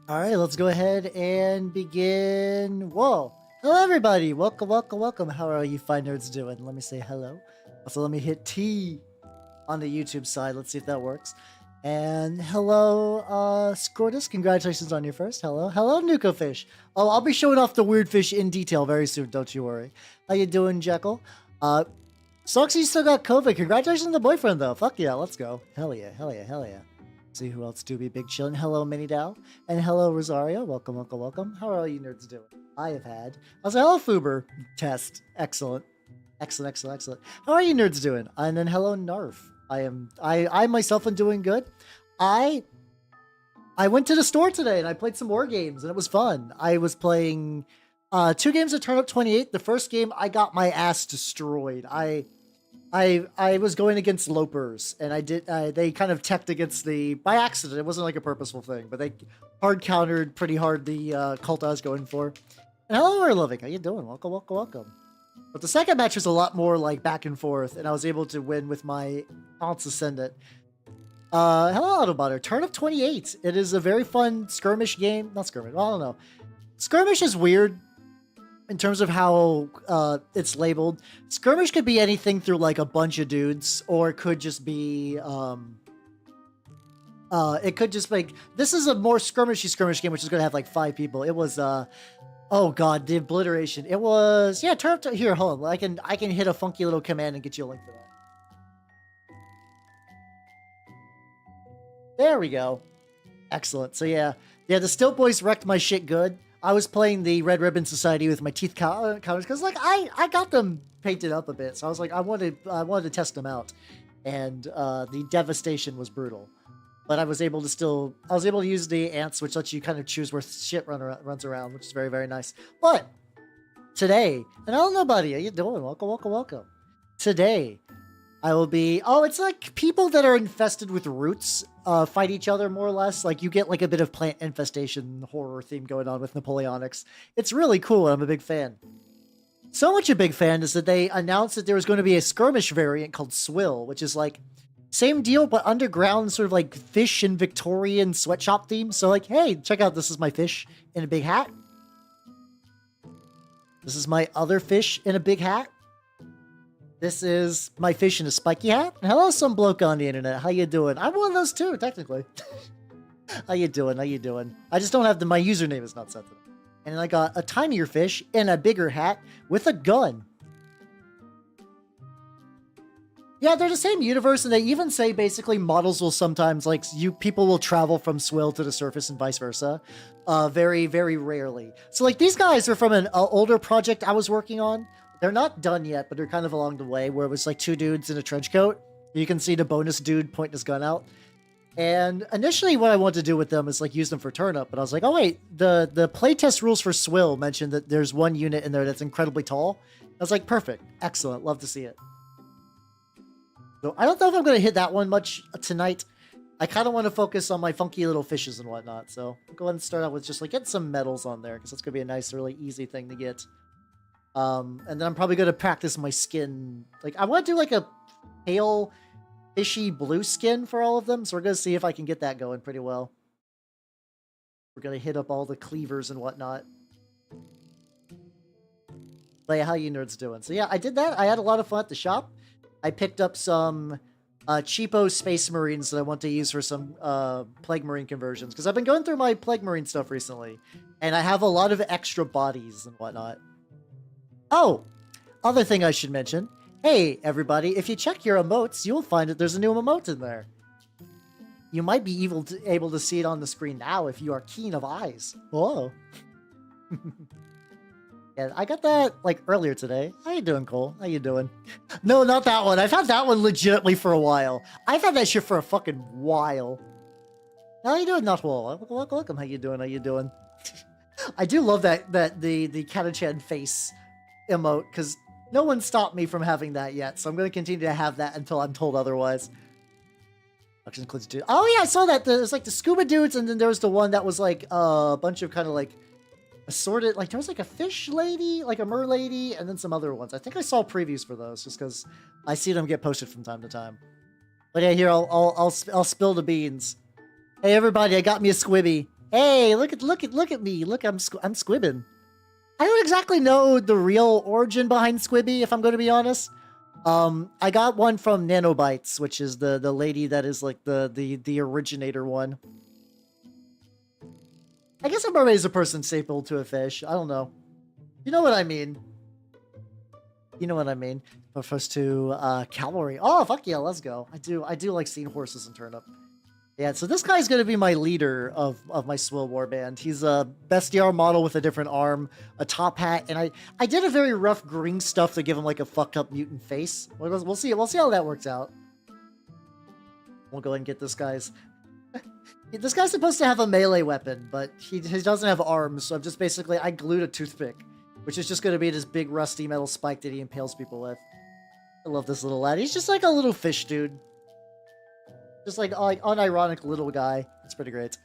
All right, let's go ahead and begin. Whoa. Hello, everybody. Welcome, welcome, welcome. How are you fine nerds doing? Let me say hello. Also, let me hit T on the YouTube side. Let's see if that works. And hello, Scortus. Congratulations on your first. Hello. Hello, Nuko Fish. Oh, I'll be showing off the weird fish in detail very soon. Don't you worry. How you doing, Jekyll? Soxy still got COVID. Congratulations on the boyfriend, though. Fuck yeah, let's go. Hell yeah, hell yeah, hell yeah. See who else do be big chillin'. Hello, Mini Dow. And hello, Rosario. Welcome, welcome, welcome. How are all you nerds doing? I have had. I was like, hello, Fuber. Test. Excellent. Excellent, excellent, excellent. How are you nerds doing? And then hello, Narf. I myself am doing good. I went to the store today and I played some more games and it was fun. I was playing 2 games of Turnip28. The first game, I got my ass destroyed. I was going against Lopers, and they kind of teched against by accident. It wasn't like a purposeful thing, but they hard countered pretty hard the cult I was going for. And hello, we're living. How you doing? Welcome, welcome, welcome. But the second match was a lot more like back and forth, and I was able to win with my Aunt's Ascendant. Hello, Autobotter. Turnip28. It is a very fun skirmish game. Not skirmish. Well, I don't know. Skirmish is weird in terms of how it's labeled. Skirmish could be anything through like a bunch of dudes, or it could just be it could just like, this is a more skirmish game, which is gonna have like 5 people. It was oh god, the obliteration. It was, yeah, here, hold on. I can hit a funky little command and get you a link for that. There we go. Excellent. So yeah, the Stilt Boys wrecked my shit good. I was playing the Red Ribbon Society with my teeth counters because like I got them painted up a bit, so I was like I wanted to test them out, and the devastation was brutal, but I was able to use the ants, which lets you kind of choose where shit runs around, which is very, very nice. But today, and I don't know, buddy, how you doing? Welcome, welcome, welcome. Today, I will be, it's like people that are infested with roots fight each other more or less. Like you get like a bit of plant infestation horror theme going on with Napoleonics. It's really cool. I'm a big fan. So much a big fan is that they announced that there was going to be a skirmish variant called Swill, which is like same deal, but underground, sort of like fish and Victorian sweatshop theme. So like, hey, check out, this is my fish in a big hat. This is my other fish in a big hat. This is my fish in a spiky hat. Hello, some bloke on the internet. How you doing? I'm one of those too, technically. How you doing? How you doing? I just don't have my username is not set to them. And then I got a tinier fish in a bigger hat with a gun. Yeah, they're the same universe, and they even say basically models will sometimes, like, people will travel from Swill to the surface and vice versa. Very, very rarely. So, like, these guys are from an older project I was working on. They're not done yet, but they're kind of along the way, where it was like 2 dudes in a trench coat. You can see the bonus dude pointing his gun out. And initially what I wanted to do with them is like use them for Turnip, but I was like, oh wait, the playtest rules for Swill mentioned that there's 1 unit in there that's incredibly tall. I was like, perfect, excellent, love to see it. So I don't know if I'm going to hit that one much tonight. I kind of want to focus on my funky little fishes and whatnot, so I'll go ahead and start out with just like get some medals on there, because that's going to be a nice, really easy thing to get. And then I'm probably going to practice my skin. Like, I want to do like a pale, fishy blue skin for all of them. So we're going to see if I can get that going pretty well. We're going to hit up all the cleavers and whatnot. But yeah, how you nerds doing? So yeah, I did that. I had a lot of fun at the shop. I picked up some cheapo Space Marines that I want to use for some Plague Marine conversions. Because I've been going through my Plague Marine stuff recently. And I have a lot of extra bodies and whatnot. Oh, other thing I should mention. Hey, everybody, if you check your emotes, you'll find that there's a new emote in there. You might be able to see it on the screen now if you are keen of eyes. Whoa. Yeah, I got that, like, earlier today. How you doing, Cole? How you doing? No, not that one. I've had that one legitimately for a while. I've had that shit for a fucking while. How you doing, Nutwall? Welcome. How you doing? How you doing? I do love the Katachan face emote, because no one stopped me from having that yet, so I'm going to continue to have that until I'm told otherwise. Oh yeah, I saw that. There's like the scuba dudes, and then there was the one that was like a bunch of kind of like assorted, like there was like a fish lady, like a mer lady, and then some other ones. I think I saw previews for those just because I see them get posted from time to time. But yeah, here I'll spill the beans. Hey everybody, I got me a squibby. Hey, look at me. Look, I'm squibbing. I don't exactly know the real origin behind Squibby, if I'm going to be honest. I got one from Nanobites, which is the lady that is like the originator one. I guess a mermaid is a person stapled to a fish. I don't know. You know what I mean. You know what I mean. But first to cavalry. Oh fuck yeah, let's go. I do like seeing horses in Turnip. Yeah, so this guy's gonna be my leader of my Swill warband. He's a bestiar model with a different arm, a top hat, and I did a very rough green stuff to give him like a fucked up mutant face. We'll see how that works out. We'll go ahead and get this guy's. This guy's supposed to have a melee weapon, but he doesn't have arms, so I'm just basically I glued a toothpick, which is just gonna be this big rusty metal spike that he impales people with. I love this little lad. He's just like a little fish dude. Just like unironic little guy. It's pretty great.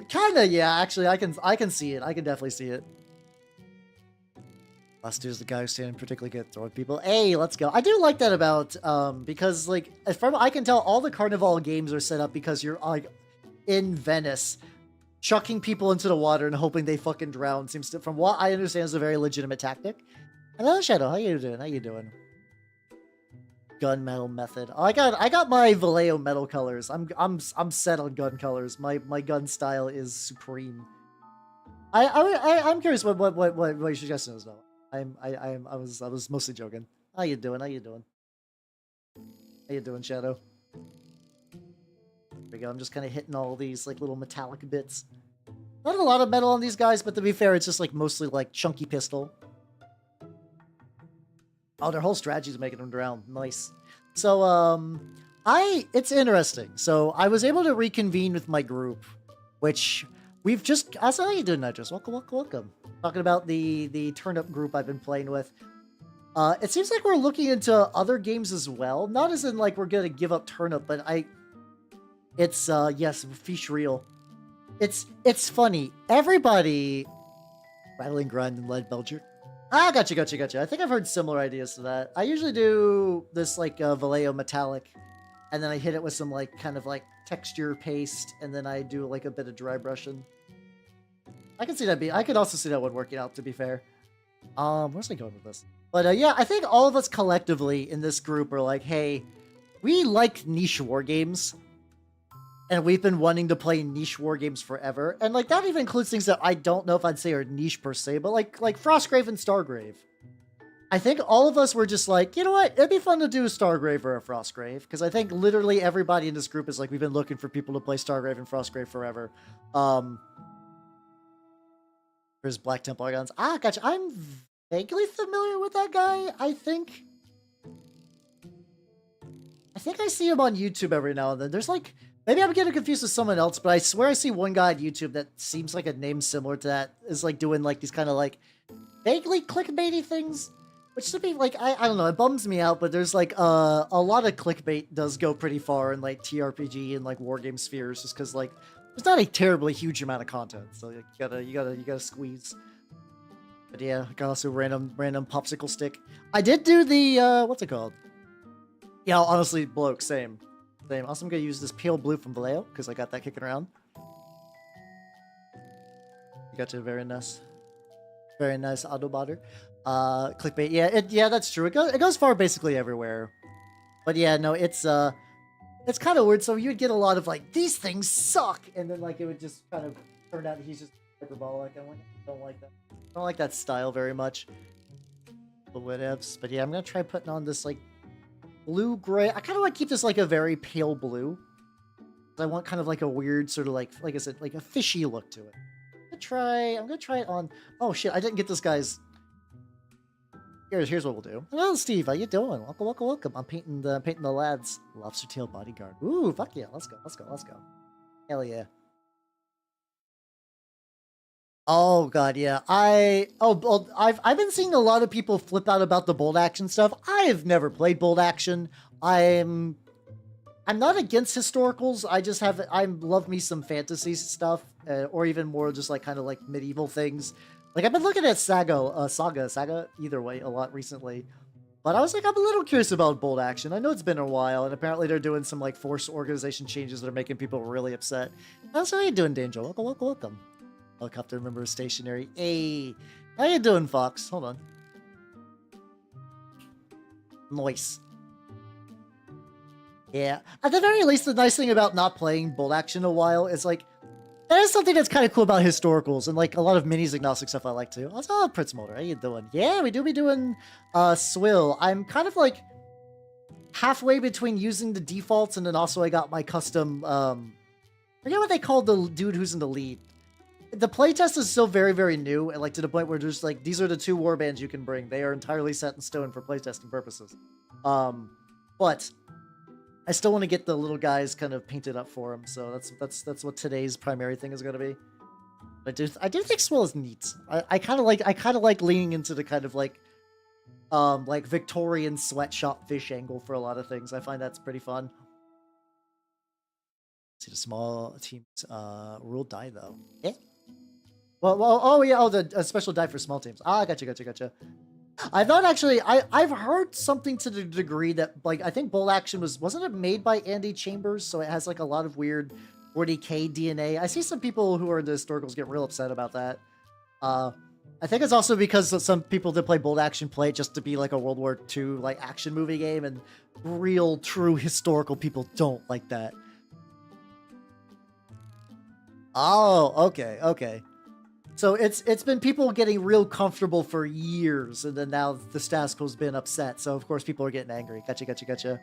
Kinda, yeah, actually I can see it. I can definitely see it. Last dude's the guy who's standing particularly good at throwing people. Hey, let's go. I do like that about because like as far as I can tell, all the Carnival games are set up because you're like in Venice, chucking people into the water and hoping they fucking drown. Seems to, from what I understand, is a very legitimate tactic. Hello, Shadow. How you doing? How you doing? Gunmetal method. Oh, I got my Vallejo metal colors. I'm set on gun colors. My gun style is supreme. I'm curious what your suggestion is though. I was mostly joking. How you doing? How you doing? How you doing, Shadow? There we go. I'm just kind of hitting all these like little metallic bits. Not a lot of metal on these guys, but to be fair, it's just like mostly like chunky pistol. Oh, their whole strategy is making them drown. Nice. So, it's interesting. So, I was able to reconvene with my group, which we've just... How you doing, Nitros? Welcome. Talking about the Turnip group I've been playing with. It seems like we're looking into other games as well. Not as in, like, we're gonna give up Turnip, but It's, yes, fish real. It's funny. Everybody... Rattling Grind and Lead Belcher. Ah, gotcha. I think I've heard similar ideas to that. I usually do this, like, Vallejo metallic, and then I hit it with some, like, kind of, like, texture paste, and then I do, like, a bit of dry brushing. I could also see that one working out, to be fair. Where's I going with this? But, yeah, I think all of us collectively in this group are like, hey, we like niche war games. And we've been wanting to play niche war games forever. And, like, that even includes things that I don't know if I'd say are niche per se, but, like Frostgrave and Stargrave. I think all of us were just like, you know what? It'd be fun to do a Stargrave or a Frostgrave. Because I think literally everybody in this group is like, we've been looking for people to play Stargrave and Frostgrave forever. There's Black Templar guns. Ah, gotcha. I'm vaguely familiar with that guy, I think. I think I see him on YouTube every now and then. There's, like... Maybe I'm getting confused with someone else, but I swear I see one guy on YouTube that seems like a name similar to that. Is like doing like these kind of like vaguely clickbaity things, which to be like, I don't know, it bums me out, but there's like a lot of clickbait does go pretty far in like TRPG and like wargame spheres just because like there's not a terribly huge amount of content. So like, you gotta squeeze. But yeah, I got also random popsicle stick. I did do the, what's it called? Yeah, honestly, bloke, same. Also, I'm going to use this pale blue from Vallejo, because I got that kicking around. You got to very nice Autobotter. Clickbait, yeah, that's true. It goes far basically everywhere. But yeah, no, it's kind of weird. So you would get a lot of like, these things suck, and then like it would just kind of turn out he's just hyperbolic. I don't like that. I don't like that style very much. But whatevs. But yeah, I'm going to try putting on this like blue-gray. I kind of want to keep this like a very pale blue. I want kind of like a weird sort of like I said, like a fishy look to it. I'm gonna try it on. Oh shit, I didn't get this guy's. Here's what we'll do. Hello, Steve. How you doing? Welcome. I'm painting the lads. Lobster tail bodyguard. Ooh, fuck yeah. Let's go. Hell yeah. Oh god, yeah. I've been seeing a lot of people flip out about the bolt action stuff. I've never played bolt action. I'm not against historicals. I love me some fantasy stuff, or even more just like kind of like medieval things. Like I've been looking at Saga either way a lot recently. But I was like, I'm a little curious about bolt action. I know it's been a while, and apparently they're doing some like force organization changes that are making people really upset. How's how you doing, Danger? Welcome, welcome, welcome. Helicopter member is stationary. Hey, how you doing, Fox? Hold on. Nice. Yeah, at the very least, the nice thing about not playing bolt action in a while is like, that is something that's kind of cool about historicals and like a lot of minis agnostic stuff I like too. Also, Prince Mulder, how you doing? Yeah, we do be doing Swill. I'm kind of like halfway between using the defaults and then also I got my custom, I forget what they called the dude who's in the lead. The playtest is still very, very new and like to the point where there's like, these are the 2 warbands you can bring. They are entirely set in stone for playtesting purposes. But I still want to get the little guys kind of painted up for him, so that's what today's primary thing is going to be. I do think Swill is neat. I kind of like leaning into the kind of like Victorian sweatshop fish angle for a lot of things. I find that's pretty fun. See the small teams rule die though. Eh? Well, oh yeah, oh the special die for small teams. Ah, gotcha. I thought actually, I've heard something to the degree that, like, I think Bolt Action wasn't it made by Andy Chambers? So it has, like, a lot of weird 40k DNA. I see some people who are into historicals get real upset about that. I think it's also because some people that play Bolt Action play it just to be, like, a World War II, like, action movie game, and real, true historical people don't like that. Oh, okay. So it's been people getting real comfortable for years, and then now the status quo's been upset. So of course people are getting angry. Gotcha.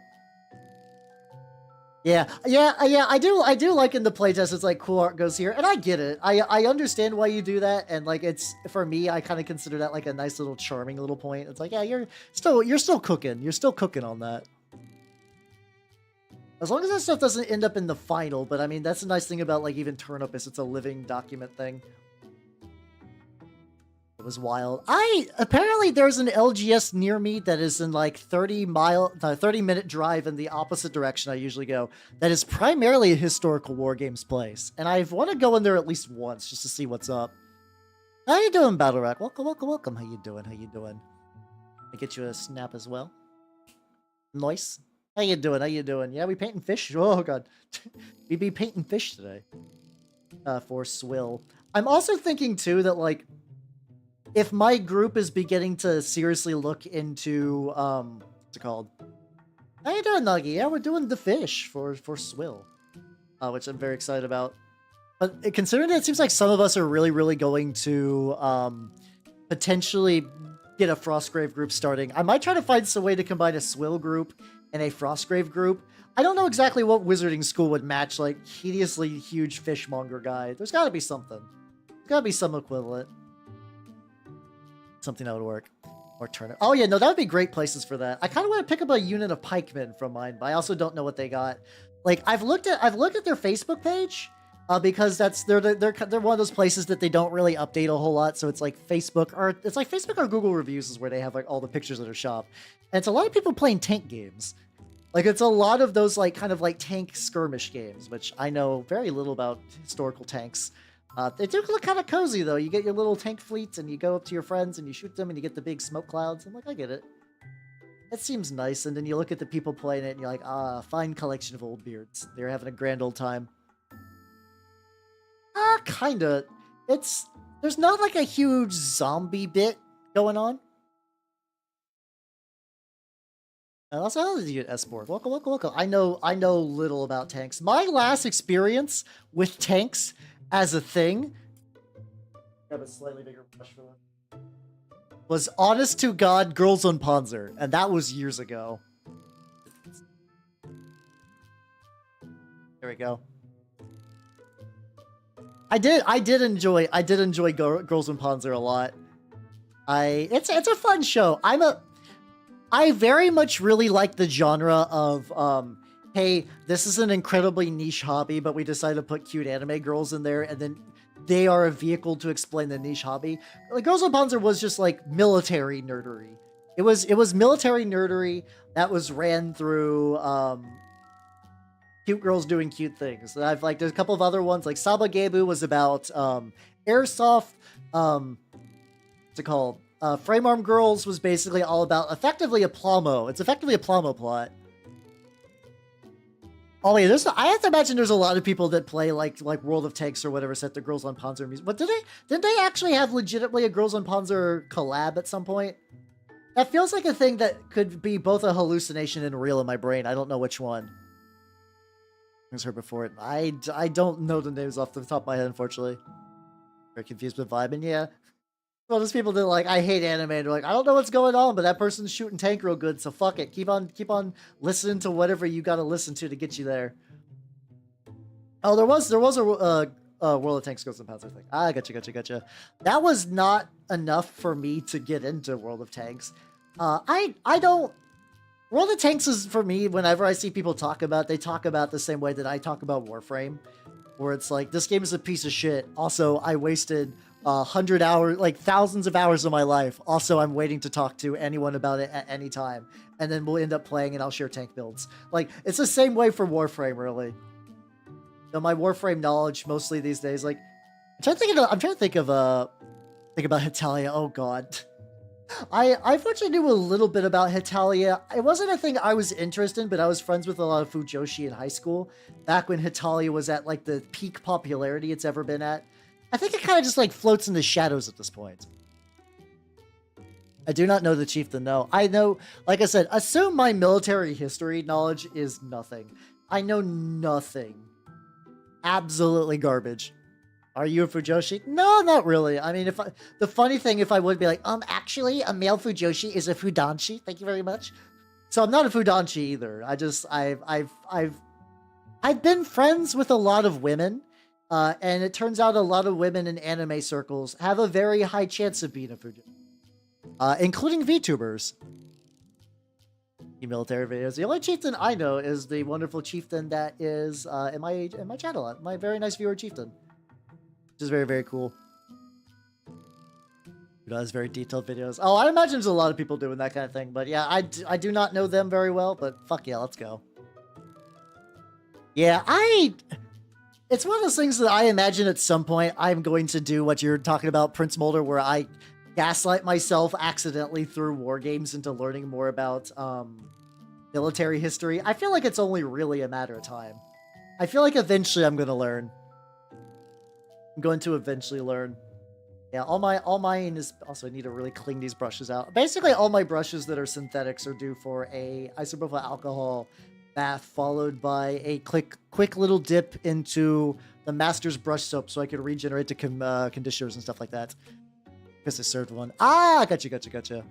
Yeah. I do like in the playtest. It's like cool art goes here, and I get it. I understand why you do that, and like it's for me. I kind of consider that like a nice little charming little point. It's like yeah, you're still cooking. You're still cooking on that. As long as that stuff doesn't end up in the final, but I mean that's the nice thing about like even Turnip is it's a living document thing. It was wild. Apparently there's an LGS near me that is in like 30-minute drive in the opposite direction I usually go. That is primarily a historical war games place, and I want to go in there at least once just to see what's up. How you doing, Battle Rack? Welcome. How you doing? I get you a snap as well. Nice. How you doing? Yeah, we painting fish. Oh god, we be painting fish today. For Swill. I'm also thinking too that like, if my group is beginning to seriously look into, what's it called? How you doing, Nuggy? Yeah, we're doing the fish for Swill, which I'm very excited about. But considering that it seems like some of us are really going to, potentially get a Frostgrave group starting, I might try to find some way to combine a Swill group and a Frostgrave group. I don't know exactly what wizarding school would match, like, hideously huge fishmonger guy. There's gotta be something. There's gotta be some equivalent. Something that would work. Or Turnip. Oh yeah, no, that would be great places for that. I kind of want to pick up a unit of pikemen from mine, but I also don't know what they got. Like I've looked at their Facebook page, because they're one of those places that they don't really update a whole lot. So it's like Facebook or Google reviews is where they have like all the pictures of their shop, and it's a lot of people playing tank games. Like it's a lot of those like kind of like tank skirmish games, which I know very little about historical tanks. They do look kind of cozy, though. You get your little tank fleets, and you go up to your friends, and you shoot them, and you get the big smoke clouds. I'm like, I get it. It seems nice, and then you look at the people playing it, and you're like, ah, fine collection of old beards. They're having a grand old time. Kinda. There's not like a huge zombie bit going on. Also, how did you get S4? Welcome. I know little about tanks. My last experience with tanks as a thing, have a slightly bigger brush for that, was honest to God Girls on Panzer, and that was years ago. There we go. I did enjoy Girls on Panzer a lot. It's a fun show. I very much really like the genre of hey, this is an incredibly niche hobby, but we decided to put cute anime girls in there, and then they are a vehicle to explain the niche hobby. Like Girls on Panzer was just like military nerdery. It was military nerdery that was ran through cute girls doing cute things. And there's a couple of other ones like Sabagebu was about airsoft. What's it called? Frame Arm Girls was basically all about effectively a Plomo. It's effectively a Plomo plot. Oh wait, I have to imagine there's a lot of people that play like World of Tanks or whatever set the Girls on Panzer music. But didn't they actually have legitimately a Girls on Panzer collab at some point? That feels like a thing that could be both a hallucination and real in my brain. I don't know which one. I heard before it. I don't know the names off the top of my head, unfortunately. Very confused with vibe, and yeah. Well, there's people that like, I hate anime, and they're like, I don't know what's going on, but that person's shooting tank real good, so fuck it. Keep on listening to whatever you gotta listen to get you there. Oh, there was a World of Tanks Ghosts and Panzer thing. Ah, gotcha. That was not enough for me to get into World of Tanks. I don't... World of Tanks is, for me, whenever I see people talk about it, they talk about the same way that I talk about Warframe. Where it's like, this game is a piece of shit. Also, I wasted 100 hours, like thousands of hours of my life. Also, I'm waiting to talk to anyone about it at any time. And then we'll end up playing and I'll share tank builds. Like, it's the same way for Warframe, really. So my Warframe knowledge, mostly these days, like, I'm trying to think about Hetalia. Oh, God. I unfortunately knew a little bit about Hetalia. It wasn't a thing I was interested in, but I was friends with a lot of Fujoshi in high school, back when Hetalia was at, like, the peak popularity it's ever been at. I think it kind of just, like, floats in the shadows at this point. I do not know the chieftain, no. I know, like I said, assume my military history knowledge is nothing. I know nothing. Absolutely garbage. Are you a Fujoshi? No, not really. I mean, the funny thing, if I would be like, actually, a male Fujoshi is a Fudanshi. Thank you very much. So I'm not a Fudanshi either. I've been friends with a lot of women, and it turns out a lot of women in anime circles have a very high chance of being a Fujoshi, including VTubers. Military videos. The only chieftain I know is the wonderful chieftain that is in my channel, my very nice viewer chieftain. Which is very, very cool. Who does very detailed videos. Oh, I imagine there's a lot of people doing that kind of thing. But yeah, I do not know them very well, but fuck yeah, let's go. Yeah, it's one of those things that I imagine at some point I'm going to do what you're talking about, Prince Mulder, where I gaslight myself accidentally through war games into learning more about military history. I feel like it's only really a matter of time. I feel like eventually I'm going to learn. I'm going to eventually learn. Yeah, all mine is also, I need to really clean these brushes out. Basically, all my brushes that are synthetics are due for a isopropyl alcohol bath, followed by a quick little dip into the master's brush soap so I could regenerate the conditioners and stuff like that. Because I served one. Ah, gotcha. The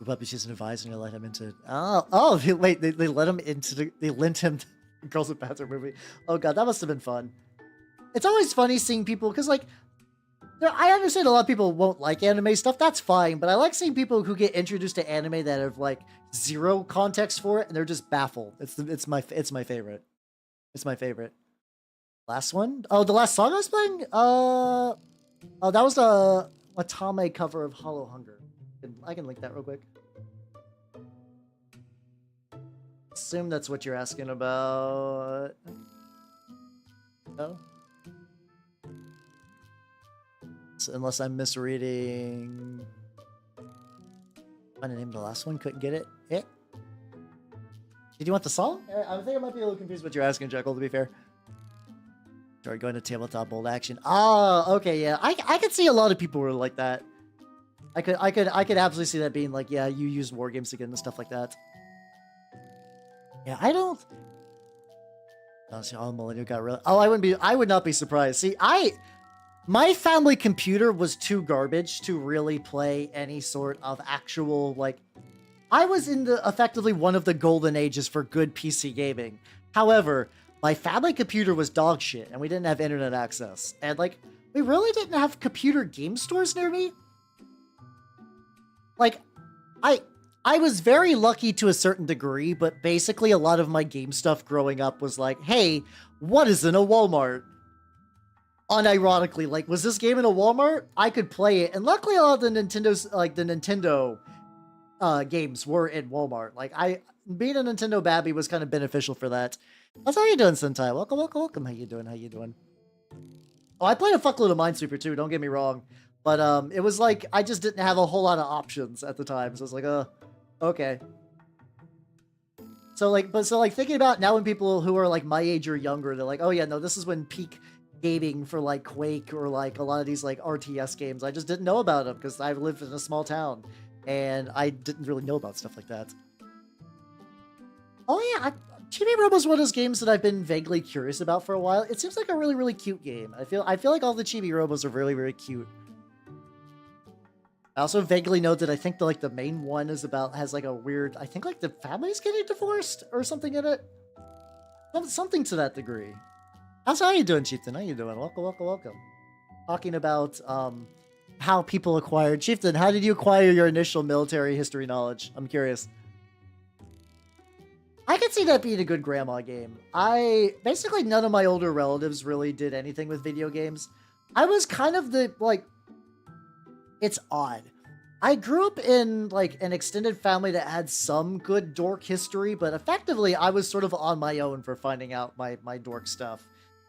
puppy, she's an advisor and they let him into... Oh, wait, they let him into they lent him the Girls with Panzer movie. Oh god, that must have been fun. It's always funny seeing people, because, like, I understand a lot of people won't like anime stuff, that's fine, but I like seeing people who get introduced to anime that have, like, zero context for it, and they're just baffled. It's my favorite. It's my favorite. Last one? Oh, the last song I was playing? Oh, that was the Watame cover of Hollow Hunger. I can link that real quick. Assume that's what you're asking about. No? Unless I'm misreading. Find the name of the last one. Couldn't get it. Did you want the song? I think I might be a little confused what you're asking, Jekyll, to be fair. Sorry, going to tabletop bold action. Oh, okay, yeah. I could see a lot of people were like that. I could absolutely see that being like, yeah, you use war games again and stuff like that. Yeah, I don't. Oh, Millennial got real. Oh, I would not be surprised. See, my family computer was too garbage to really play any sort of actual, like... I was in effectively one of the golden ages for good PC gaming. However, my family computer was dog shit, and we didn't have internet access. And, like, we really didn't have computer game stores near me. Like, I was very lucky to a certain degree, but basically a lot of my game stuff growing up was like, hey, what is in a Walmart? Unironically, like, was this game in a Walmart? I could play it, and luckily a lot of the Nintendo games were in Walmart. Like, being a Nintendo babby was kind of beneficial for that. That's how you doing, Sentai? Welcome. How you doing? Oh, I played a fuckload of Minesweeper too, don't get me wrong. But it was like I just didn't have a whole lot of options at the time, so I was like, okay. So like, thinking about now when people who are like my age or younger, they're like, oh yeah, no, this is when peak gaming for like Quake or like a lot of these like RTS games. I just didn't know about them because I lived in a small town and I didn't really know about stuff like that. Oh yeah, Chibi Robo is one of those games that I've been vaguely curious about for a while. It seems like a really, really cute game. I feel like all the Chibi Robos are really, really cute. I also vaguely know that I think the main one has like a weird, I think like the family's getting divorced or something in it. Something to that degree. How you doing, Chieftain? How you doing? Welcome, welcome, welcome. Talking about how people acquired. Chieftain, how did you acquire your initial military history knowledge? I'm curious. I could see that being a good grandma game. Basically none of my older relatives really did anything with video games. I was kind of it's odd. I grew up in like an extended family that had some good dork history, but effectively I was sort of on my own for finding out my dork stuff.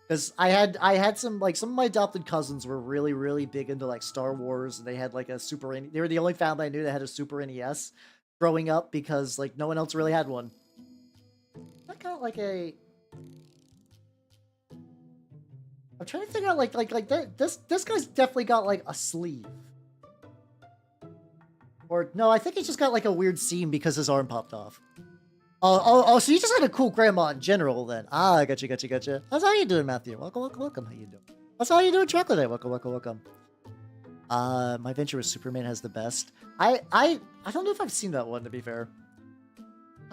Because I had some of my adopted cousins were really, really big into like Star Wars, and they had like they were the only family I knew that had a Super NES growing up because like no one else really had one. I got like I'm trying to figure out this guy's definitely got like a sleeve. Or no, I think he's just got like a weird seam because his arm popped off. Oh, so you just had a cool grandma in general then. Ah, gotcha. How's how you doing, Matthew? Welcome. How you doing? How's how you doing, Chocolate? Welcome. My venture with Superman has the best. I don't know if I've seen that one, to be fair.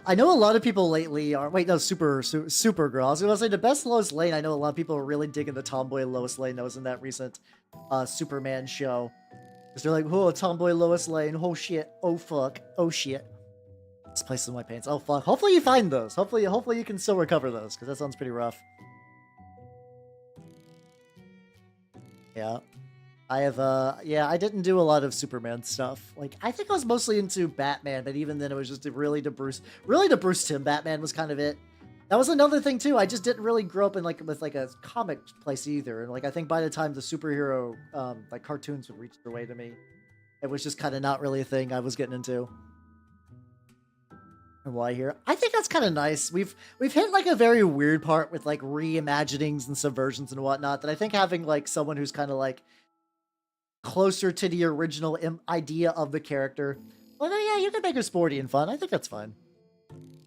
I know a lot of people lately are... Wait, no, Supergirl. I was going to say the best Lois Lane. I know a lot of people are really digging the tomboy Lois Lane that was in that recent Superman show. Because they're like, oh, tomboy Lois Lane. Oh, shit. Oh, fuck. Oh, shit. This place is my paints. Oh, fuck. Hopefully you find those. Hopefully you can still recover those, because that sounds pretty rough. Yeah. I didn't do a lot of Superman stuff. Like, I think I was mostly into Batman, but even then it was just really the Bruce Timm Batman was kind of it. That was another thing too. I just didn't really grow up in with a comic place either. And like, I think by the time the superhero, like cartoons would reach their way to me, it was just kind of not really a thing I was getting into. And why here? I think that's kind of nice. We've hit like a very weird part with like reimaginings and subversions and whatnot that I think having like someone who's kind of like closer to the original idea of the character. Well, yeah, you can make it sporty and fun. I think that's fine.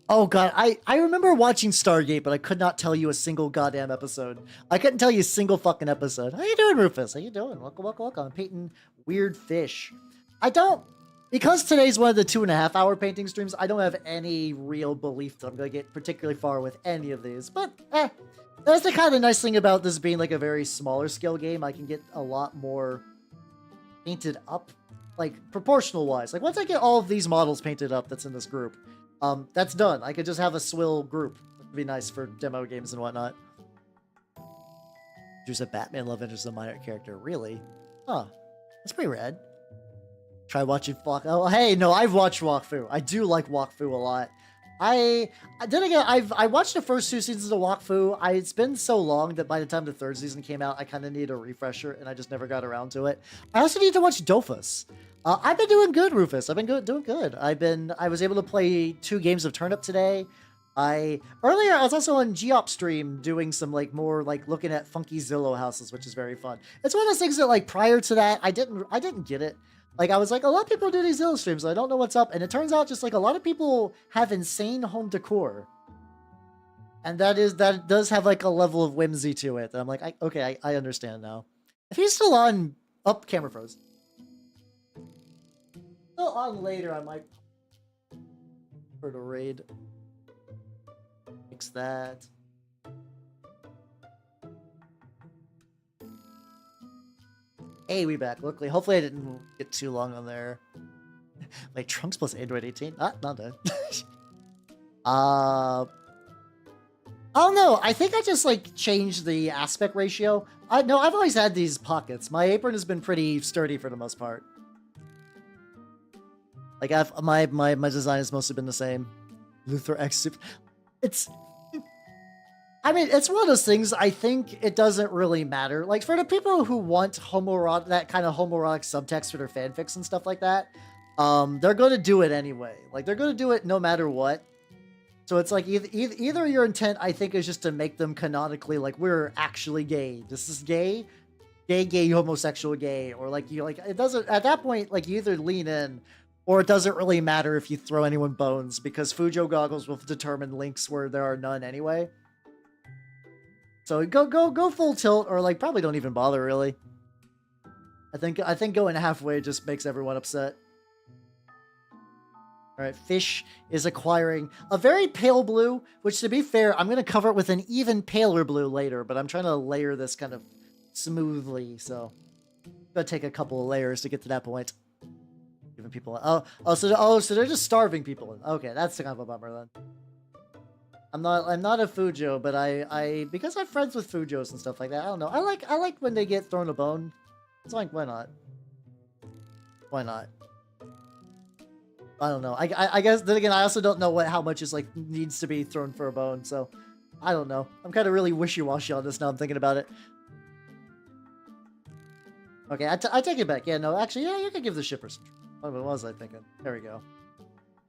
Oh god, I remember watching Stargate, but I could not tell you a single goddamn episode. I couldn't tell you a single fucking episode. How you doing, Rufus? How you doing? Welcome. I'm painting weird fish. Because today's one of the 2.5 hour painting streams, I don't have any real belief that I'm going to get particularly far with any of these. But, that's the kind of nice thing about this being like a very smaller scale game. I can get a lot more painted up, like proportional wise. Like once I get all of these models painted up that's in this group, that's done. I could just have a Swill group. It'd be nice for demo games and whatnot. There's a Batman love interest in a minor character. Really? Huh. That's pretty rad. Try watching Walk. Oh, hey, no, I've watched Wakfu. I do like Wakfu a lot. I watched the first 2 seasons of Wakfu. It's been so long that by the time the 3rd season came out, I kind of needed a refresher, and I just never got around to it. I also need to watch Dofus. I've been doing good, Rufus. I've been doing good. I was able to play 2 games of Turnip today. Earlier I was also on Geop stream doing some like more like looking at funky Zillow houses, which is very fun. It's one of those things that like prior to that I didn't get it. Like I was like, a lot of people do these Zillow streams, I don't know what's up, and it turns out just like a lot of people have insane home decor, and that does have like a level of whimsy to it. And I'm like, okay, I understand now. If he's still on, up camera froze. Still on later, I might for the raid. Fix that. Hey, we back. Luckily, hopefully I didn't get too long on there. Like Trunks plus Android 18? Not done. Oh no, I think I just like changed the aspect ratio. No, I've always had these pockets. My apron has been pretty sturdy for the most part. Like my design has mostly been the same. Luther X. It's I mean, it's one of those things. I think it doesn't really matter. Like for the people who want homoerotic, that kind of homoerotic subtext for their fanfics and stuff like that, they're going to do it anyway. Like they're going to do it no matter what. So it's like either your intent, I think, is just to make them canonically like we're actually gay. This is gay, gay, homosexual, gay, or like you like it doesn't at that point like you either lean in, or it doesn't really matter if you throw anyone bones because Fujo goggles will determine links where there are none anyway. So go full tilt, or like probably don't even bother really. I think going halfway just makes everyone upset. All right, fish is acquiring a very pale blue, which to be fair, I'm going to cover it with an even paler blue later, but I'm trying to layer this kind of smoothly, so I'm going to take a couple of layers to get to that point. Giving people, so they're just starving people. Okay, that's kind of a bummer then. I'm not a Fujo, but I because I'm friends with Fujos and stuff like that, I don't know. I like when they get thrown a bone. It's like, why not? Why not? I don't know. I guess then again, I also don't know how much is like needs to be thrown for a bone, so I don't know. I'm kind of really wishy-washy on this now. I'm thinking about it. Okay, I take it back. Yeah, no, actually, yeah, you can give the shipper some. What was I thinking? There we go.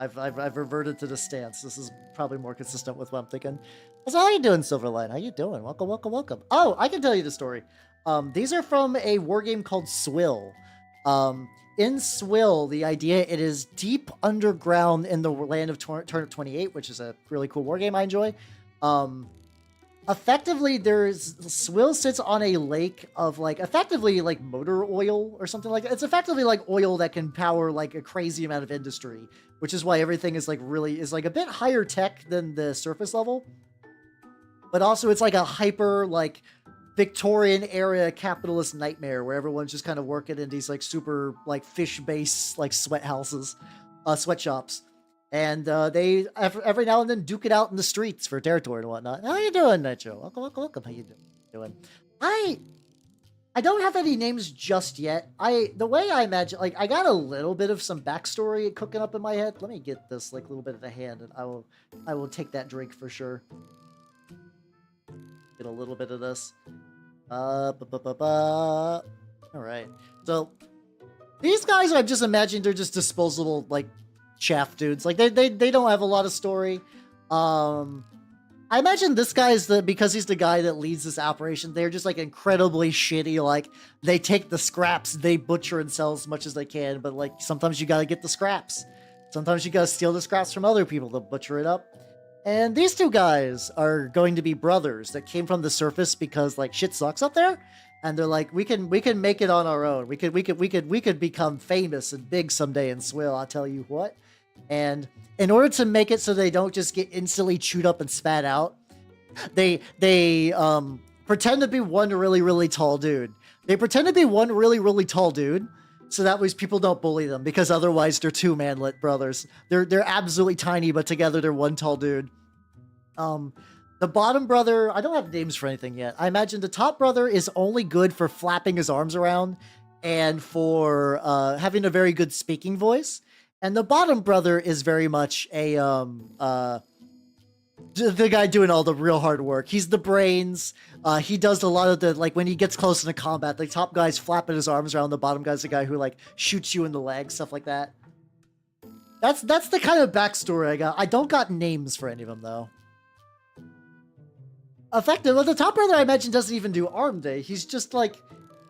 I've reverted to the stance. This is probably more consistent with what I'm thinking. So how you doing, Silverline? How you doing? Welcome, welcome, welcome. Oh, I can tell you the story. These are from a war game called Swill. In Swill, the idea, it is deep underground in the land of Turnip28, which is a really cool war game I enjoy. Effectively, Swill sits on a lake of like effectively like motor oil or something like that. It's effectively like oil that can power like a crazy amount of industry, which is why everything is like a bit higher tech than the surface level. But also it's like a hyper like Victorian era capitalist nightmare where everyone's just kind of working in these like super like fish based like sweathouses, sweatshops. And they every now and then duke it out in the streets for territory and whatnot. How you doing, Nitro? Welcome, welcome, welcome. How you doing? I don't have any names just yet. The way I imagine, like I got a little bit of some backstory cooking up in my head. Let me get this like little bit of the hand, and I will take that drink for sure. Get a little bit of this. All right. So these guys, I've just imagined they're just disposable like chaff dudes. Like they don't have a lot of story. I imagine this guy is because he's the guy that leads this operation. They're just like incredibly shitty. Like they take the scraps, they butcher and sell as much as they can. But like sometimes you gotta get the scraps. Sometimes you gotta steal the scraps from other people to butcher it up. And these two guys are going to be brothers that came from the surface because like shit sucks up there, and they're like, we can make it on our own. We could become famous and big someday in Swill. I'll tell you what. And in order to make it so they don't just get instantly chewed up and spat out, they pretend to be one really tall dude. They pretend to be one really tall dude. So that way people don't bully them, because otherwise they're two manlet brothers. They're absolutely tiny, but together they're one tall dude. The bottom brother, I don't have names for anything yet. I imagine the top brother is only good for flapping his arms around and for having a very good speaking voice. And the bottom brother is very much a the guy doing all the real hard work. He's the brains. He does a lot of the, like, when he gets close into combat, the top guy's flapping his arms around, the bottom guy's the guy who, like, shoots you in the leg, stuff like that. That's the kind of backstory I got. I don't got names for any of them, though. Effective. Well, the top brother, I imagine, doesn't even do arm day. He's just, like,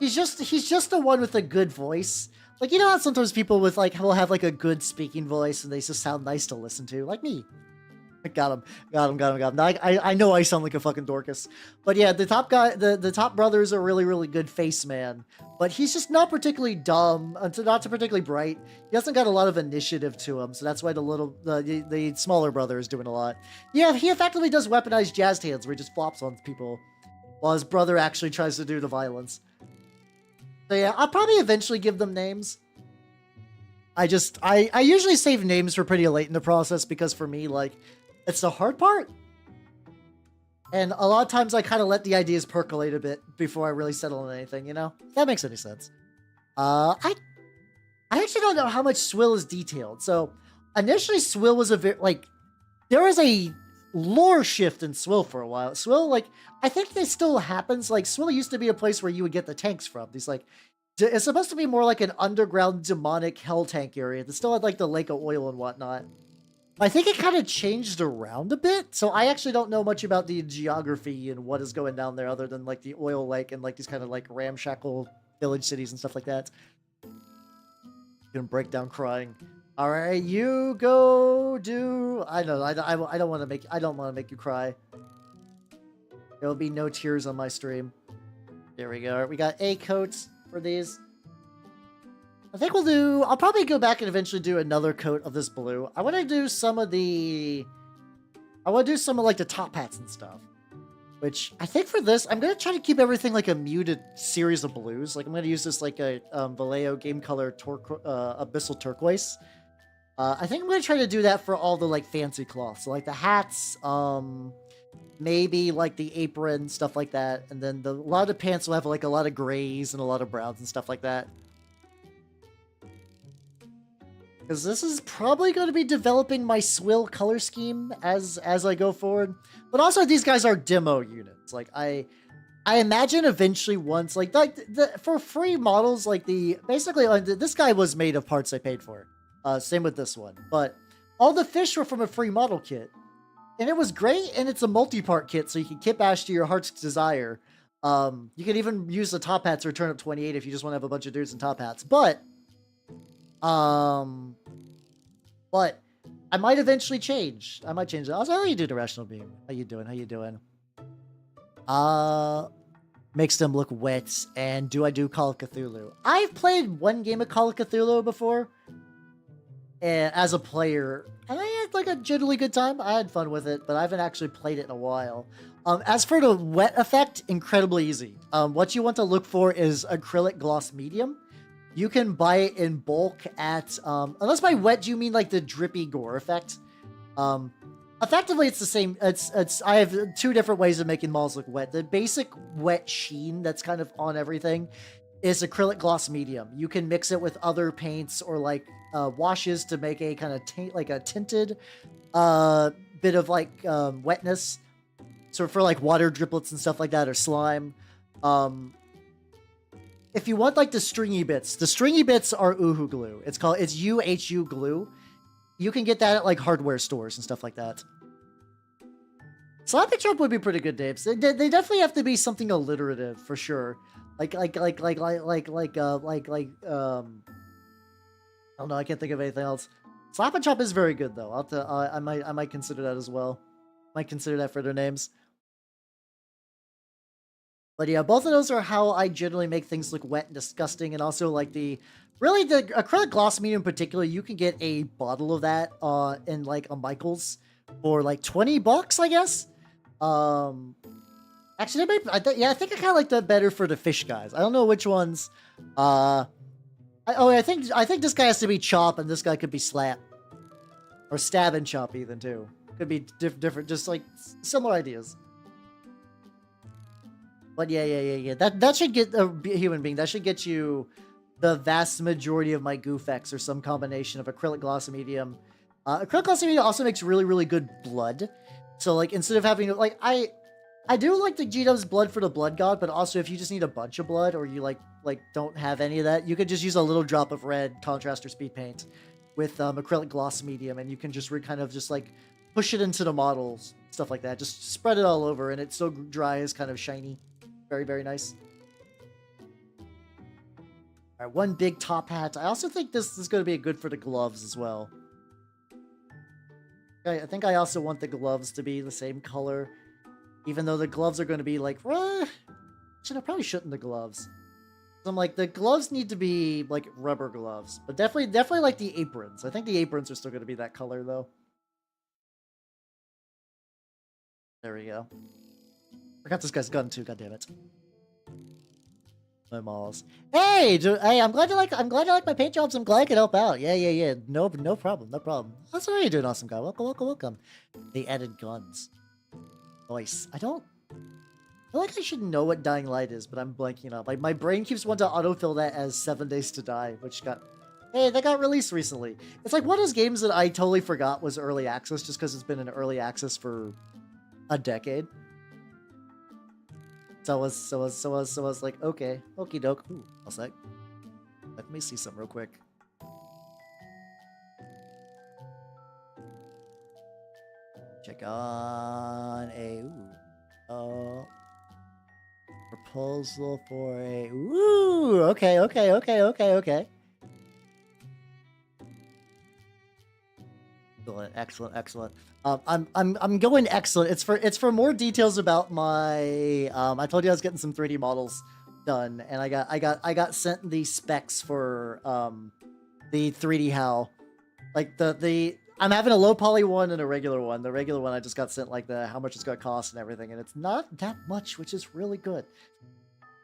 he's just the one with a good voice. Like, you know how sometimes people with, like, will have, like, a good speaking voice and they just sound nice to listen to? Like me. Got him. I know I sound like a fucking Dorcas. But yeah, the top guy, the top brother is a really good face man. But he's just not particularly dumb, not particularly bright. He hasn't got a lot of initiative to him, so that's why the smaller brother is doing a lot. Yeah, he effectively does weaponized jazz hands where he just flops on people, while his brother actually tries to do the violence. So yeah, I'll probably eventually give them names. I usually save names for pretty late in the process, because for me, like, it's the hard part. And a lot of times I kind of let the ideas percolate a bit before I really settle on anything, you know? If that makes any sense. I actually don't know how much Swill is detailed. So initially Swill was there was a lore shift in Swill for a while. Swill, like, I think this still happens. Like, Swill used to be a place where you would get the tanks from. These, like, it's supposed to be more like an underground demonic hell tank area that still had, like, the lake of oil and whatnot. I think it kind of changed around a bit, so I actually don't know much about the geography and what is going down there other than, like, the oil lake and, like, these kind of, like, ramshackle village cities and stuff like that. Gonna break down crying. All right, you go do. I don't want to make you cry. There will be no tears on my stream. There we go. We got A coats for these. I think we'll do. I'll probably go back and eventually do another coat of this blue. I want to do some of the. I want to do some of like the top hats and stuff. Which I think for this, I'm gonna try to keep everything like a muted series of blues. Like I'm gonna use this like a Vallejo game color abyssal turquoise. I think I'm gonna try to do that for all the like fancy cloths, so like the hats, maybe like the apron, stuff like that, and then a lot of the pants will have like a lot of grays and a lot of browns and stuff like that. Because this is probably going to be developing my Swill color scheme as I go forward. But also these guys are demo units. Like I imagine eventually once like for free models like basically this guy was made of parts I paid for. Same with this one. But all the fish were from a free model kit. And it was great, and it's a multi-part kit, so you can kit bash to your heart's desire. You can even use the top hats or Turnip28 if you just want to have a bunch of dudes in top hats. But I might eventually change. I might change it. Also, how are you doing, Irrational Beam? How you doing? How you doing? Makes them look wet. And do I do Call of Cthulhu? I've played one game of Call of Cthulhu before. And as a player, and I had like a generally good time. I had fun with it, but I haven't actually played it in a while. As for the wet effect, incredibly easy. What you want to look for is acrylic gloss medium. You can buy it in bulk at, unless by wet you mean like the drippy gore effect. Effectively, it's the same. I have two different ways of making models look wet. The basic wet sheen that's kind of on everything is acrylic gloss medium. You can mix it with other paints or like washes to make a kind of like a tinted bit of like wetness. So for like water driplets and stuff like that or slime. If you want like the stringy bits are Uhu glue. It's UHU glue. You can get that at like hardware stores and stuff like that. Sloppy Trump would be pretty good, Dave. They definitely have to be something alliterative for sure. I don't know. I can't think of anything else. Slap and Chop is very good though. I might consider that as well. Might consider that for their names. But yeah, both of those are how I generally make things look wet and disgusting, and also like the acrylic gloss medium in particular. You can get a bottle of that in like a Michaels for like $20, I guess. Actually, I think I kind of like that better for the fish guys. I don't know which ones. I think this guy has to be Chop, and this guy could be Slap, or Stab and Chop even too. Could be different, just like similar ideas. But yeah. That should get a human being. That should get you the vast majority of my Goofex or some combination of acrylic gloss medium. Acrylic gloss medium also makes really good blood. So like instead of having like I do like the G-Dub's blood for the blood god, but also if you just need a bunch of blood or you like don't have any of that, you could just use a little drop of red contrast or speed paint with acrylic gloss medium, and you can just kind of just like push it into the models, stuff like that. Just spread it all over, and it's so dry, it's kind of shiny. Very nice. All right, one big top hat. I also think this is going to be good for the gloves as well. I think I also want the gloves to be the same color, even though the gloves are going to be like, I probably shouldn't the gloves. So I'm like, the gloves need to be like rubber gloves, but definitely like the aprons. I think the aprons are still going to be that color though. There we go. Forgot this guy's gun too. God damn it. My malls. Hey, I'm glad you like my paint jobs. I'm glad I could help out. Yeah. No problem. That's what are you doing, awesome guy? Welcome. They added guns. Nice. I feel like I should know what Dying Light is, but I'm blanking out. Like my brain keeps wanting to autofill that as 7 Days to Die, which got Hey, that got released recently. It's like one of those games that I totally forgot was early access just because it's been in early access for a decade. So I was like, okay, okie doke. Ooh, a sec. Let me see something real quick. Check on a proposal for a okay. Excellent. I'm going excellent. It's for more details about my I told you I was getting some 3D models done, and I got sent the specs for the 3D HAL. Like the I'm having a low poly one and a regular one. The regular one I just got sent like how much it's gonna cost and everything, and it's not that much, which is really good.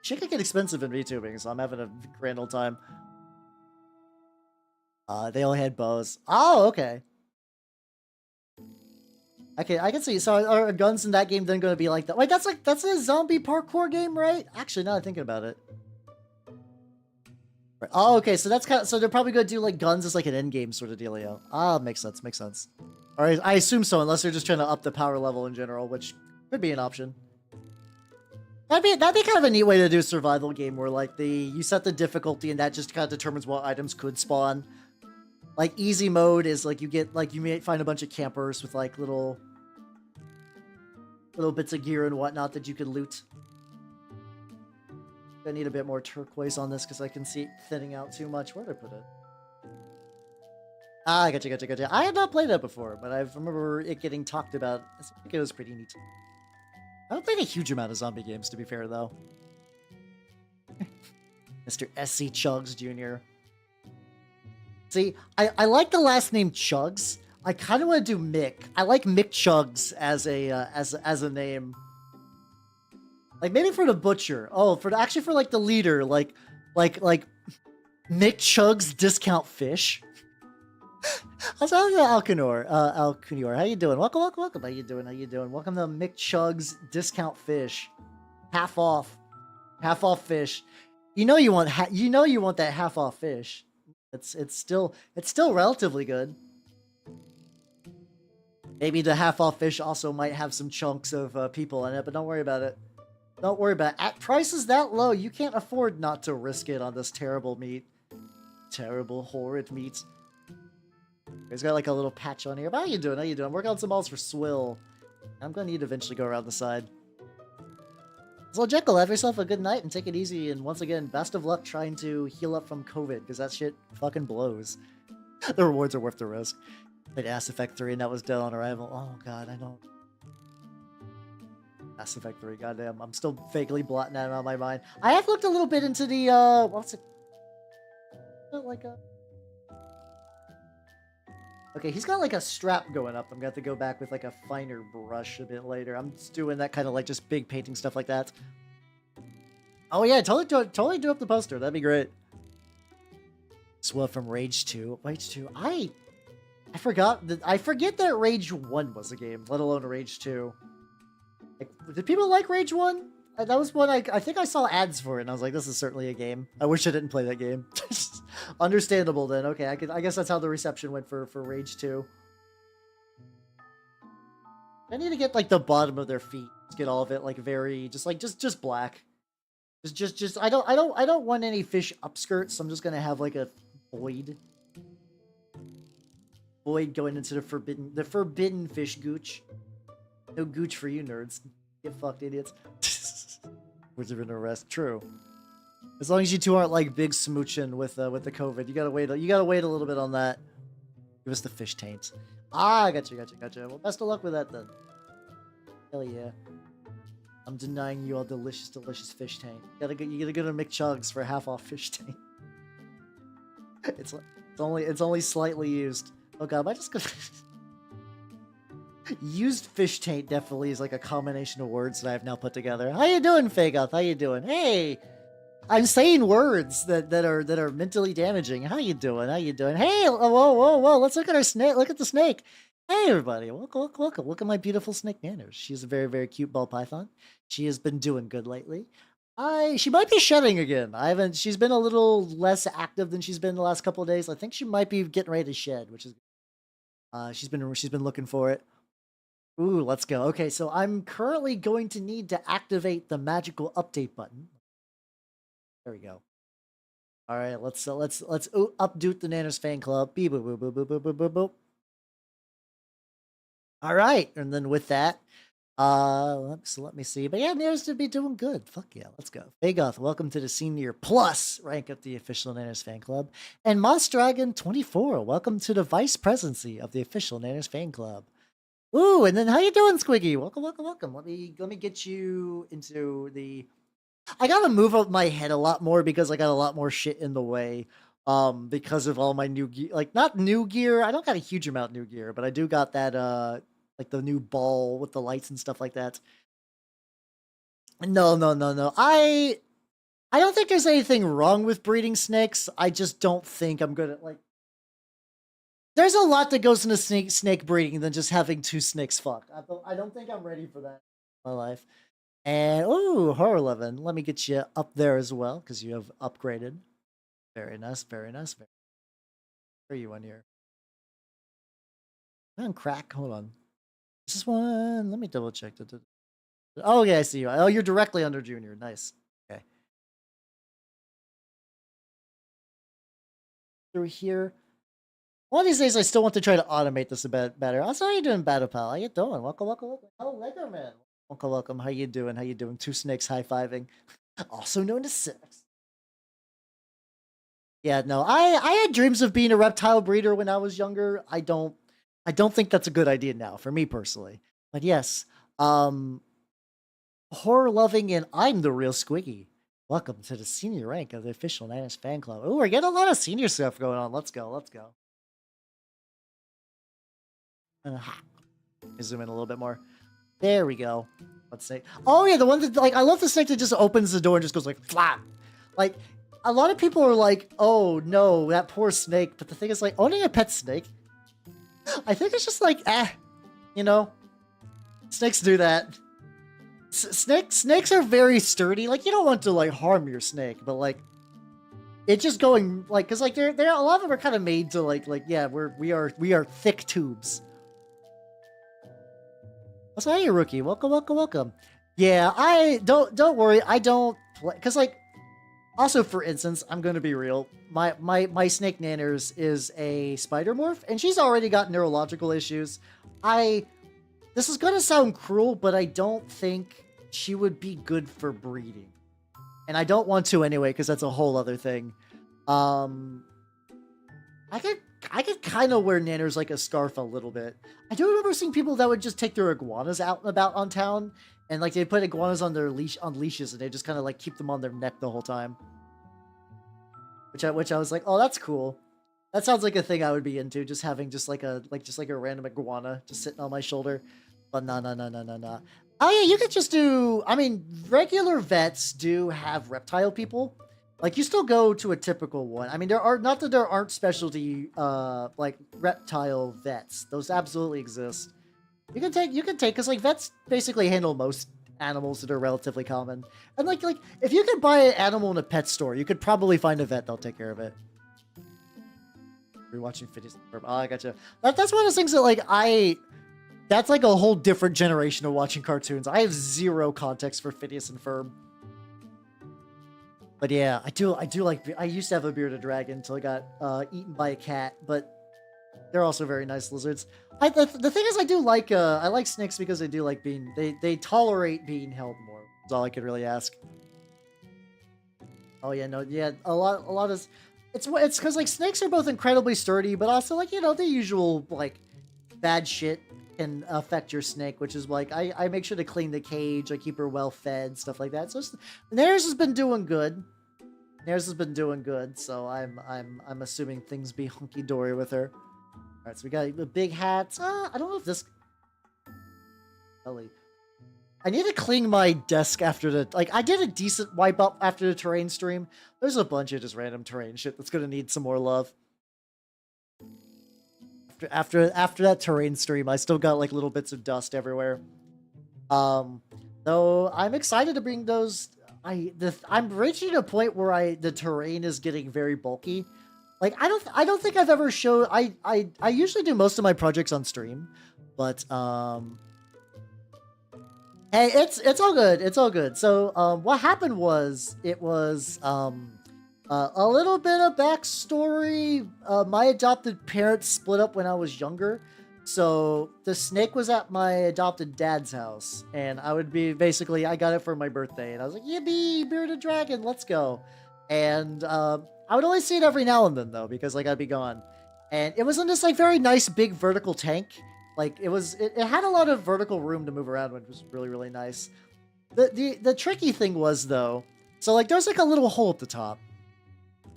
Shit could get expensive in VTubing, so I'm having a grand old time. They only had bows. Oh, okay. Okay, I can see. So are guns in that game then going to be like that? Wait, that's a zombie parkour game, right? Actually, now I'm thinking about it. Right. Oh, okay. So that's so they're probably going to do like guns as like an end game sort of dealio. Ah, makes sense. All right, I assume so, unless they're just trying to up the power level in general, which could be an option. That'd be kind of a neat way to do a survival game where like you set the difficulty and that just kind of determines what items could spawn. Like easy mode is like you may find a bunch of campers with like little bits of gear and whatnot that you could loot. I need a bit more turquoise on this because I can see it thinning out too much. Where did I put it? Ah, gotcha. I had not played that before, but I remember it getting talked about. I think it was pretty neat. I don't play a huge amount of zombie games, to be fair, though. Mr. S.C. Chugs Jr. See, I like the last name Chugs. I kind of want to do Mick. I like Mick Chugs as a name. Like maybe for the butcher. Oh, actually for like the leader, like Mick Chugs Discount Fish. How's Alcunor? How you doing? Welcome. How you doing? Welcome to Mick Chugs Discount Fish. Half off fish. You know you want that half off fish. It's still relatively good. Maybe the half off fish also might have some chunks of people in it, but don't worry about it. At prices that low, you can't afford not to risk it on this terrible meat. Terrible, horrid meat. He's got like a little patch on here. But how you doing? I'm working on some balls for Swill. I'm going to need to eventually go around the side. So Jekyll, have yourself a good night and take it easy. And once again, best of luck trying to heal up from COVID, because that shit fucking blows. The rewards are worth the risk. Played Mass Effect 3 and that was dead on arrival. Oh god, I don't. Mass Effect 3, goddamn. I'm still vaguely blotting that out of my mind. I have looked a little bit into the, what's it? Like a... Okay, he's got like a strap going up. I'm gonna have to go back with like a finer brush a bit later. I'm just doing that kind of like just big painting stuff like that. Oh yeah, totally do up the poster. That'd be great. Swill from Rage 2. I forgot that I forget that Rage 1 was a game, let alone Rage 2. Like, did people like Rage 1? That was one I think I saw ads for it, and I was like, this is certainly a game. I wish I didn't play that game. Understandable then. Okay, I guess that's how the reception went for Rage 2. I need to get like the bottom of their feet. Get all of it like very just black. Just I don't want any fish upskirts. So I'm just gonna have like a void going into the forbidden fish gooch. No gooch for you nerds. Get fucked, idiots. Words of an arrest. True. As long as you two aren't like big smooching with the COVID, you gotta wait a little bit on that. Give us the fish taint. Ah, gotcha. Well, best of luck with that then. Hell yeah. I'm denying you all delicious fish taint. You gotta go to McChugs for half off fish taint. It's only slightly used. Oh god, am I just gonna used fish taint definitely is like a combination of words that I've now put together. How you doing, Fagoth? How you doing? Hey, I'm saying words that are mentally damaging. How you doing? Hey, whoa! Let's look at our snake. Look at the snake. Hey, everybody! Welcome! Look at my beautiful snake manners. She's a very cute ball python. She has been doing good lately. She might be shedding again. She's been a little less active than she's been the last couple of days. I think she might be getting ready to shed, which is, she's been looking for it. Ooh, let's go. Okay, so I'm currently going to need to activate the magical update button. There we go. All right, let's update the Nanners fan club. Beep boop boop boop boop boop boop boop boop. All right, and then with that, let me see. But yeah, Nanners to be doing good. Fuck yeah, let's go. Fagoth, welcome to the Senior Plus rank of the official Nanners fan club, and Moss Dragon 24, welcome to the Vice Presidency of the official Nanners fan club. Ooh, and then how you doing, Squiggy? Welcome, welcome, welcome. Let me get you into the. I gotta move up my head a lot more because I got a lot more shit in the way. Because of all my new gear, like not new gear. I don't got a huge amount of new gear, but I do got that like the new ball with the lights and stuff like that. No, no, no, no. I don't think there's anything wrong with breeding snakes. I just don't think I'm good at like. There's a lot that goes into snake breeding than just having two snakes fuck. I don't think I'm ready for that in my life. And ooh, Horror 11. Let me get you up there as well because you have upgraded. Very nice, very nice. Where are you on here? I'm on crack. Hold on. This is one. Let me double check. Oh yeah, I see you. Oh, you're directly under Junior. Nice. Okay. Through here. One of these days, I still want to try to automate this a bit better. Also, how you doing, Battle Pal? How you doing? Welcome, welcome, welcome. Oh, Lego Man. Welcome, welcome. How you doing? How you doing? Two snakes high-fiving. Also known as sex. Yeah, no, I had dreams of being a reptile breeder when I was younger. I don't think that's a good idea now, for me personally. But yes, horror-loving, and I'm the real Squiggy. Welcome to the senior rank of the official Nanners fan club. Oh, we're getting a lot of senior stuff going on. Let's go, let's go. Zoom in a little bit more. There we go. Let's see. Oh yeah, the one that like I love the snake that just opens the door and just goes like flap. Like a lot of people are like, oh no, that poor snake. But the thing is, like owning a pet snake, I think it's just like, you know, snakes do that. Snakes are very sturdy. Like you don't want to like harm your snake, but like it's just going like because like they're a lot of them are kind of made to like yeah we are thick tubes. So hey, rookie, welcome, welcome, welcome. Yeah, I don't worry, I don't play because like also for instance, I'm gonna be real. My snake Nanners is a spider morph, and she's already got neurological issues. This is gonna sound cruel, but I don't think she would be good for breeding, and I don't want to anyway because that's a whole other thing. I could kind of wear Nanners like a scarf a little bit. I do remember seeing people that would just take their iguanas out and about on town, and like they put iguanas on their leashes, and they just kind of like keep them on their neck the whole time. Which I was like, oh, that's cool. That sounds like a thing I would be into, just having just like a random iguana just sitting on my shoulder. But no. Oh yeah, you could just do. I mean, regular vets do have reptile people. Like you still go to a typical one. I mean, there aren't specialty like reptile vets. Those absolutely exist. You can take because like vets basically handle most animals that are relatively common. And like if you could buy an animal in a pet store, you could probably find a vet that'll take care of it. You're watching Phineas and Ferb. Oh, I gotcha. That's one of those things that like that's like a whole different generation of watching cartoons. I have zero context for Phineas and Ferb. But yeah, I do like. I used to have a bearded dragon until I got eaten by a cat. But they're also very nice lizards. The thing is, I like snakes because they do like being. They tolerate being held more. That's all I could really ask. Oh yeah, no, yeah, a lot of. It's because like snakes are both incredibly sturdy, but also like the usual like bad shit can affect your snake, which is like I make sure to clean the cage, I keep her well fed, stuff like that. So theirs has been doing good. So I'm assuming things be hunky dory with her. All right, so we got the big hats. I don't know if this. Ellie. I need to clean my desk after the I did a decent wipe up after the terrain stream. There's a bunch of just random terrain shit that's gonna need some more love. After that terrain stream, I still got like little bits of dust everywhere. Though I'm excited to bring those. I'm reaching a point where the terrain is getting very bulky. Like I don't think I've ever showed. I usually do most of my projects on stream, but hey, it's all good. It's all good. So what happened was it was a little bit of backstory. My adopted parents split up when I was younger. So the snake was at my adopted dad's house, and I would be basically, I got it for my birthday, and I was like, yippee, bearded dragon, let's go. And I would only see it every now and then though, because like I'd be gone. And it was in this like very nice big vertical tank. Like it had a lot of vertical room to move around, which was really, really nice. The tricky thing was though, so like there's like a little hole at the top.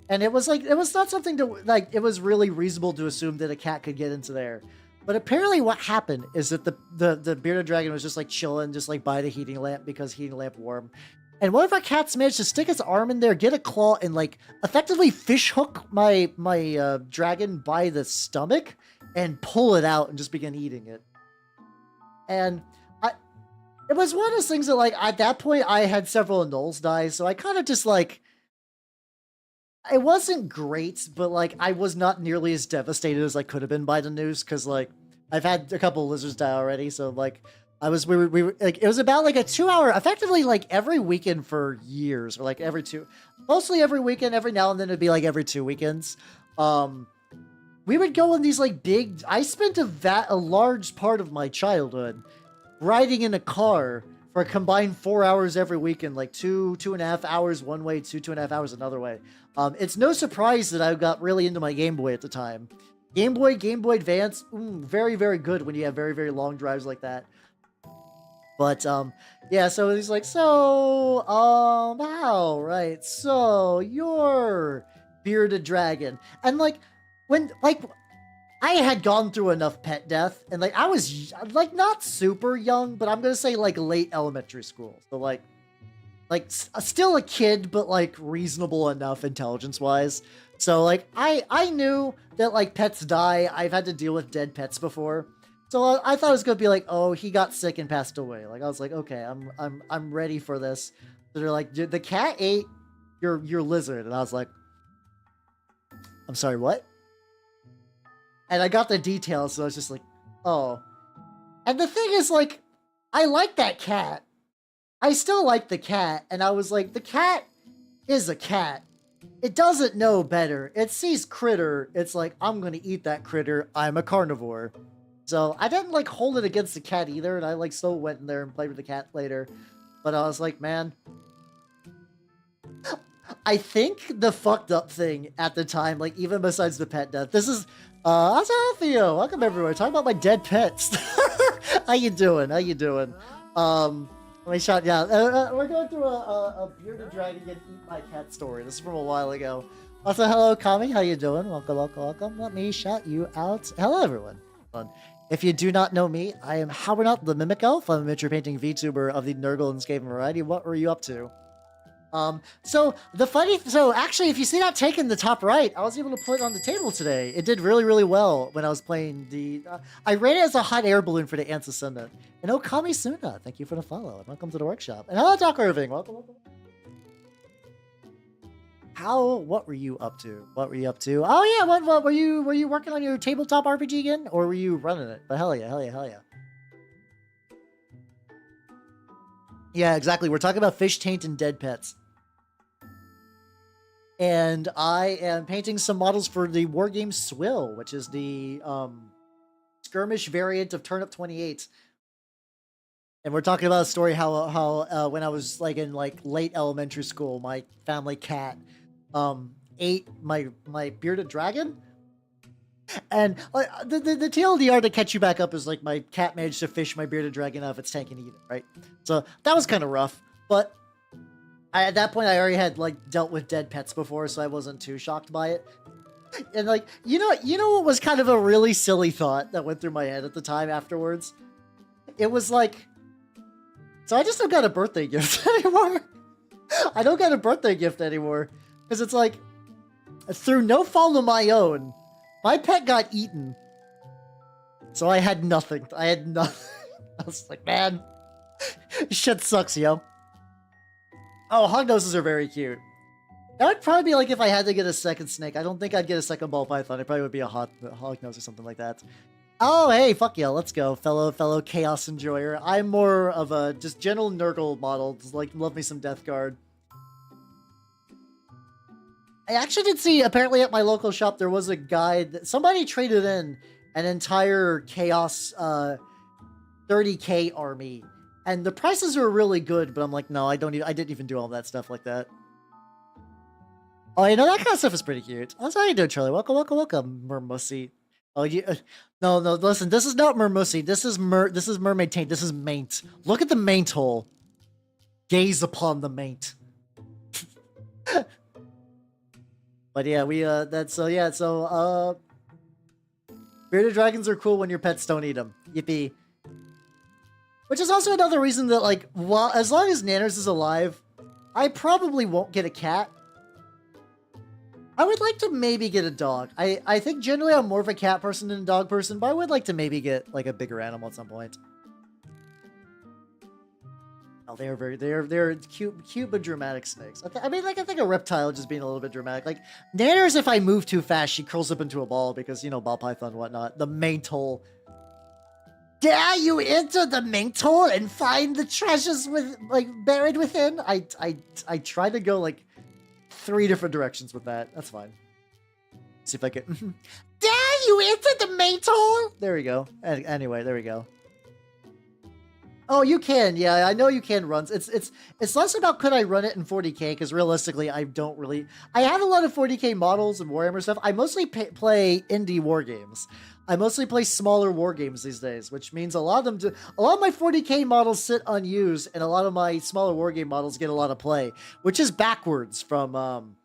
And it was not something to like, it was really reasonable to assume that a cat could get into there. But apparently what happened is that the bearded dragon was just like chilling, just like by the heating lamp because heating lamp warm. And one of our cats managed to stick its arm in there, get a claw, and like effectively fish hook my dragon by the stomach and pull it out and just begin eating it. And it was one of those things that like at that point I had several gnolls die, so I kind of just like, it wasn't great, but like I was not nearly as devastated as I could have been by the news, because like I've had a couple of lizards die already, so like we were like, it was about like a 2-hour, effectively like every weekend for years, or like mostly every weekend, every now and then it'd be like every 2 weekends. We would go on these like big, I spent a large part of my childhood riding in a car for a combined 4 hours every weekend, like 2.5 hours one way, 2.5 hours another way. It's no surprise that I got really into my Game Boy at the time. Game Boy Advance, very, very good when you have very, very long drives like that. But, yeah, so he's like, so, how, right, so, you're bearded dragon. And, like, I had gone through enough pet death, and, like, I was, like, not super young, but I'm gonna say, like, late elementary school. So, like, still a kid, but, like, reasonable enough intelligence-wise. So, like, I knew that, like, pets die. I've had to deal with dead pets before. So I thought it was gonna be like, oh, he got sick and passed away. Like, I was like, okay, I'm ready for this. So they're like, the cat ate your lizard. And I was like, I'm sorry, what? And I got the details, so I was just like, oh. And the thing is, like, I like that cat. I still like the cat, and I was like, the cat is a cat. It doesn't know better. It sees critter. It's like, I'm gonna eat that critter. I'm a carnivore. So I didn't like hold it against the cat either, and I like still went in there and played with the cat later. But I was like, man, I think the fucked up thing at the time, like even besides the pet death, this is how's it, Theo? Welcome everyone. Talking about my dead pets. How you doing? How you doing? Let me shout. Yeah, we're going through a bearded dragon get eat my cat story. This is from a while ago. Also, hello, Kami. How you doing? Welcome, welcome, welcome. Let me shout you out. Hello, everyone. If you do not know me, I am Howard the Mimic Elf. I'm a miniature painting VTuber of the Nurgle and Skaven variety. What were you up to? So actually, if you see that take in the top right, I was able to put it on the table today. It did really, really well when I was playing I ran it as a hot air balloon for the Ants Ascendant. And Okami Suna, thank you for the follow. And welcome to the workshop. And hello, Doc Irving. Welcome, welcome. What were you up to? What were you up to? Oh yeah, what were you working on your tabletop RPG again? Or were you running it? But hell yeah, hell yeah, hell yeah. Yeah, exactly. We're talking about fish taint and dead pets. And I am painting some models for the wargame Swill, which is the skirmish variant of Turnip28. And we're talking about a story how when I was like in like late elementary school, my family cat ate my bearded dragon. And like the TLDR to catch you back up is like my cat managed to fish my bearded dragon out of its tank and eat it, right? So that was kind of rough, but at that point I already had like dealt with dead pets before, so I wasn't too shocked by it. And like, you know what was kind of a really silly thought that went through my head at the time afterwards? It was like, so I just don't got a birthday gift anymore. I don't got a birthday gift anymore. Because it's like, through no fault of my own, my pet got eaten. So I had nothing. I had nothing. I was like, man, shit sucks, yo. Oh, hognoses are very cute. That would probably be like if I had to get a second snake. I don't think I'd get a second ball python. It probably would be a hognose or something like that. Oh, hey, fuck yeah, let's go, fellow chaos enjoyer. I'm more of a just general Nurgle model. Just like, love me some Death Guard. I actually did see, apparently at my local shop, there was a guy that somebody traded in an entire chaos 30k army. And the prices were really good, but I'm like, no, I didn't even do all that stuff like that. Oh, you know, that kind of stuff is pretty cute. That's how you doing, Charlie. Welcome, Mermussy. Oh, no, listen, this is not Mermussy. This is Mermaid Taint. This is Maint. Look at the Maint hole. Gaze upon the Maint. But yeah, bearded dragons are cool when your pets don't eat them. Yippee. Which is also another reason that, like, as long as Nanners is alive, I probably won't get a cat. I would like to maybe get a dog. I think generally I'm more of a cat person than a dog person, but I would like to maybe get like a bigger animal at some point. Oh, they're cute but dramatic snakes. I think a reptile just being a little bit dramatic. Like Nanners, if I move too fast, she curls up into a ball because, you know, ball python and whatnot. The Maint hole. Dare you enter the Maint hole and find the treasures buried within? I try to go like 3 different directions with that. That's fine. See if I can. Dare you enter the Maint hole? There we go. Anyway, there we go. Oh, you can. Yeah, I know you can run. It's less about could I run it in 40k, because realistically, I don't really. I have a lot of 40k models and Warhammer stuff. I mostly play indie war games. I mostly play smaller war games these days, which means a lot of my 40k models sit unused, and a lot of my smaller war game models get a lot of play, which is backwards from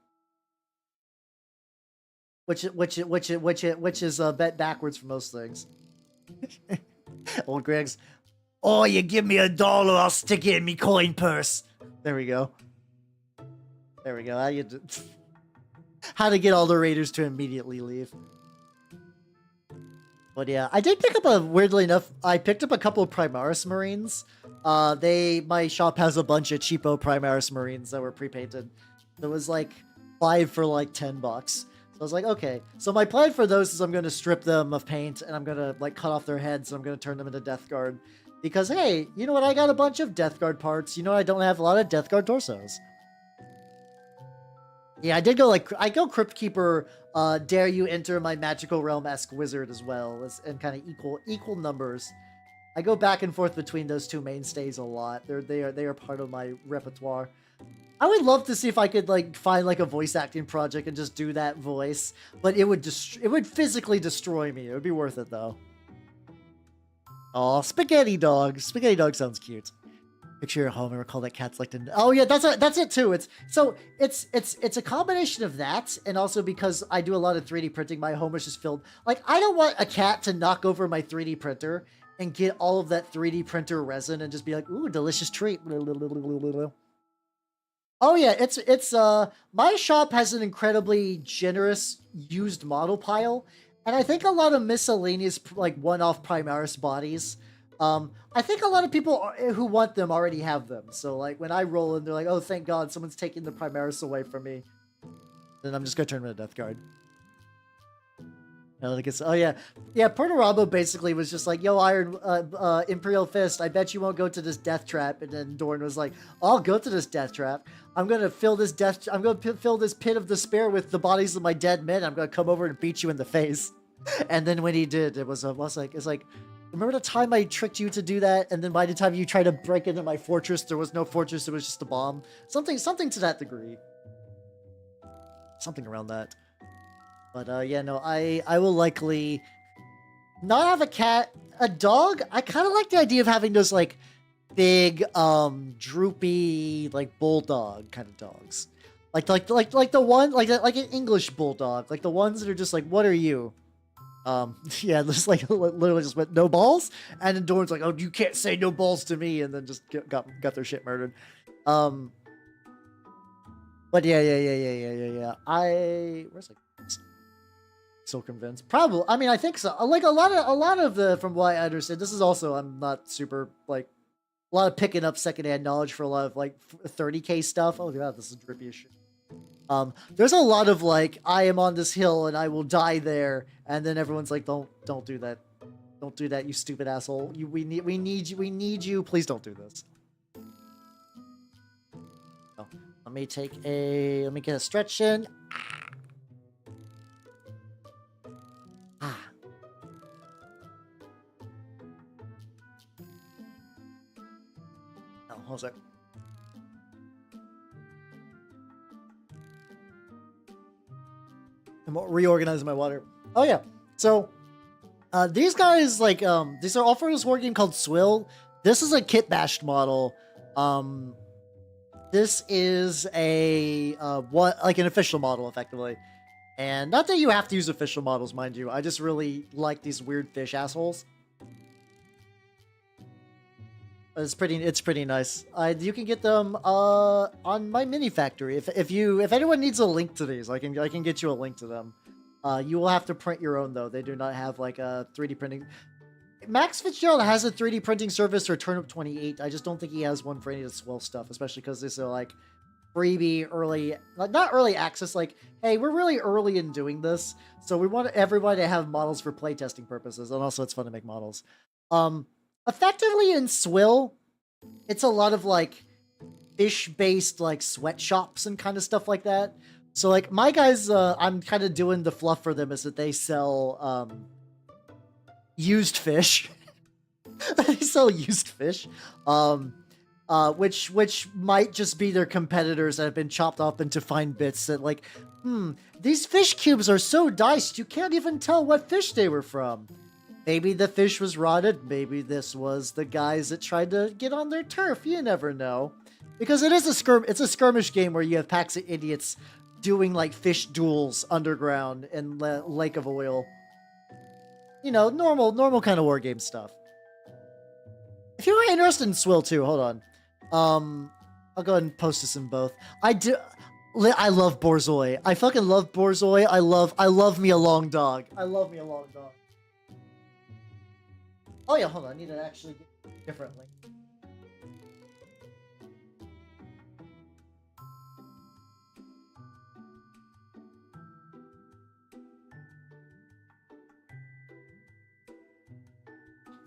which is a bet backwards for most things. Old Greg's. Oh, you give me $1, I'll stick it in me coin purse. There we go. There we go. How to get all the raiders to immediately leave. But yeah, I did pick up weirdly enough, I picked up a couple of Primaris Marines. My shop has a bunch of cheapo Primaris Marines that were pre-painted. There was like 5 for like $10. So I was like, okay. So my plan for those is I'm going to strip them of paint and I'm going to like cut off their heads and I'm going to turn them into Death Guard. Because, hey, you know what? I got a bunch of Death Guard parts. You know, I don't have a lot of Death Guard torsos. Yeah, I go Crypt Keeper, Dare You Enter My Magical Realm-esque Wizard as well, and kind of equal numbers. I go back and forth between those 2 mainstays a lot. They are part of my repertoire. I would love to see if I could like find like a voice acting project and just do that voice, but it would physically destroy me. It would be worth it though. Oh, Spaghetti Dog. Spaghetti Dog sounds cute. Picture your home and recall that cats like to. Oh yeah, that's it too. It's a combination of that, and also because I do a lot of 3D printing, my home is just filled. Like I don't want a cat to knock over my 3D printer and get all of that 3D printer resin and just be like, ooh, delicious treat. Oh yeah, my shop has an incredibly generous used model pile. And I think a lot of miscellaneous, like, one-off Primaris bodies. I think a lot of people who want them already have them. So, like, when I roll in, they're like, oh, thank God, someone's taking the Primaris away from me. Then I'm just gonna turn them into Death Guard. Oh, yeah. Yeah, Portorabo basically was just like, yo, Imperial Fist, I bet you won't go to this death trap. And then Dorn was like, I'll go to this death trap. I'm gonna fill this pit of despair with the bodies of my dead men. I'm gonna come over and beat you in the face. And then when he did, it's like, remember the time I tricked you to do that? And then by the time you tried to break into my fortress, there was no fortress, it was just a bomb. Something to that degree. Something around that. But yeah, no, I will likely not have a cat. A dog, I kind of like the idea of having those like big, droopy, like bulldog kind of dogs. Like the one, like an English bulldog, like the ones that are just like, what are you? Yeah, just like literally just went no balls, and then Dorn's like, oh, you can't say no balls to me, and then just got their shit murdered. But yeah. Where's like. So convinced. Probably. I mean, I think so. Like a lot of the, from what I understand, this is also, I'm not super like a lot of picking up secondhand knowledge for a lot of like 30k stuff. Oh god, this is drippy as shit. There's a lot of like, I am on this hill and I will die there, and then everyone's like, don't do that. Don't do that, you stupid asshole. We need you. Please don't do this. Oh, let me get a stretch in. Ah. Oh, hold on a sec. I'm reorganizing my water. Oh yeah, so these guys, like, these are all for this war game called Swill. This is a kit bashed model. This is a like an official model, effectively. And not that you have to use official models, mind you. I just really like these weird fish assholes. It's pretty nice. You can get them on my mini factory. If anyone needs a link to these, I can get you a link to them. You will have to print your own though. They do not have like a 3D printing. Max Fitzgerald has a 3D printing service for Turnip28. I just don't think he has one for any of the Swill stuff, especially because these are like freebie early, like not early access. Like, hey, we're really early in doing this, so we want everybody to have models for playtesting purposes, and also it's fun to make models. Effectively in Swill, it's a lot of like fish-based like sweatshops and kind of stuff like that. So like my guys, I'm kind of doing the fluff for them is that they sell used fish. They sell used fish, which might just be their competitors that have been chopped up into fine bits that like, these fish cubes are so diced you can't even tell what fish they were from. Maybe the fish was rotted. Maybe this was the guys that tried to get on their turf. You never know. Because it is it's a skirmish game where you have packs of idiots doing like fish duels underground in Lake of Oil. You know, normal kind of war game stuff. If you were interested in Swill too, hold on. I'll go ahead and post this in both. I love Borzoi. I fucking love Borzoi. I love me a long dog. I love me a long dog. Oh yeah, hold on. I need to actually get it differently.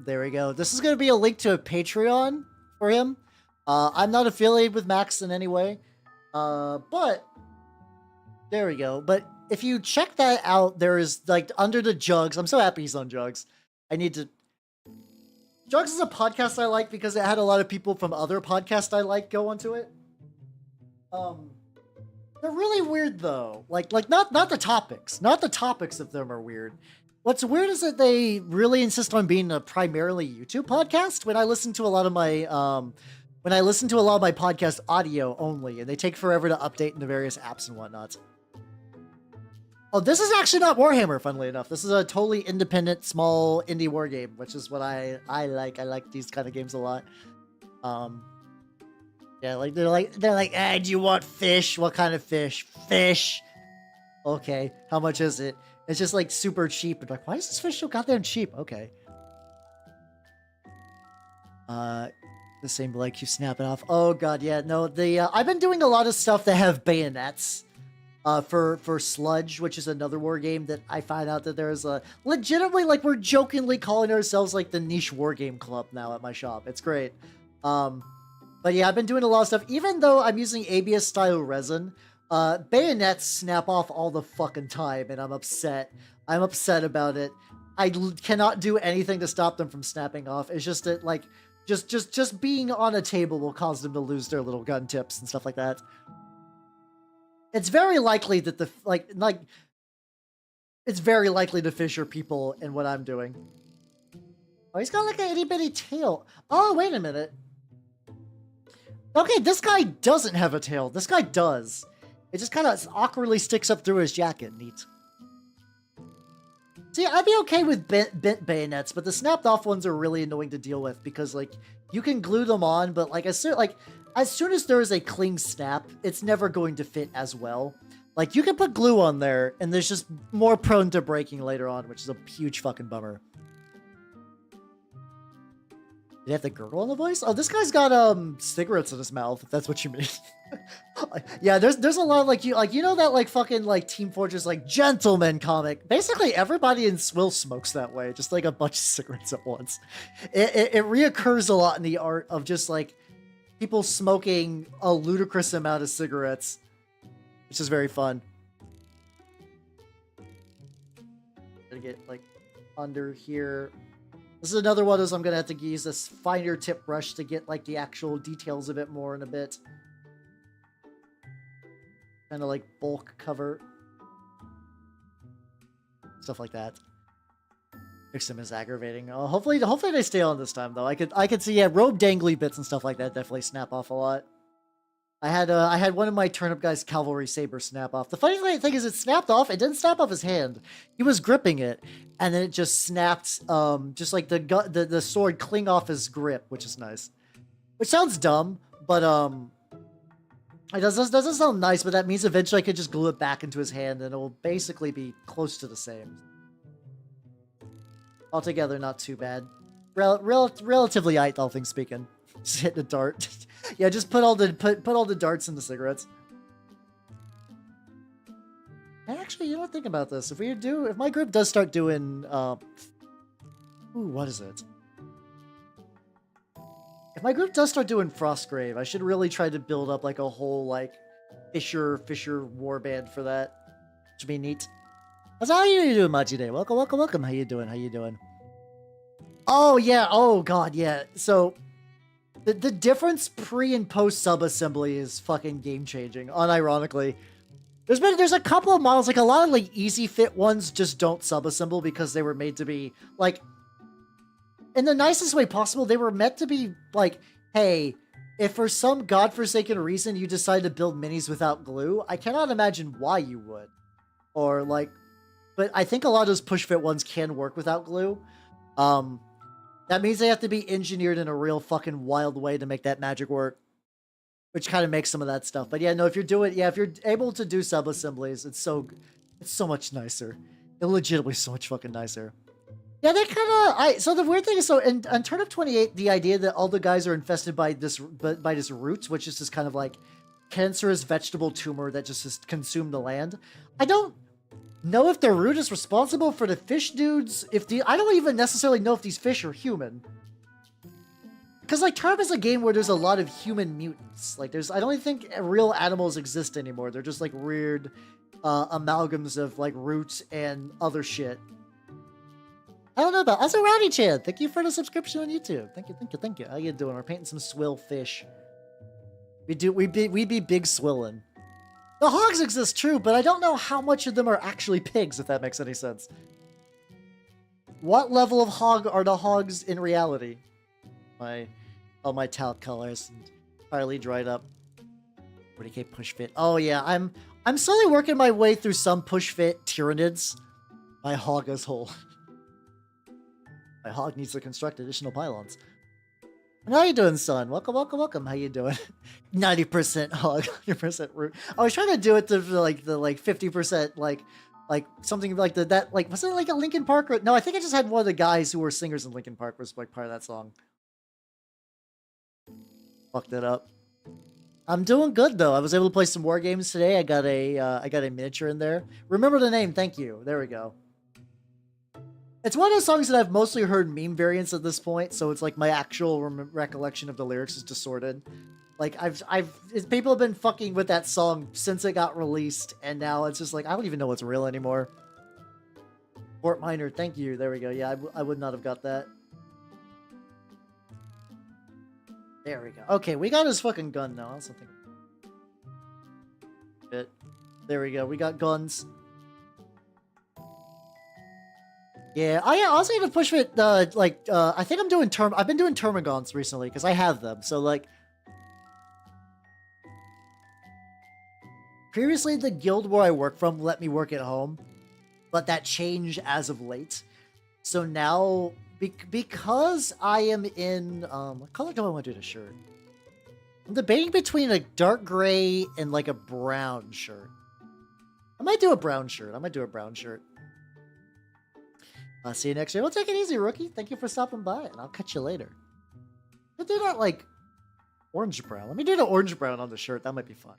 There we go. This is going to be a link to a Patreon for him. I'm not affiliated with Max in any way. But there we go. But if you check that out, there is like under the Jugs. I'm so happy he's on Jugs. Jugs is a podcast I like because it had a lot of people from other podcasts I like go onto it. They're really weird though. Like not the topics. Not the topics of them are weird. What's weird is that they really insist on being a primarily YouTube podcast. When I listen to a lot of my podcast audio only, and they take forever to update into various apps and whatnot. Oh, this is actually not Warhammer, funnily enough. This is a totally independent, small indie war game, which is what I like. I like these kind of games a lot. Yeah, like they're like, do you want fish? What kind of fish? Fish. Okay, how much is it? It's just like super cheap. And like, why is this fish so goddamn cheap? Okay. The same like you snap it off. Oh god, yeah, no. I've been doing a lot of stuff that have bayonets. For Sludge, which is another war game that I find out that there's a legitimately, like, we're jokingly calling ourselves like the niche war game club now at my shop. It's great. But yeah, I've been doing a lot of stuff. Even though I'm using ABS style resin, bayonets snap off all the fucking time, and I'm upset. I'm upset about it. I cannot do anything to stop them from snapping off. It's just that, like, just being on a table will cause them to lose their little gun tips and stuff like that. It's very likely that it's very likely to fish are people in what I'm doing. Oh, he's got like an itty bitty tail. Oh, wait a minute. Okay, this guy doesn't have a tail. This guy does. It just kind of awkwardly sticks up through his jacket. Neat. See, I'd be okay with bent bayonets, but the snapped off ones are really annoying to deal with because, like, you can glue them on, but like as soon as there is a cling snap, it's never going to fit as well. Like, you can put glue on there, and there's just more prone to breaking later on, which is a huge fucking bummer. Did he have the girdle on the voice? Oh, this guy's got cigarettes in his mouth, if that's what you mean. Yeah, there's a lot of like you know that like fucking like Team Fortress like gentleman comic. Basically everybody in Swill smokes that way, just like a bunch of cigarettes at once. It reoccurs a lot in the art of just like people smoking a ludicrous amount of cigarettes, which is very fun. Gonna get like under here. This is another one of those I'm gonna have to use this finer tip brush to get like the actual details a bit more in a bit. Kind of like bulk cover. Stuff like that. Fix them is aggravating. Oh, hopefully they stay on this time though. I could see, yeah, robe dangly bits and stuff like that definitely snap off a lot. I had one of my turnip guys' cavalry saber snap off. The funny thing is it snapped off. It didn't snap off his hand. He was gripping it, and then it just snapped. Just like the sword cling off his grip, which is nice. Which sounds dumb, but it doesn't sound nice. But that means eventually I could just glue it back into his hand, and it will basically be close to the same. Altogether, not too bad. Relatively light, all things speaking. Just hitting a dart. Yeah, just put all the darts in the cigarettes. And actually, you don't think about this. If my group does start doing, ooh, what is it? If my group does start doing Frostgrave, I should really try to build up like a whole like Fisher warband for that. Should be neat. How you doing, Machi Day? Welcome. How you doing? Oh yeah. Oh god, yeah. So the difference pre and post sub-assembly is fucking game-changing, unironically. There's a couple of models, like a lot of like easy fit ones just don't sub-assemble because they were made to be like, in the nicest way possible, they were meant to be like, hey, if for some godforsaken reason you decide to build minis without glue, I cannot imagine why you would. Or like, but I think a lot of those push fit ones can work without glue. That means they have to be engineered in a real fucking wild way to make that magic work, which kind of makes some of that stuff. But yeah, no, if you're able to do sub-assemblies, it's so much nicer. It's legitimately so much fucking nicer. Yeah, they kind of, so the weird thing is, so in Turnip28, the idea that all the guys are infested by this root, which is this kind of like cancerous vegetable tumor that just has consumed the land. I don't know if the root is responsible for the fish dudes. I don't even necessarily know if these fish are human. Because like Turnip is a game where there's a lot of human mutants. Like I don't even think real animals exist anymore. They're just like weird amalgams of like roots and other shit. I don't know about also Rowdy Chan. Thank you for the subscription on YouTube. Thank you. How you doing? We're painting some swill fish. We be big swilling. The hogs exist, true, but I don't know how much of them are actually pigs, if that makes any sense. What level of hog are the hogs in reality? All my talc colors entirely dried up. 40k push fit. Oh yeah, I'm slowly working my way through some push fit Tyranids. My hog is whole. My hog needs to construct additional pylons. And how you doing, son? Welcome. How you doing? 90% hog, 100% root. I was trying to do it to like the 50% like something like that like was it like a Linkin Park or no? I think I just had one of the guys who were singers in Linkin Park was like part of that song. Fucked it up. I'm doing good though. I was able to play some war games today. I got a miniature in there. Remember the name? Thank you. There we go. It's one of those songs that I've mostly heard meme variants at this point, so it's like my actual recollection of the lyrics is distorted. Like people have been fucking with that song since it got released, and now it's just like I don't even know what's real anymore. Fort Minor, thank you. There we go. Yeah, I would not have got that. There we go. Okay, we got his fucking gun now. That's something. Bit. There we go. We got guns. Yeah, I also need to push it, I think I've been doing Termagants recently, because I have them, so, like... Previously, the guild where I work from let me work at home, but that changed as of late. So now, because I am in, what color do I want to do the shirt? I'm debating between a dark gray and, like, a brown shirt. I might do a brown shirt. See you next year. We'll take it easy, rookie. Thank you for stopping by, and I'll catch you later. Let's do that like orange brown. Let me do the orange brown on the shirt. That might be fun.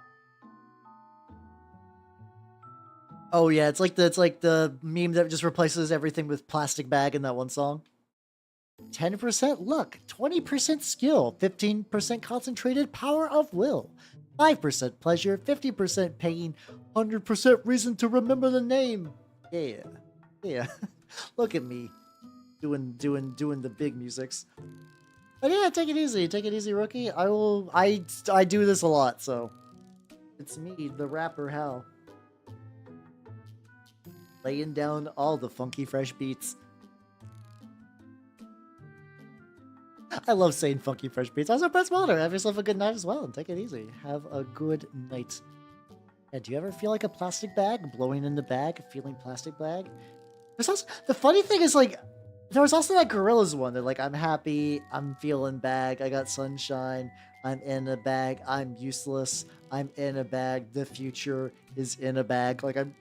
Oh yeah, it's like the meme that just replaces everything with plastic bag in that one song. 10% luck, 20% skill, 15% concentrated power of will, 5% pleasure, 50% pain, 100% reason to remember the name. Yeah, yeah. Look at me, doing the big musics. But yeah, take it easy, rookie. I do this a lot, so it's me, the rapper Hal. Laying down all the funky fresh beats. I love saying funky fresh beats. Also, Press Water. Have yourself a good night as well, and take it easy. Have a good night. And do you ever feel like a plastic bag? Blowing in the bag? Feeling plastic bag? There's also, the funny thing is, like, there was also that Gorillaz one that, like, I'm happy, I'm feeling bag, I got sunshine, I'm in a bag, I'm useless, I'm in a bag, the future is in a bag. Like, I'm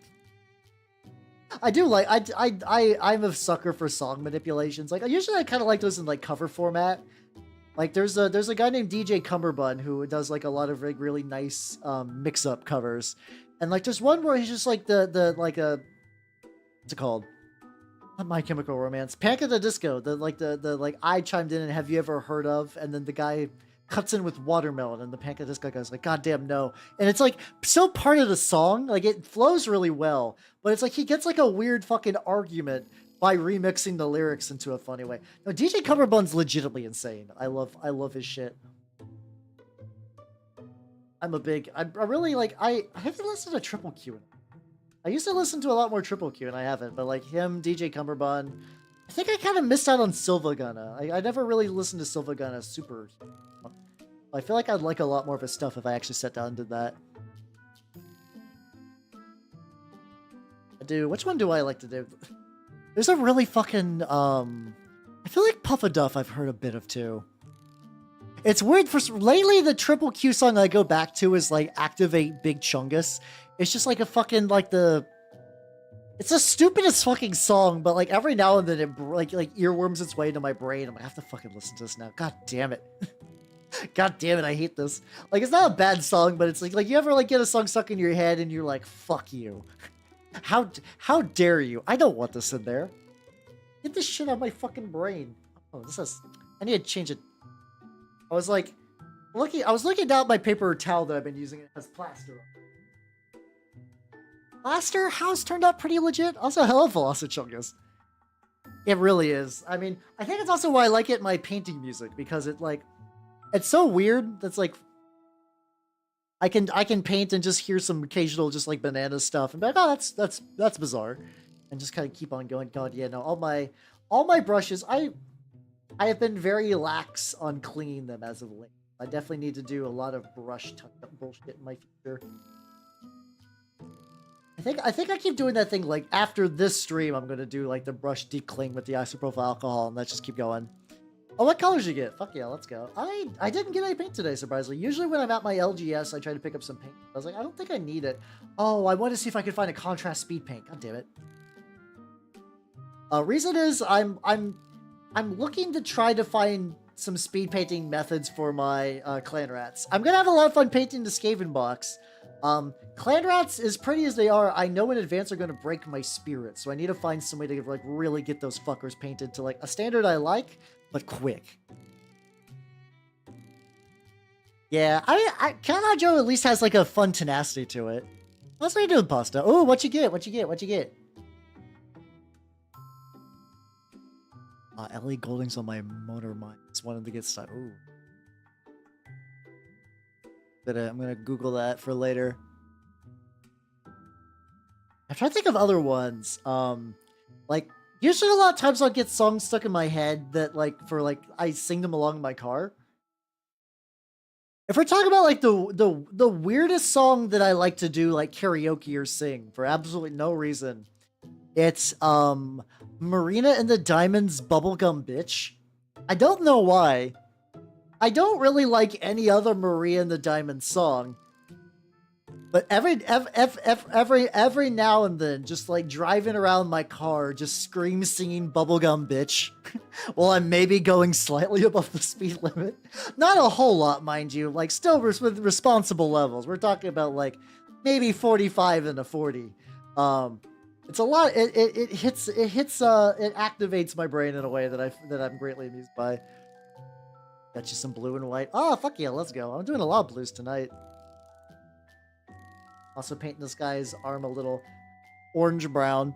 a sucker for song manipulations. Like, usually I kind of like those in like cover format. Like, there's a guy named DJ Cumberbund who does like a lot of like really nice mix-up covers, and like there's one where he's just like the like a what's it called? Not My Chemical Romance, Panic at the Disco. The like I chimed in and have you ever heard of? And then the guy cuts in with Watermelon, and the Panic at the Disco guy's like, God damn no. And it's like still part of the song. Like, it flows really well, but it's like he gets like a weird fucking argument by remixing the lyrics into a funny way. No, DJ Cumberbund's legitimately insane. I love his shit. I really like, I haven't listened to Triple Q. I used to listen to a lot more Triple Q, and I haven't, but like him, DJ Cumberbund. I think I kind of missed out on Silva Gunna. I never really listened to Silva Gunna super. I feel like I'd like a lot more of his stuff if I actually sat down and did that. Which one do I like to do? There's a really fucking, I feel like Puff a Duff I've heard a bit of too. It's weird, lately the Triple Q song I go back to is like Activate Big Chungus. It's just like a fucking, like it's the stupidest fucking song, but like every now and then it like earworms its way into my brain. I'm like, I have to fucking listen to this now. God damn it. God damn it, I hate this. Like, it's not a bad song, but it's like you ever like get a song stuck in your head and you're like, fuck you. How dare you? I don't want this in there. Get this shit out of my fucking brain. Oh, I need to change it. I was looking down at my paper towel that I've been using. It has plaster on it. Plaster House turned out pretty legit. Also, hello, Velocichungus. It really is. I mean, I think it's also why I like it in my painting music, because it's so weird. That's like, I can paint and just hear some occasional just like banana stuff and be like, oh, that's bizarre, and just kind of keep on going. God, yeah, no, all my brushes, I have been very lax on cleaning them as of late. I definitely need to do a lot of brush touch-up bullshit in my future. I think I keep doing that thing, like, after this stream, I'm gonna do, like, the brush deep clean with the isopropyl alcohol, and let's just keep going. Oh, what colors you get? Fuck yeah, let's go. I didn't get any paint today, surprisingly. Usually when I'm at my LGS, I try to pick up some paint. I was like, I don't think I need it. Oh, I want to see if I can find a contrast speed paint. God damn it. Reason is, I'm looking to try to find some speed painting methods for my clan rats. I'm gonna have a lot of fun painting the Skaven box. Clan rats, as pretty as they are, I know in advance are gonna break my spirit, so I need to find some way to like really get those fuckers painted to like a standard I like, but quick. Yeah, I Count Joe at least has like a fun tenacity to it. What's what you doing, Pasta? Oh, what you get? What you get? What you get? Ellie Golding's on my motor mine. Just wanted to get stuck. Ooh. I'm gonna Google that for later. I'm trying to think of other ones. Like, usually a lot of times I'll get songs stuck in my head that, like, I sing them along in my car. If we're talking about, like, the weirdest song that I like to do, like, karaoke or sing for absolutely no reason, it's, Marina and the Diamonds' Bubblegum Bitch. I don't know why. I don't really like any other Maria and the Diamonds song. But every now and then, just like driving around my car, just scream singing bubblegum bitch while I'm maybe going slightly above the speed limit. Not a whole lot, mind you, like still with responsible levels. We're talking about like maybe 45 and a 40. It's a lot. It activates my brain in a way that I'm greatly amused by. Got you some blue and white. Oh, fuck yeah, let's go. I'm doing a lot of blues tonight. Also painting this guy's arm a little orange-brown.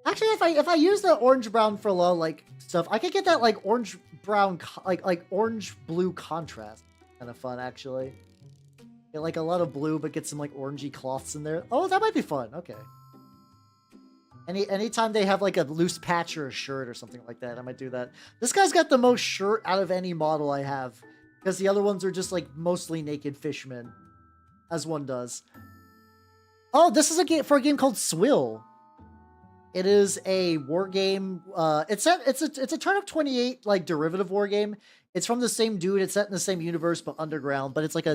Actually, if I use the orange-brown for a lot of, like, stuff, I could get that, like, orange-brown, like orange-blue contrast. Kind of fun, actually. Get, like, a lot of blue, but get some, like, orangey cloths in there. Oh, that might be fun. Okay. Anytime they have, like, a loose patch or a shirt or something like that, I might do that. This guy's got the most shirt out of any model I have. Because the other ones are just, like, mostly naked fishmen. As one does. Oh, this is a game for a game called Swill. It is a war game. It's a Turnip28 like derivative war game. It's from the same dude. It's set in the same universe but underground. But it's like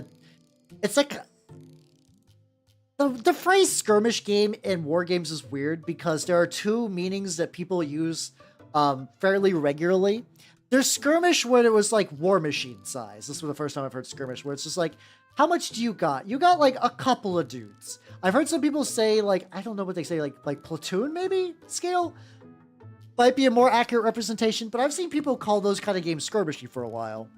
the phrase skirmish game in war games is weird because there are two meanings that people use fairly regularly. There's skirmish where it was like war machine size. This was the first time I've heard skirmish where it's just like, how much do you got? You got like a couple of dudes. I've heard some people say like, I don't know what they say, like platoon maybe scale? Might be a more accurate representation, but I've seen people call those kind of games skirmishy for a while.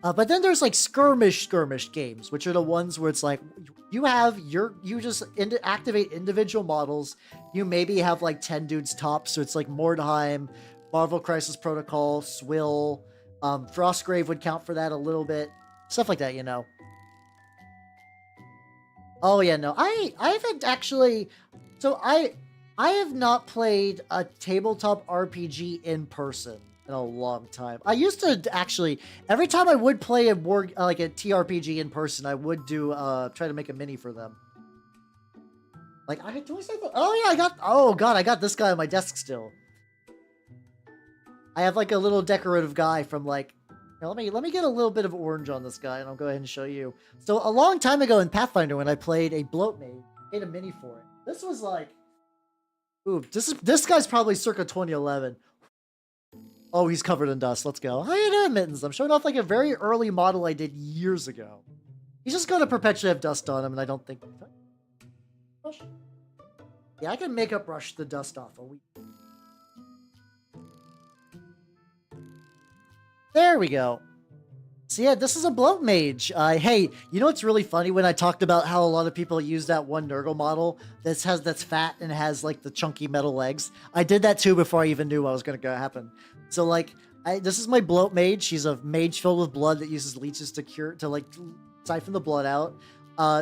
But then there's like skirmish games, which are the ones where it's like, you just activate individual models. You maybe have like 10 dudes top, so it's like Mordheim, Marvel Crisis Protocol, Swill, Frostgrave would count for that a little bit. Stuff like that, you know. Oh yeah, no, I haven't actually. So I have not played a tabletop RPG in person in a long time. I used to actually every time I would play a like a TRPG in person, I would do try to make a mini for them. Like do I say that? Oh yeah, I got this guy on my desk still. I have like a little decorative guy from like. Let me get a little bit of orange on this guy, and I'll go ahead and show you. So a long time ago in Pathfinder, when I played a bloat mage, I made a mini for it. This was like, ooh, this guy's probably circa 2011. Oh, he's covered in dust. Let's go. How you doing, Mittens? I'm showing off like a very early model I did years ago. He's just going to perpetually have dust on him, and I don't think. Brush? Yeah, I can makeup brush the dust off a week. There we go. So yeah, this is a bloat mage. Hey, you know what's really funny? When I talked about how a lot of people use that one Nurgle model that's fat and has like the chunky metal legs, I did that too before I even knew what was going to happen. So like, this is my bloat mage. She's a mage filled with blood that uses leeches to like siphon the blood out.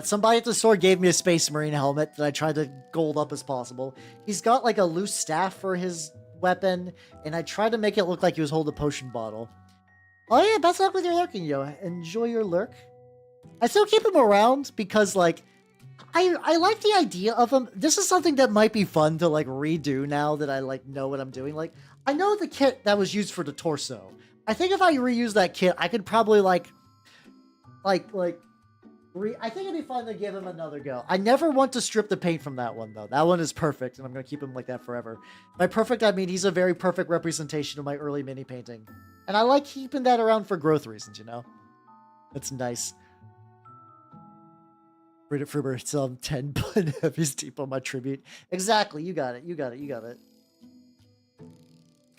Somebody at the store gave me a Space Marine helmet that I tried to gold up as possible. He's got like a loose staff for his weapon, and I tried to make it look like he was holding a potion bottle. Oh yeah, best luck with your lurking, yo. Enjoy your lurk. I still keep him around because, like, I like the idea of him. This is something that might be fun to, like, redo now that I, like, know what I'm doing. Like, I know the kit that was used for the torso. I think if I reuse that kit, I could probably, I think it'd be fun to give him another go. I never want to strip the paint from that one, though. That one is perfect, and I'm going to keep him like that forever. By perfect, I mean he's a very perfect representation of my early mini painting. And I like keeping that around for growth reasons, you know? It's nice. Read it for some 10 button heavies deep on my tribute. Exactly, you got it, you got it, you got it.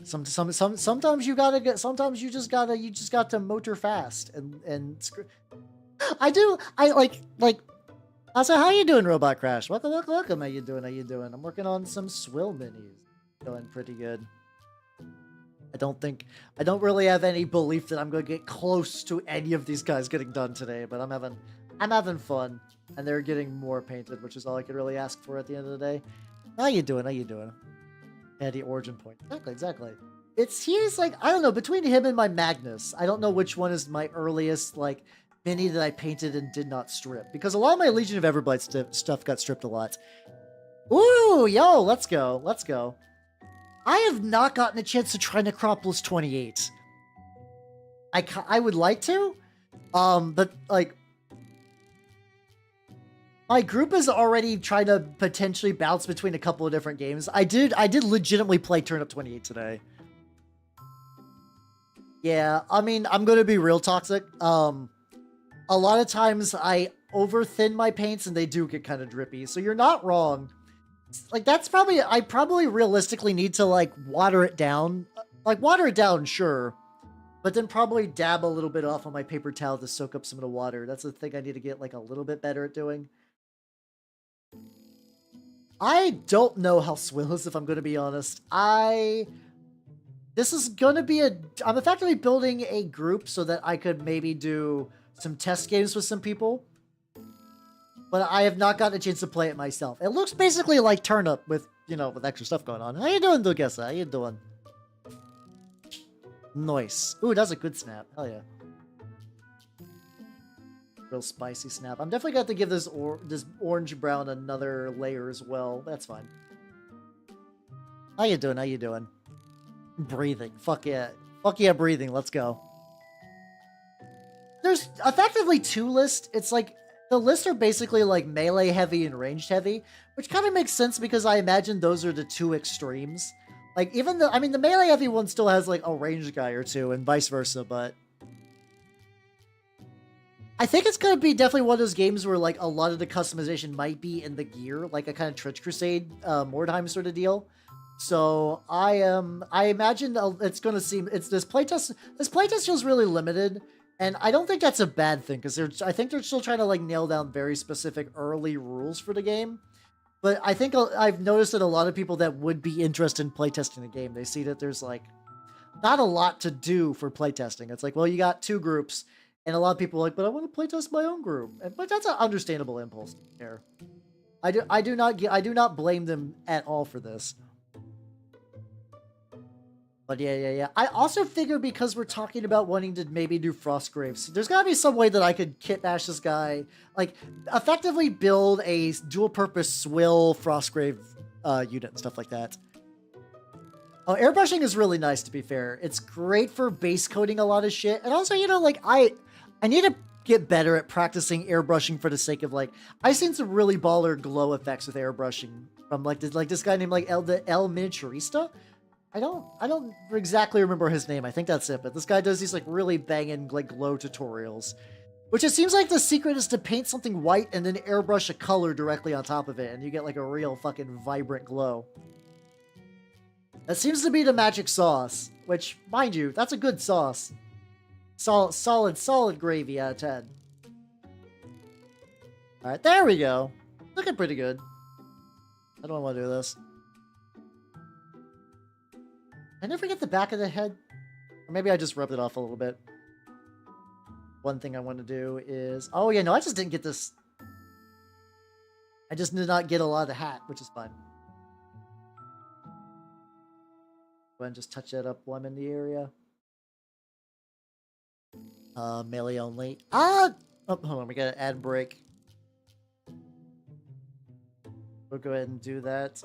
Sometimes you gotta get, sometimes you just got to motor fast and I so how you doing, Robot Crash? Welcome, how you doing? I'm working on some Swill minis. Going pretty good. I don't really have any belief that I'm going to get close to any of these guys getting done today, but I'm having fun, and they're getting more painted, which is all I could really ask for at the end of the day. How you doing? Handy origin point. Exactly. He's like, I don't know, between him and my Magnus, I don't know which one is my earliest, like, mini that I painted and did not strip, because a lot of my Legion of Everblight stuff got stripped a lot. Ooh, yo, let's go. I have not gotten a chance to try Necropolis 28. I would like to, but like, My group is already trying to potentially bounce between a couple of different games. I did legitimately play Turnip28 today. Yeah, I mean, I'm gonna be real toxic. A lot of times I over thin my paints and they do get kind of drippy. So you're not wrong. Like that's probably, I probably realistically need to like water it down. Like water it down, sure. But then probably dab a little bit off on my paper towel to soak up some of the water. That's the thing I need to get like a little bit better at doing. I don't know how Swill is, if I'm going to be honest. This is going to be I'm effectively building a group so that I could maybe do some test games with some people. But I have not gotten a chance to play it myself. It looks basically like Turnip with, you know, with extra stuff going on. How you doing, Dugessa? How you doing? Nice. Ooh, that's a good snap. Hell yeah. Real spicy snap. I'm definitely going to have to give this orange brown another layer as well. That's fine. How you doing? How you doing? Breathing. Fuck yeah. Fuck yeah, breathing. Let's go. There's effectively two lists. It's like, the lists are basically like melee heavy and ranged heavy, which kind of makes sense because I imagine those are the two extremes. Like, even the, I mean, the melee heavy one still has like a ranged guy or two and vice versa, but I think it's going to be definitely one of those games where like a lot of the customization might be in the gear, like a kind of Twitch Crusade, Mordheim sort of deal. So I imagine it's going to seem, this playtest feels really limited. And I don't think that's a bad thing, because I think they're still trying to like nail down very specific early rules for the game. But I think I've noticed that a lot of people that would be interested in playtesting the game, they see that there's like not a lot to do for playtesting. It's like, well, you got two groups, and a lot of people are like, but I want to playtest my own group. But that's an understandable impulse here. I do not blame them at all for this. But yeah. I also figure because we're talking about wanting to maybe do Frostgraves, there's gotta be some way that I could kit bash this guy, like effectively build a dual purpose Swill Frostgrave unit and stuff like that. Oh, airbrushing is really nice, to be fair. It's great for base coating a lot of shit. And also, you know, like I need to get better at practicing airbrushing for the sake of like, I've seen some really baller glow effects with airbrushing from like this guy named like El Miniaturista. I don't exactly remember his name. I think that's it. But this guy does these like really banging like glow tutorials, which it seems like the secret is to paint something white and then airbrush a color directly on top of it, and you get like a real fucking vibrant glow. That seems to be the magic sauce, which, mind you, that's a good sauce. Solid gravy out of 10. All right, there we go. Looking pretty good. I don't want to do this. I never get the back of the head. Or maybe I just rubbed it off a little bit. One thing I want to do is... Oh, yeah, no, I just didn't get this. I just did not get a lot of the hat, which is fine. Go ahead and just touch that up while I'm in the area. Melee only. Oh, hold on, we gotta add break. We'll go ahead and do that.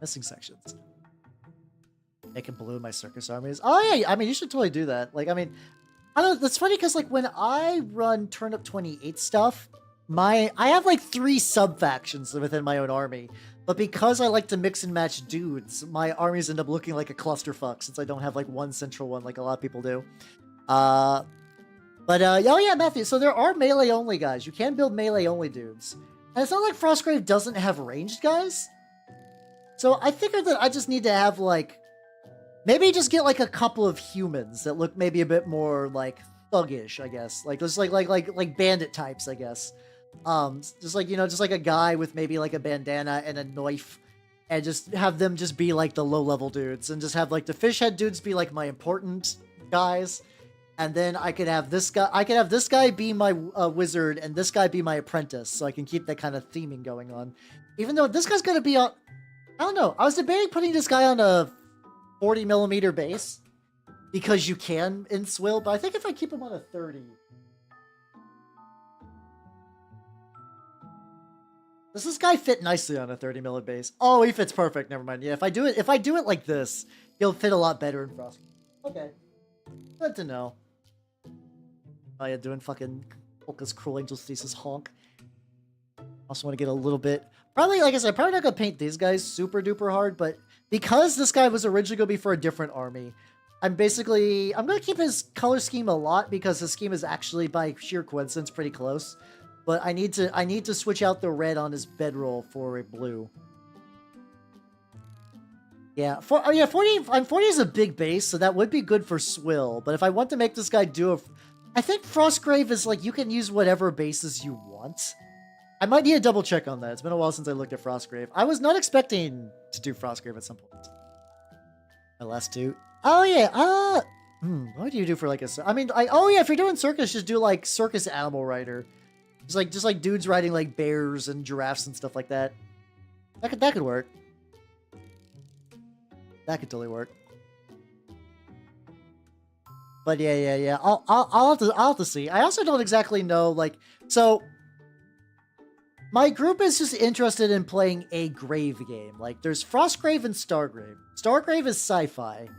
Missing sections. Making blue my circus armies. Oh yeah, I mean you should totally do that. Like, I mean, I don't know, that's funny because like when I run Turnip28 stuff, I have like 3 sub-factions within my own army. But because I like to mix and match dudes, my armies end up looking like a clusterfuck since I don't have like one central one like a lot of people do. Oh yeah, Matthew, so there are melee only guys. You can build melee only dudes. And it's not like Frostgrave doesn't have ranged guys. So I figured that I just need to have like, maybe just get like a couple of humans that look maybe a bit more like thuggish, I guess. Like just like bandit types, I guess. Just like, you know, just like a guy with maybe like a bandana and a knife, and just have them just be like the low level dudes, and just have like the fish head dudes be like my important guys. And then I could have this guy be my wizard, and this guy be my apprentice, so I can keep that kind of theming going on. Even though this guy's gonna be on, I don't know. I was debating putting this guy on a 40mm base because you can in Swill, but I think if I keep him on a 30. Does this guy fit nicely on a 30mm base? Oh, he fits perfect. Never mind. Yeah, if I do it like this, he'll fit a lot better in Frost. Okay. Good to know. Oh yeah, doing fucking Polka's Cruel Angel's Thesis honk. Also want to get a little bit... Probably, like I said, probably not going to paint these guys super duper hard, but because this guy was originally going to be for a different army, I'm going to keep his color scheme a lot because his scheme is actually, by sheer coincidence, pretty close. But I need to switch out the red on his bedroll for a blue. Yeah, 40 is a big base, so that would be good for Swill. But if I want to make this guy do I think Frostgrave is like, you can use whatever bases you want. I might need a double check on that. It's been a while since I looked at Frostgrave. I was not expecting to do Frostgrave at some point. My last two. Oh yeah, what do you do for like a... I mean, oh yeah, if you're doing circus, just do like circus animal rider. Just like dudes riding like bears and giraffes and stuff like that. That could work. That could totally work. But yeah. I'll have to see. I also don't exactly know, like, so my group is just interested in playing a grave game. Like, there's Frostgrave and Stargrave. Stargrave is sci-fi,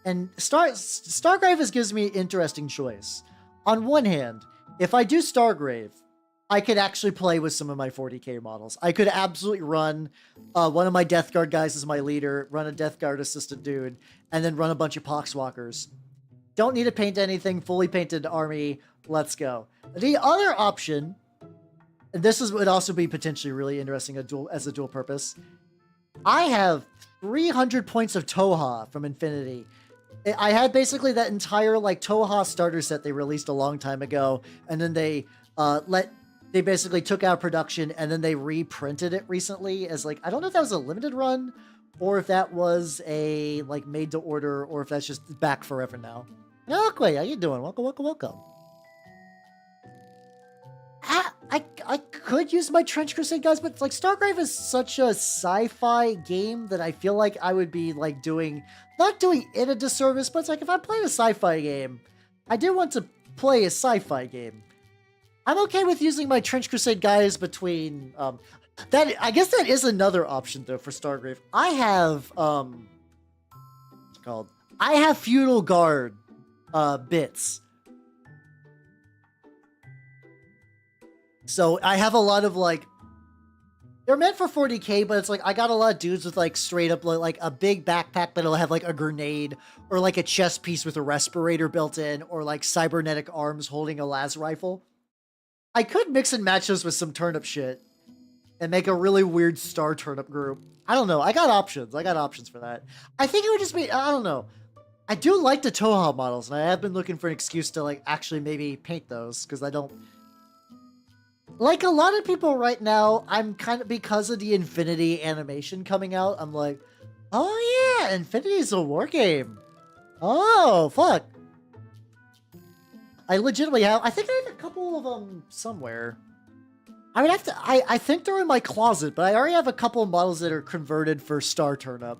and Stargrave gives me an interesting choice. On one hand, if I do Stargrave, I could actually play with some of my 40k models. I could absolutely run one of my Death Guard guys as my leader, run a Death Guard assistant dude, and then run a bunch of Poxwalkers. Don't need to paint anything, fully painted army. Let's go. The other option, and this would also be potentially really interesting as a dual purpose. I have 300 points of Toha from Infinity. I had basically that entire like Toha starter set they released a long time ago, and then they basically took out production and then they reprinted it recently as like, I don't know if that was a limited run or if that was a like made to order or if that's just back forever now. Okay, how you doing? Welcome. I could use my Trench Crusade guys, but like Stargrave is such a sci-fi game that I feel like I would be like not doing it a disservice, but it's like if I'm playing a sci-fi game, I do want to play a sci-fi game. I'm okay with using my Trench Crusade guys between that. I guess that is another option though for Stargrave. I have what's it called? I have Feudal Guard bits. So I have a lot of like, they're meant for 40k, but it's like I got a lot of dudes with like straight up like a big backpack, but it'll have like a grenade or like a chest piece with a respirator built in, or like cybernetic arms holding a las rifle. I could mix and match those with some turnip shit and make a really weird star turnip group. I don't know. I got options for that. I think it would just be, I don't know. I do like the Toha models, and I have been looking for an excuse to like actually maybe paint those, because I don't... Like a lot of people right now, I'm kind of, because of the Infinity animation coming out, I'm like, oh yeah, Infinity is a war game. Oh, fuck. I legitimately have, I think I have a couple of them somewhere. I would have to, I think they're in my closet, but I already have a couple of models that are converted for Star Turnip.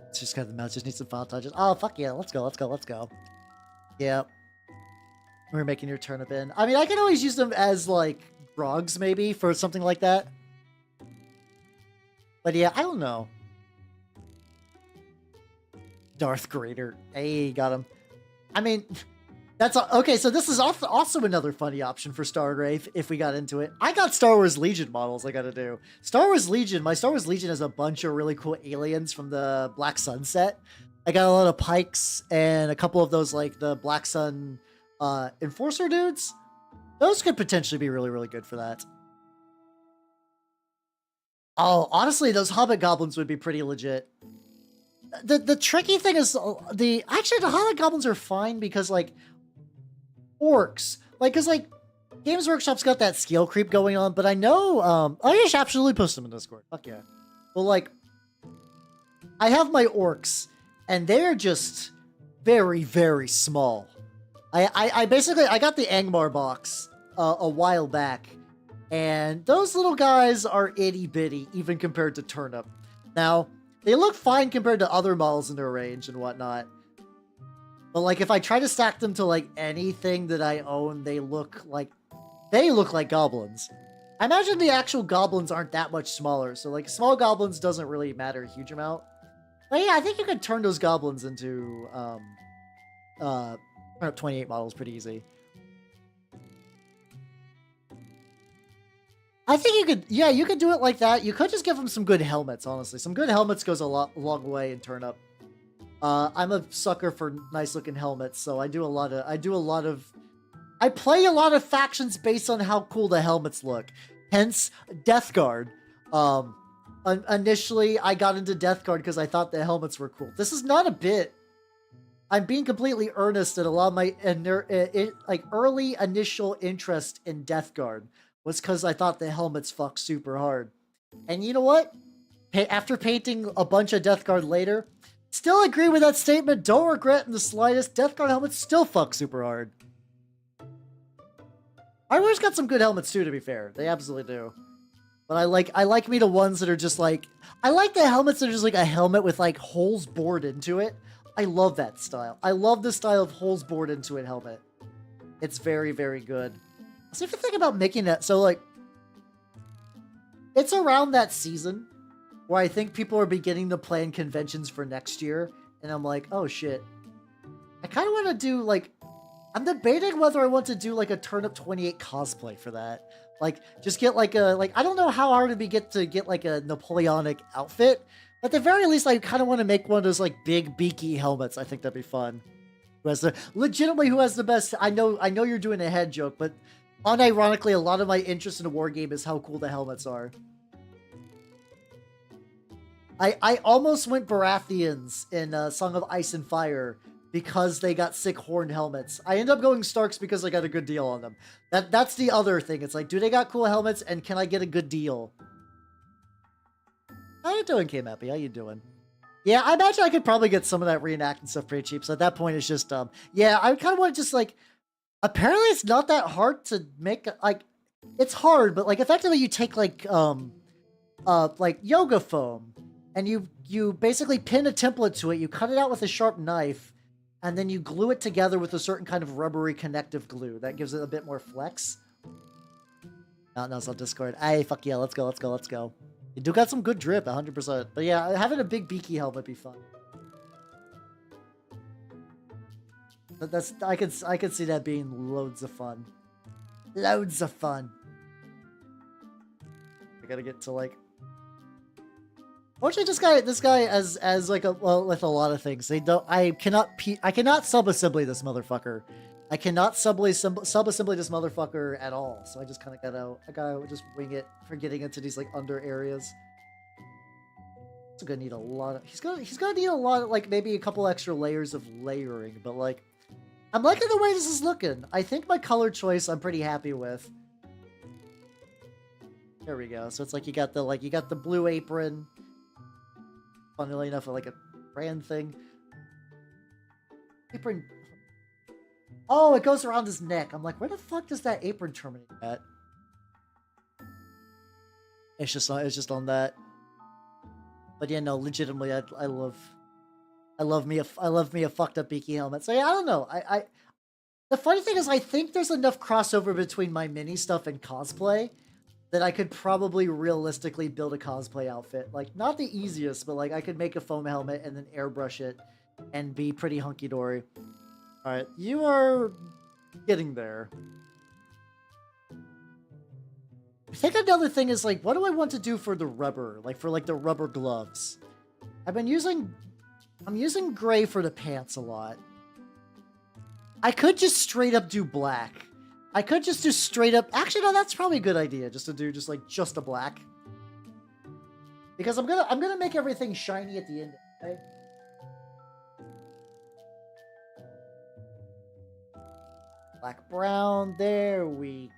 It's just got the mouse, just needs some final touches. Oh, fuck yeah, let's go. Yeah. We're making your turnip in. I mean, I can always use them as, like, grogs, maybe, for something like that. But yeah, I don't know. Darth Greater. Hey, got him. I mean... That's okay, so this is also another funny option for Stargrave, if we got into it. I got Star Wars Legion models I gotta do. My Star Wars Legion has a bunch of really cool aliens from the Black Sun set. I got a lot of Pikes and a couple of those, like, the Black Sun Enforcer dudes. Those could potentially be really, really good for that. Oh, honestly, those Hobbit Goblins would be pretty legit. The tricky thing is, actually, the Hobbit Goblins are fine because, like, orcs, like, because like Games Workshop's got that scale creep going on, but I know I just absolutely post them in Discord. Fuck yeah. Well, like, I have my orcs and they're just very, very small. I basically got the Angmar box a while back, and those little guys are itty bitty even compared to Turnip. Now they look fine compared to other models in their range and whatnot. But, like, if I try to stack them to, like, anything that I own, they look like goblins. I imagine the actual goblins aren't that much smaller, so, like, small goblins doesn't really matter a huge amount. But yeah, I think you could turn those goblins into Turnip28 models pretty easy. I think you could, yeah, you could do it like that. You could just give them some good helmets, honestly. Some good helmets goes a long way in Turnip. I'm a sucker for nice looking helmets, so I play a lot of factions based on how cool the helmets look. Hence, Death Guard. Initially, I got into Death Guard because I thought the helmets were cool. This is not a bit. I'm being completely earnest that a lot of my early initial interest in Death Guard was because I thought the helmets fuck super hard. And you know what? After painting a bunch of Death Guard later, still agree with that statement. Don't regret in the slightest. Death Guard helmets still fuck super hard. Armor's got some good helmets too, to be fair. They absolutely do. But I like me the ones that are just like, I like the helmets that are just like a helmet with like holes bored into it. I love that style. I love the style of holes bored into it helmet. It's very, very good. So if you think about making that, so like, it's around that season where I think people are beginning to plan conventions for next year. And I'm like, oh shit. I kind of want to do like, I'm debating whether I want to do like a Turnip28 cosplay for that. Like, just get like a, like, I don't know how hard it'd be to get like a Napoleonic outfit. But at the very least, I kind of want to make one of those like big beaky helmets. I think that'd be fun. Who has the best? I know you're doing a head joke, but unironically, a lot of my interest in a war game is how cool the helmets are. I almost went Baratheons in Song of Ice and Fire because they got sick horned helmets. I ended up going Starks because I got a good deal on them. That's the other thing. It's like, do they got cool helmets and can I get a good deal? How you doing, K-Mappy? How you doing? Yeah, I imagine I could probably get some of that reenacting stuff pretty cheap. So at that point, it's just, yeah, I kind of want to just like, apparently it's not that hard to make, like, it's hard, but like effectively you take like yoga foam and you basically pin a template to it, you cut it out with a sharp knife, and then you glue it together with a certain kind of rubbery connective glue. That gives it a bit more flex. No, it's on Discord. Hey, fuck yeah, let's go. You do got some good drip, 100%. But yeah, having a big beaky helmet would be fun. But I could see that being loads of fun. Loads of fun. I gotta get to like. Fortunately, this guy as like with a lot of things. I cannot sub-assembly this motherfucker. I cannot sub-assembly this motherfucker at all. So I just kind of gotta just wing it for getting into these like under areas. He's gonna need a lot of. He's gonna need a lot of like maybe a couple extra layers of layering. But like, I'm liking the way this is looking. I think my color choice I'm pretty happy with. There we go. So it's like you got the blue apron. Funnily enough, like a brand thing. Apron. Oh, it goes around his neck. I'm like, where the fuck does that apron terminate at? It's just on that. But yeah, no, legitimately, I love me a fucked up beaky helmet. So yeah, I don't know. The funny thing is, I think there's enough crossover between my mini stuff and cosplay that I could probably realistically build a cosplay outfit. Like, not the easiest, but like I could make a foam helmet and then airbrush it and be pretty hunky-dory. Alright, you are getting there. I think another thing is like, what do I want to do for the rubber? Like for like the rubber gloves. I'm using gray for the pants a lot. I could just straight up do black. I could just do straight up. Actually, no, that's probably a good idea. Just to do just a black. Because I'm gonna make everything shiny at the end. Okay? Black, brown. There we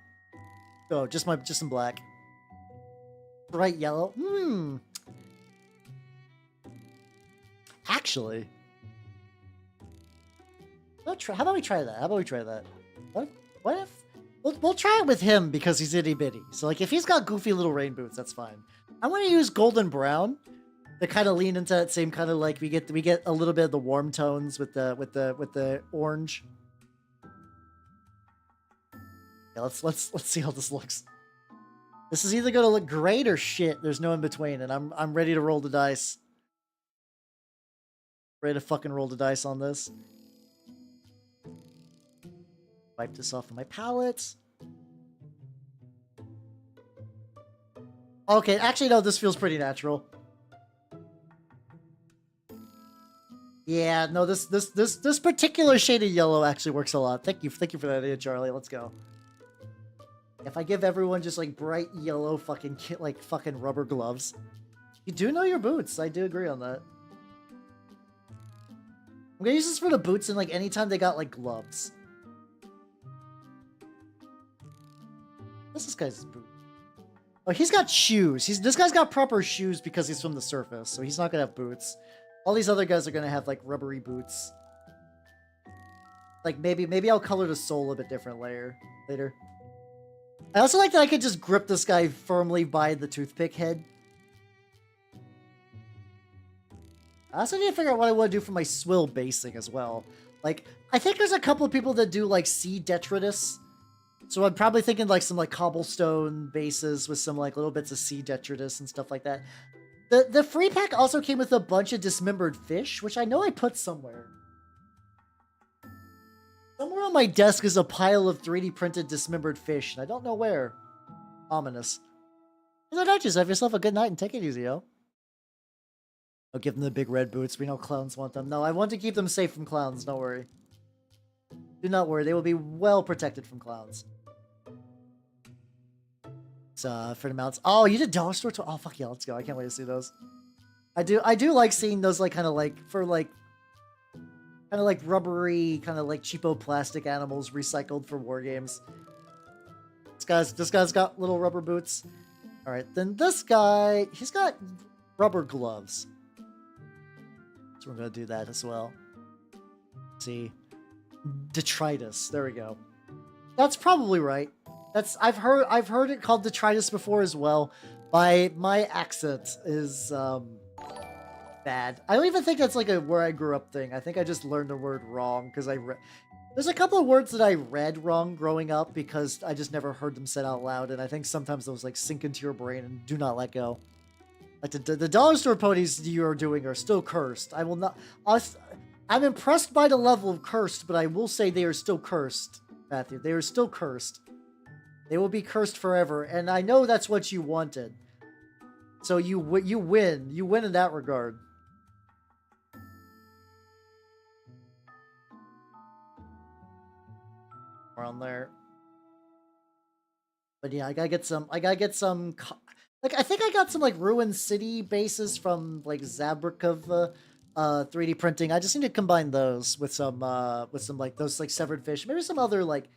go. Just some black. Bright yellow. Actually, how about we try that? What if? We'll try it with him because he's itty bitty. So like if he's got goofy little rain boots, that's fine. I want to use golden brown to kind of lean into that same kind of like we get a little bit of the warm tones with the orange. Yeah, let's see how this looks. This is either gonna look great or shit. There's no in between, and I'm ready to roll the dice. Ready to fucking roll the dice on this. Wipe this off of my palette. Okay, actually no, this feels pretty natural. Yeah, no, this particular shade of yellow actually works a lot. Thank you for that idea, Charlie. Let's go. If I give everyone just like bright yellow fucking fucking rubber gloves. You do know your boots. I do agree on that. I'm gonna use this for the boots and like anytime they got like gloves. What's this guy's boot? Oh, he's got shoes. This guy's got proper shoes because he's from the surface, so he's not gonna have boots. All these other guys are gonna have like rubbery boots. Like maybe I'll color the sole a bit different later. I also like that I could just grip this guy firmly by the toothpick head. I also need to figure out what I want to do for my Swill basing as well. Like, I think there's a couple of people that do like sea detritus. So I'm probably thinking like some like cobblestone bases with some like little bits of sea detritus and stuff like that. The free pack also came with a bunch of dismembered fish, which I know I put somewhere. Somewhere on my desk is a pile of 3D printed dismembered fish, and I don't know where. Ominous. So don't just have yourself a good night and take it easy, yo. I'll give them the big red boots. We know clowns want them. No, I want to keep them safe from clowns. Don't worry. Do not worry. They will be well protected from clowns. So, for the mounts. Oh, you did dollar store too? Oh, fuck yeah. Let's go. I can't wait to see those. I do like seeing those, like, kind of like, for like, kind of like rubbery, kind of like cheapo plastic animals recycled for war games. This guy's got little rubber boots. All right, then this guy, he's got rubber gloves. So we're gonna do that as well. Let's see, detritus. There we go. That's probably right. I've heard it called detritus before as well. My accent is bad. I don't even think that's like a where I grew up thing. I think I just learned the word wrong because there's a couple of words that I read wrong growing up because I just never heard them said out loud, and I think sometimes those like sink into your brain and do not let go. Like the dollar store ponies you are doing are still cursed. I will not. I'm impressed by the level of cursed, but I will say they are still cursed, Matthew. They are still cursed. They will be cursed forever, and I know that's what you wanted. So you win. You win in that regard. Around there. But yeah, I gotta get some, like, I think I got some, like, ruined city bases from, like, Zabrikov, 3D printing. I just need to combine those with some, like, those, like, severed fish. Maybe some other, like,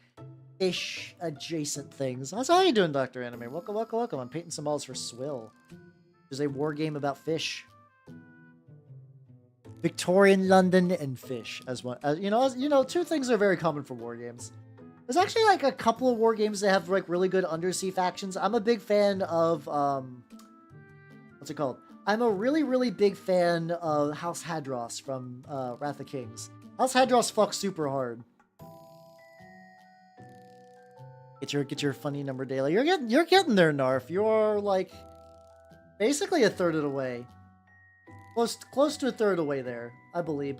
fish adjacent things. How you doing, Dr. Anime? Welcome, welcome, welcome. I'm painting some models for Swill. There's a war game about fish. Victorian London and fish, as well. You know, two things are very common for war games. There's actually like a couple of war games that have like really good undersea factions. I'm a big fan of what's it called? I'm a really big fan of House Hadros from Wrath of Kings. House Hadros fucks super hard. Get your funny number daily. You're getting there, Narf. You're like basically a third of the way. Close to a third of the way there, I believe.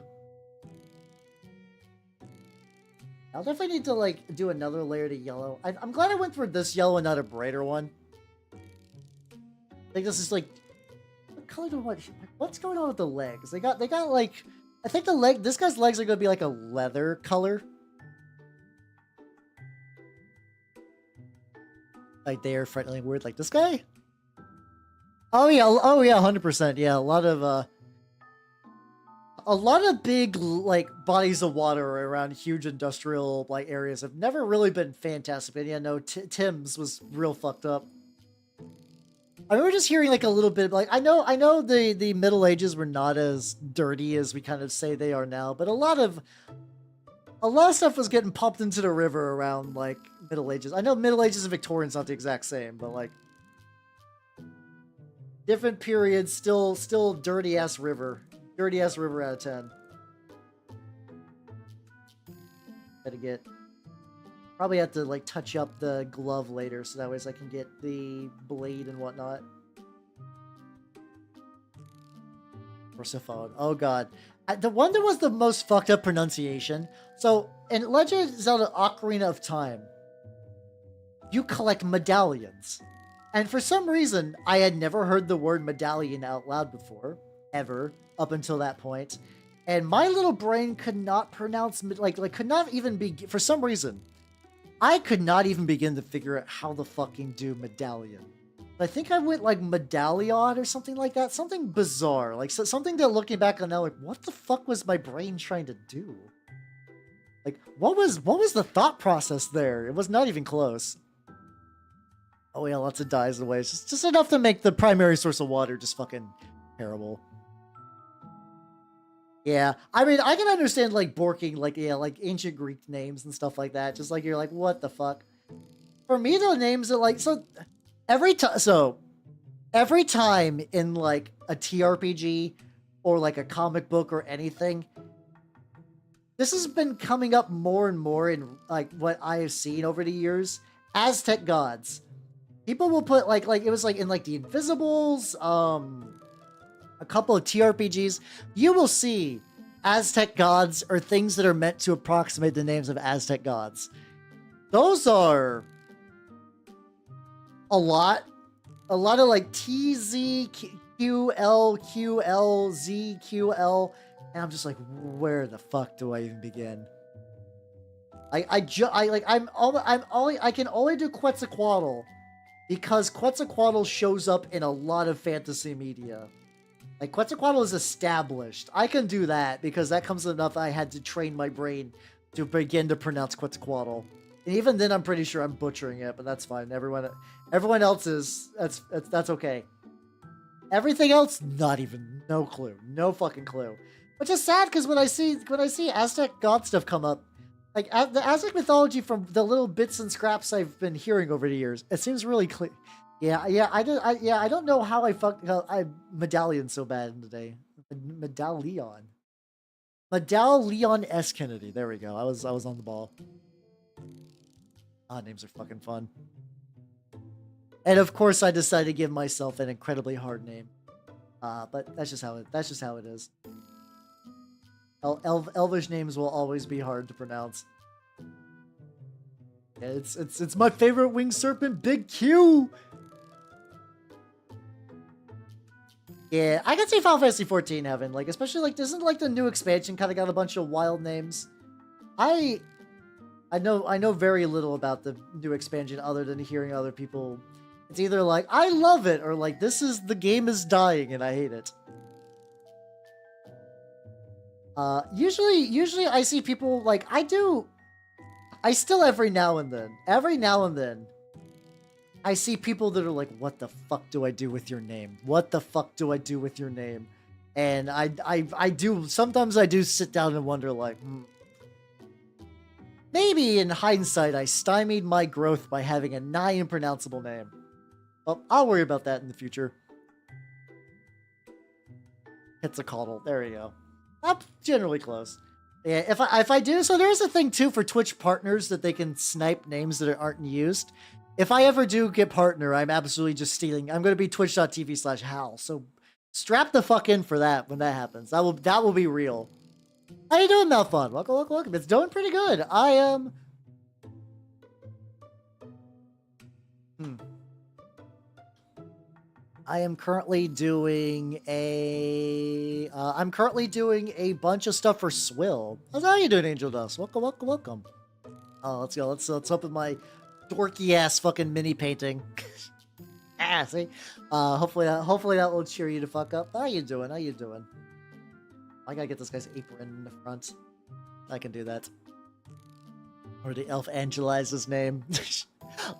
I'll definitely need to like do another layer to yellow. I'm glad I went for this yellow and not a brighter one. I think this is like, what color do I want? What's going on with the legs? They got like, I think this guy's legs are gonna be like a leather color. Like they are friendly weird, like this guy. Oh yeah, 100%. Yeah, a lot of big like bodies of water around huge industrial like areas have never really been fantastic. But yeah, no, Tim's was real fucked up. I remember just hearing like a little bit like I know the Middle Ages were not as dirty as we kind of say they are now, but a lot of stuff was getting pumped into the river around like Middle Ages. I know Middle Ages and Victorian's not the exact same, but like different periods, still dirty ass river. Dirty ass river out of 10. Probably have to like touch up the glove later so that way I can get the blade and whatnot. Persephone. Oh god. The one that was the most fucked up pronunciation. So, in Legend of Zelda Ocarina of Time, you collect medallions. And for some reason, I had never heard the word medallion out loud before, ever, up until that point. And my little brain could not pronounce, could not even be, for some reason, I could not even begin to figure out how to fucking do medallion. I think I went like medallion or something like that. Something bizarre. Like something that looking back on now, like, what the fuck was my brain trying to do? Like, what was the thought process there? It was not even close. Oh yeah, lots of dyes and ways. Just enough to make the primary source of water just fucking terrible. Yeah, I mean, I can understand like borking, like, yeah, like ancient Greek names and stuff like that. Just like, you're like, what the fuck? For me, the names are like, so every time in like a TRPG or like a comic book or anything, this has been coming up more and more in like what I have seen over the years. Aztec gods. People will put like it was like in like the Invisibles, a couple of TRPGs, you will see Aztec gods or things that are meant to approximate the names of Aztec gods. Those are a lot of like TZQLQLZQL, and I'm just like, where the fuck do I even begin? I can only do Quetzalcoatl because Quetzalcoatl shows up in a lot of fantasy media. Like, Quetzalcoatl is established. I can do that because that comes enough I had to train my brain to begin to pronounce Quetzalcoatl. And even then, I'm pretty sure I'm butchering it, but that's fine. Everyone else is, that's okay. Everything else, not even, no clue. No fucking clue. Which is sad, because when I see Aztec god stuff come up, like, the Aztec mythology from the little bits and scraps I've been hearing over the years, it seems really clear. Yeah, I don't know how I medallion so bad today. Medallion. Medallion S. Kennedy. There we go. I was on the ball. Ah, names are fucking fun. And of course, I decided to give myself an incredibly hard name. But that's just how it is. Elvish names will always be hard to pronounce. Yeah, it's my favorite winged serpent, Big Q. Yeah, I can see Final Fantasy 14 having, like, especially, like, isn't, like, the new expansion kind of got a bunch of wild names? I know very little about the new expansion other than hearing other people. It's either like, I love it, or like, the game is dying and I hate it. Usually I see people, like, I still every now and then, I see people that are like, what the fuck do I do with your name? What the fuck do I do with your name? And sometimes I do sit down and wonder, like, maybe in hindsight I stymied my growth by having a nigh impronounceable name. Well, I'll worry about that in the future. Quetzalcoatl, there we go. I'm generally close. Yeah, if I do, so there's a thing too for Twitch partners that they can snipe names that aren't used. If I ever do get partner, I'm absolutely just stealing. I'm going to be twitch.tv/Hal. So strap the fuck in for that when that happens. That will be real. How you doing, Malfun? Welcome. It's doing pretty good. I am... I am currently doing a... I'm currently doing a bunch of stuff for Swill. How you doing, Angel Dust? Welcome. Oh, let's go. Let's open my dorky ass fucking mini painting. See? Hopefully that will cheer you to fuck up. How you doing? I gotta get this guy's apron in the front. I can do that. Or the elf angelize his name.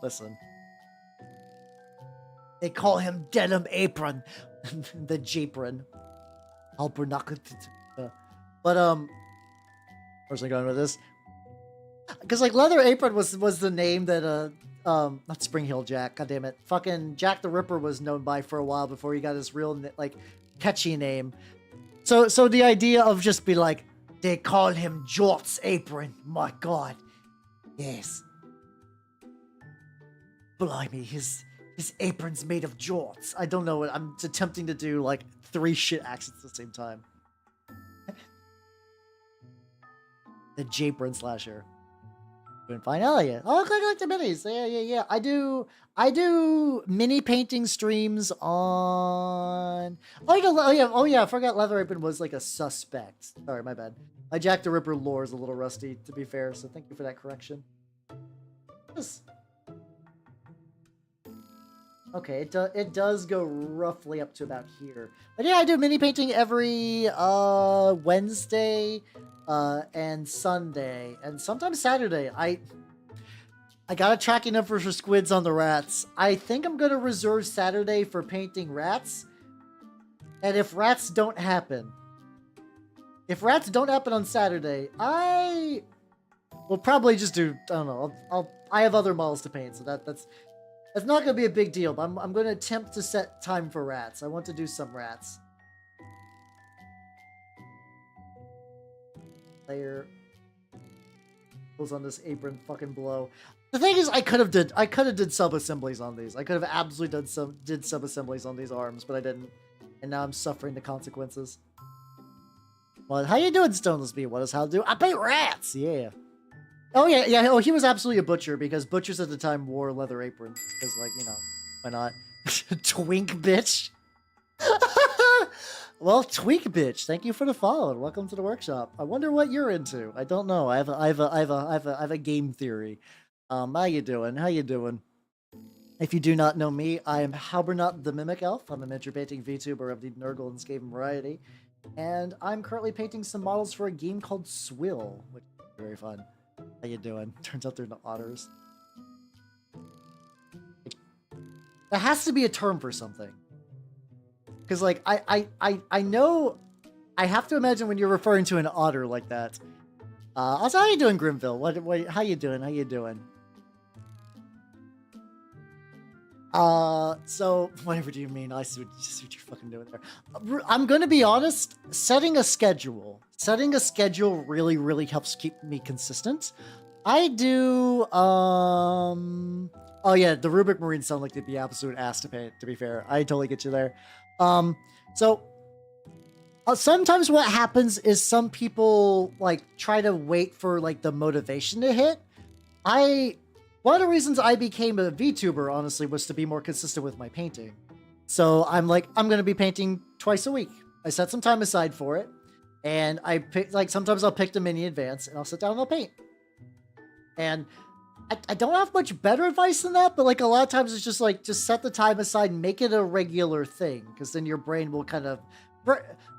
Listen. They call him Denim Apron. The Japron. But, where's I going with this? Because, like, Leather Apron was the name that, not Spring Hill Jack, goddammit. Fucking Jack the Ripper was known by for a while before he got his real, like, catchy name. So the idea of just be like, they call him Jort's Apron. My God. Yes. Blimey, his His apron's made of jorts. I don't know what I'm attempting to do, like 3 shit accents at the same time. The Japron slasher. Doing fine. Oh yeah. Oh, click the minis. Yeah. I do mini painting streams on. Oh yeah. I forgot Leather Apron was like a suspect. Sorry, my bad. My Jack the Ripper lore is a little rusty, to be fair. So thank you for that correction. Okay, it does go roughly up to about here. But yeah, I do mini painting every Wednesday and Sunday, and sometimes Saturday. I got a tracking number for squids on the rats. I think I'm gonna reserve Saturday for painting rats. And if rats don't happen on Saturday, I will probably just do, I don't know, I have other models to paint, so that's not gonna be a big deal, but I'm gonna attempt to set time for rats. I want to do some rats. Layer goes on this apron fucking blow. The thing is, I could have did sub assemblies on these. I could have absolutely did sub assemblies on these arms, but I didn't, and now I'm suffering the consequences. Well, how you doing, Stoneless B? What is how to do? I paint rats. Yeah. Oh yeah. Oh, he was absolutely a butcher because butchers at the time wore leather aprons because, like, you know, why not? Twink bitch. Well, Tweak bitch, thank you for the follow and welcome to the workshop. I wonder what you're into. I don't know. I have a game theory. How you doing? How you doing? If you do not know me, I am Halbernot the Mimic Elf. I'm a miniature painting VTuber of the Nurgle and Skaven variety, and I'm currently painting some models for a game called Swill, which is very fun. How you doing? Turns out they're the otters. There has to be a term for something. Because, like, I know, I have to imagine when you're referring to an otter like that. Also, how you doing, Grimville? How you doing? How you doing? So, whatever do you mean? I see what you're fucking doing there. I'm gonna be honest, setting a schedule really, really helps keep me consistent. I do, oh yeah, the Rubik Marines sound like they'd be absolute ass to paint, to be fair. I totally get you there. Sometimes what happens is some people, like, try to wait for, like, the motivation to hit. One of the reasons I became a VTuber, honestly, was to be more consistent with my painting. So I'm like, I'm going to be painting twice a week. I set some time aside for it. And I pick, like, sometimes I'll pick the mini advance and I'll sit down and I'll paint. And I don't have much better advice than that, but, like, a lot of times it's just like, just set the time aside and make it a regular thing. Because then your brain will kind of...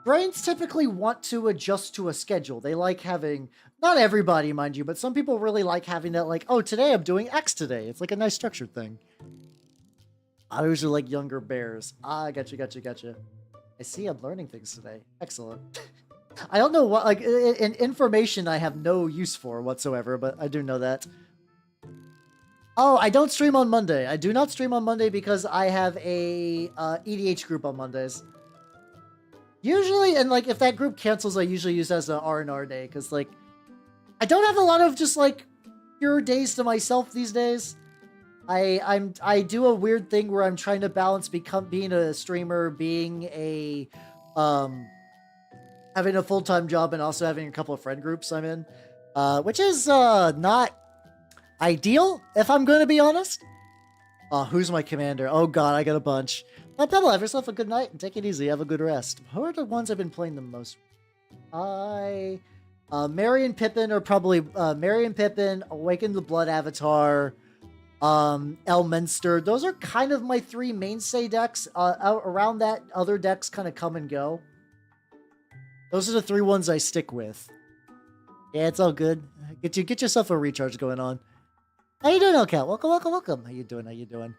Brains typically want to adjust to a schedule. They like having... Not everybody, mind you, but some people really like having that, like, oh, today I'm doing X today. It's like a nice structured thing. I usually like younger bears. Ah, gotcha. I see I'm learning things today. Excellent. I don't know what, like, information I have no use for whatsoever, but I do know that. Oh, I don't stream on Monday. I do not stream on Monday because I have a EDH group on Mondays. Usually, and, like, if that group cancels, I usually use as an R&R day, because, like, I don't have a lot of just, like, pure days to myself these days. I do a weird thing where I'm trying to balance being a streamer, being a having a full-time job, and also having a couple of friend groups I'm in, which is not ideal, if I'm going to be honest. Who's my commander? Oh god, I got a bunch. Pebble, have yourself a good night and take it easy. Have a good rest. Who are the ones I've been playing the most? Merry and Pippin are probably Merry and Pippin, Awaken the Blood Avatar, Elminster. Those are kind of my 3 mainstay decks. Around that, other decks kind of come and go. Those are the 3 ones I stick with. Yeah, it's all good. Get yourself a recharge going on. How you doing, Elcat? Welcome. How you doing?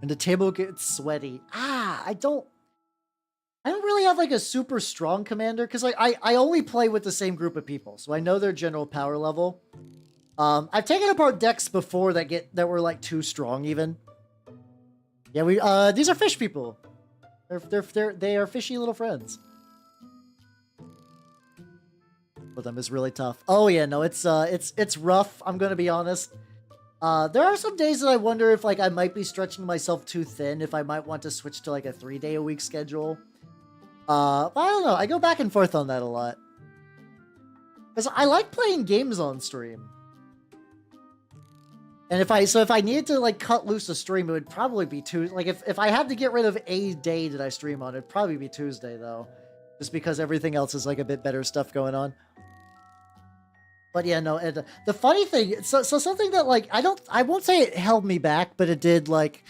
And the table gets sweaty. I don't really have, like, a super strong commander, because, like, I only play with the same group of people, so I know their general power level. I've taken apart decks before that were, like, too strong even. Yeah, these are fish people. They are fishy little friends. But them is really tough. Oh yeah, no, it's rough. I'm gonna be honest. There are some days that I wonder if like I might be stretching myself too thin, if I might want to switch to like a 3-day-a-week schedule. But I don't know. I go back and forth on that a lot. Because I like playing games on stream. And if I needed to like cut loose a stream, it would probably be Tuesday. Like if I had to get rid of a day that I stream on, it'd probably be Tuesday though. Just because everything else is like a bit better stuff going on. But yeah, no, and the funny thing, so something that like I won't say it held me back, but it did like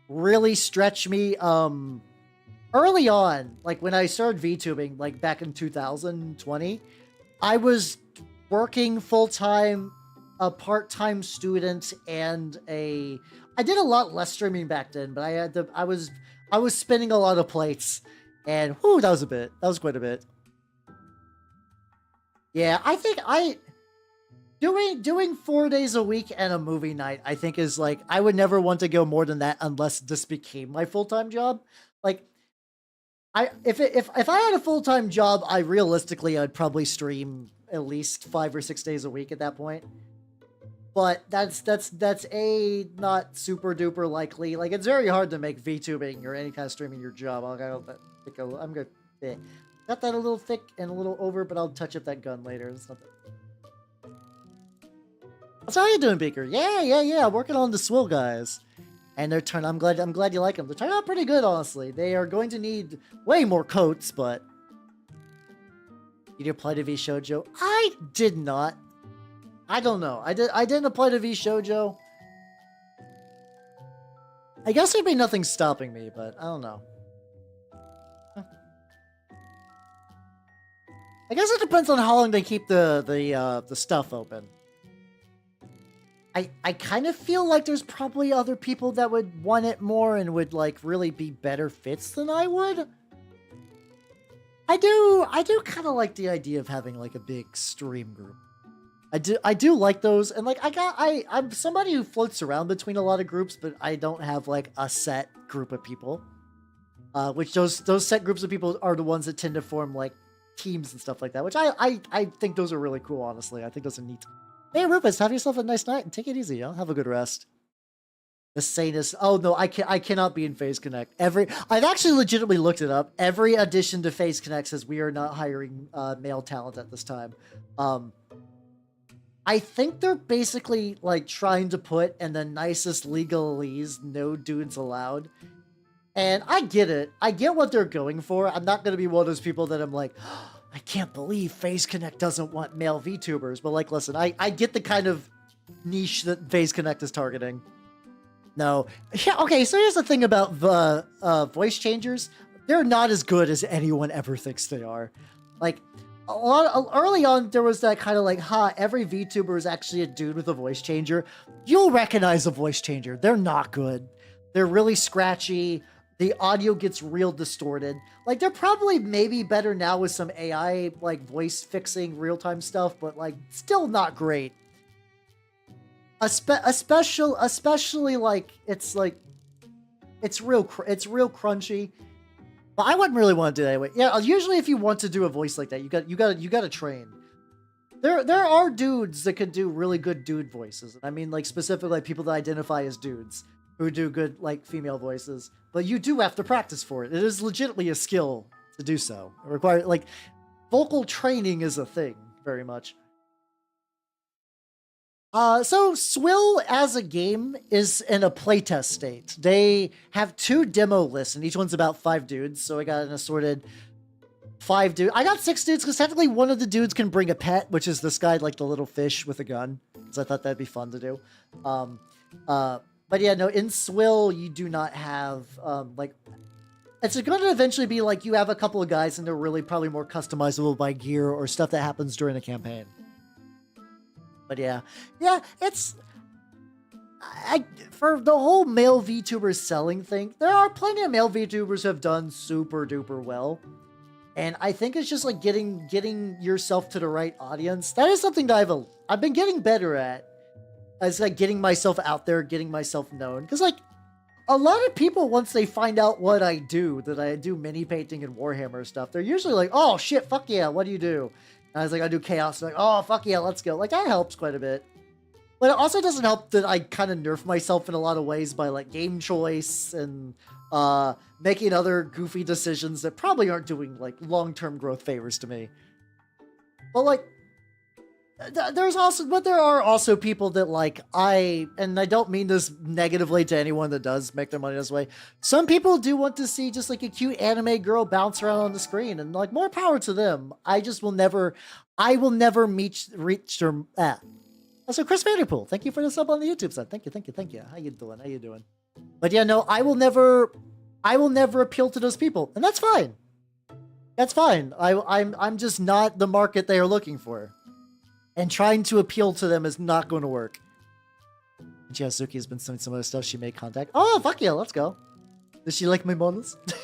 really stretch me early on, like when I started VTubing, like back in 2020, I was working full-time, a part-time student, and I did a lot less streaming back then, but I was spinning a lot of plates, and whoo, that was quite a bit. Yeah, I think doing 4 days a week and a movie night, I think is like, I would never want to go more than that unless this became my full-time job. Like, if I had a full-time job, I'd probably stream at least 5 or 6 days a week at that point. But that's not super duper likely. Like, it's very hard to make VTubing or any kind of streaming your job. I'm gonna got that a little thick and a little over, but I'll touch up that gun later. It's nothing. So how you doing, Beaker? Yeah. Working on the Swill guys. And they're I'm glad you like them. They're turning out pretty good, honestly. They are going to need way more coats, but you did apply to V Shoujo? I did not. I don't know. I didn't apply to V Shoujo. I guess there'd be nothing stopping me, but I don't know. I guess it depends on how long they keep the stuff open. I kind of feel like there's probably other people that would want it more and would like really be better fits than I would. I do kind of like the idea of having like a big stream group. I do like those, and like I'm somebody who floats around between a lot of groups, but I don't have like a set group of people. Which those set groups of people are the ones that tend to form like teams and stuff like that, which I think those are really cool, honestly. I think those are neat. Hey, Rufus, have yourself a nice night and take it easy, Have a good rest. The sanest. Oh no, I cannot be in Phase Connect. I've actually legitimately looked it up. Every addition to Phase Connect says we are not hiring male talent at this time. I think they're basically like trying to put in the nicest legalese, no dudes allowed. And I get it. I get what they're going for. I'm not gonna be one of those people that I'm like, oh, I can't believe Phase Connect doesn't want male VTubers. But like, listen, I get the kind of niche that Phase Connect is targeting. No. Yeah, okay, so here's the thing about the voice changers. They're not as good as anyone ever thinks they are. Like, early on, there was that kind of like, every VTuber is actually a dude with a voice changer. You'll recognize a voice changer. They're not good. They're really scratchy. The audio gets real distorted. Like, they're probably maybe better now with some AI, like, voice fixing real-time stuff, but, like, still not great. Especially, like, it's real crunchy. But I wouldn't really want to do that anyway. Yeah, usually if you want to do a voice like that, you gotta train. There are dudes that could do really good dude voices. I mean, like, specifically, like, people that identify as dudes who do good, like, female voices. But you do have to practice for it. It is legitimately a skill to do so. It requires, like, vocal training is a thing, very much. So Swill as a game is in a playtest state. They have 2 demo lists, and each one's about 5 dudes. So I got an assorted 5 dudes. I got 6 dudes because technically one of the dudes can bring a pet, which is this guy, like the little fish with a gun. Because I thought that'd be fun to do. But yeah, no, in Swill, you do not have, like, it's going to eventually be like you have a couple of guys and they're really probably more customizable by gear or stuff that happens during a campaign. But yeah, it's, for the whole male VTubers selling thing, there are plenty of male VTubers who have done super duper well. And I think it's just like getting yourself to the right audience. That is something that I've been getting better at. It's like getting myself out there, getting myself known. Because, like, a lot of people, once they find out what I do, that I do mini painting and Warhammer stuff, they're usually like, oh, shit, fuck yeah, what do you do? And I was like, I do chaos. They're like, oh, fuck yeah, let's go. Like, that helps quite a bit. But it also doesn't help that I kind of nerf myself in a lot of ways by like game choice and making other goofy decisions that probably aren't doing like long-term growth favors to me. But like, there are also people that like and I don't mean this negatively to anyone that does make their money this way. Some people do want to see just like a cute anime girl bounce around on the screen, and like more power to them. I will never reach their. Also, Chris Vanderpool, thank you for the sub on the YouTube side. Thank you. How you doing? But yeah, no, I will never appeal to those people, and that's fine. That's fine. I'm just not the market they are looking for. And trying to appeal to them is not going to work. Jasuki has been sending some other stuff. She made contact. Oh, fuck yeah, let's go. Does she like my models? Get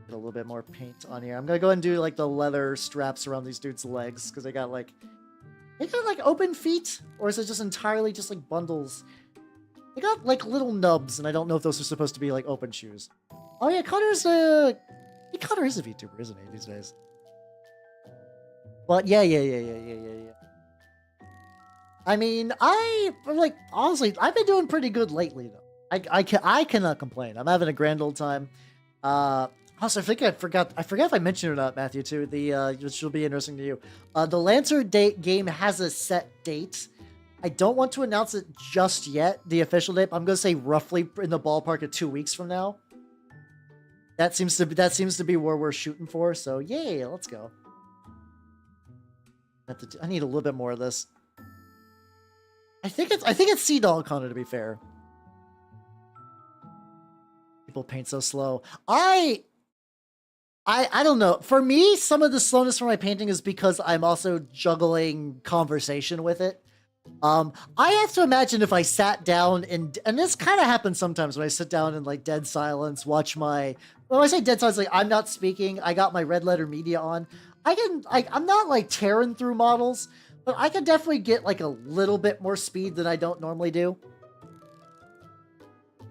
a little bit more paint on here. I'm going to go ahead and do like the leather straps around these dudes' legs because they got like open feet, or is it just entirely just like bundles? They got like little nubs, and I don't know if those are supposed to be like open shoes. Oh yeah, Connor is a VTuber, isn't he, these days? But yeah. I mean, honestly, I've been doing pretty good lately, though. I cannot complain. I'm having a grand old time. Also, I forgot if I mentioned it or not, Matthew, too. Which will be interesting to you. The Lancer game has a set date. I don't want to announce it just yet, the official date. I'm going to say roughly in the ballpark of 2 weeks from now. That seems to be where we're shooting for. So, yay, let's go. I need a little bit more of this. I think it's Sea Dog Connor, to be fair. People paint so slow. I don't know. For me, some of the slowness for my painting is because I'm also juggling conversation with it. I have to imagine if I sat down and this kind of happens sometimes when I sit down in like dead silence, watch when I say dead silence, like I'm not speaking, I got my red letter media on. I'm not like tearing through models, but I can definitely get like a little bit more speed than I don't normally do.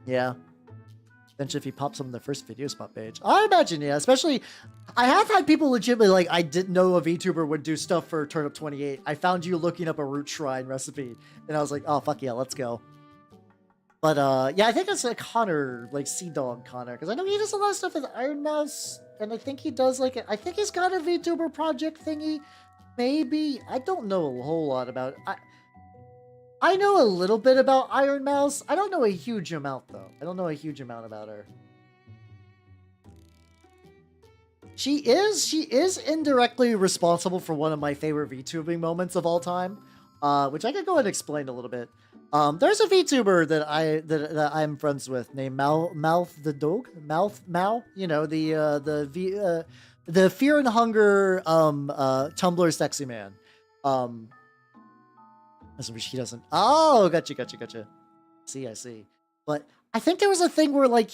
Yeah. Eventually if he pops up on the first video spot page. I imagine, yeah. Especially, I have had people legitimately like, I didn't know a VTuber would do stuff for Turnip28. I found you looking up a root shrine recipe, and I was like, oh, fuck yeah, let's go. But, yeah, I think it's like Connor, like Sea Dog Connor, because I know he does a lot of stuff with Iron Mouse, and I think he does like, I think he's got a VTuber project thingy, maybe. I don't know a whole lot about it. I know a little bit about Iron Mouse. I don't know a huge amount, though. I don't know a huge amount about her. She is indirectly responsible for one of my favorite VTubing moments of all time, which I could go ahead and explain a little bit. There's a VTuber that I'm friends with named Mouth the Dog, Mao. You know, the Fear and Hunger Tumblr sexy man. He doesn't. Oh, gotcha. I see. But I think there was a thing where like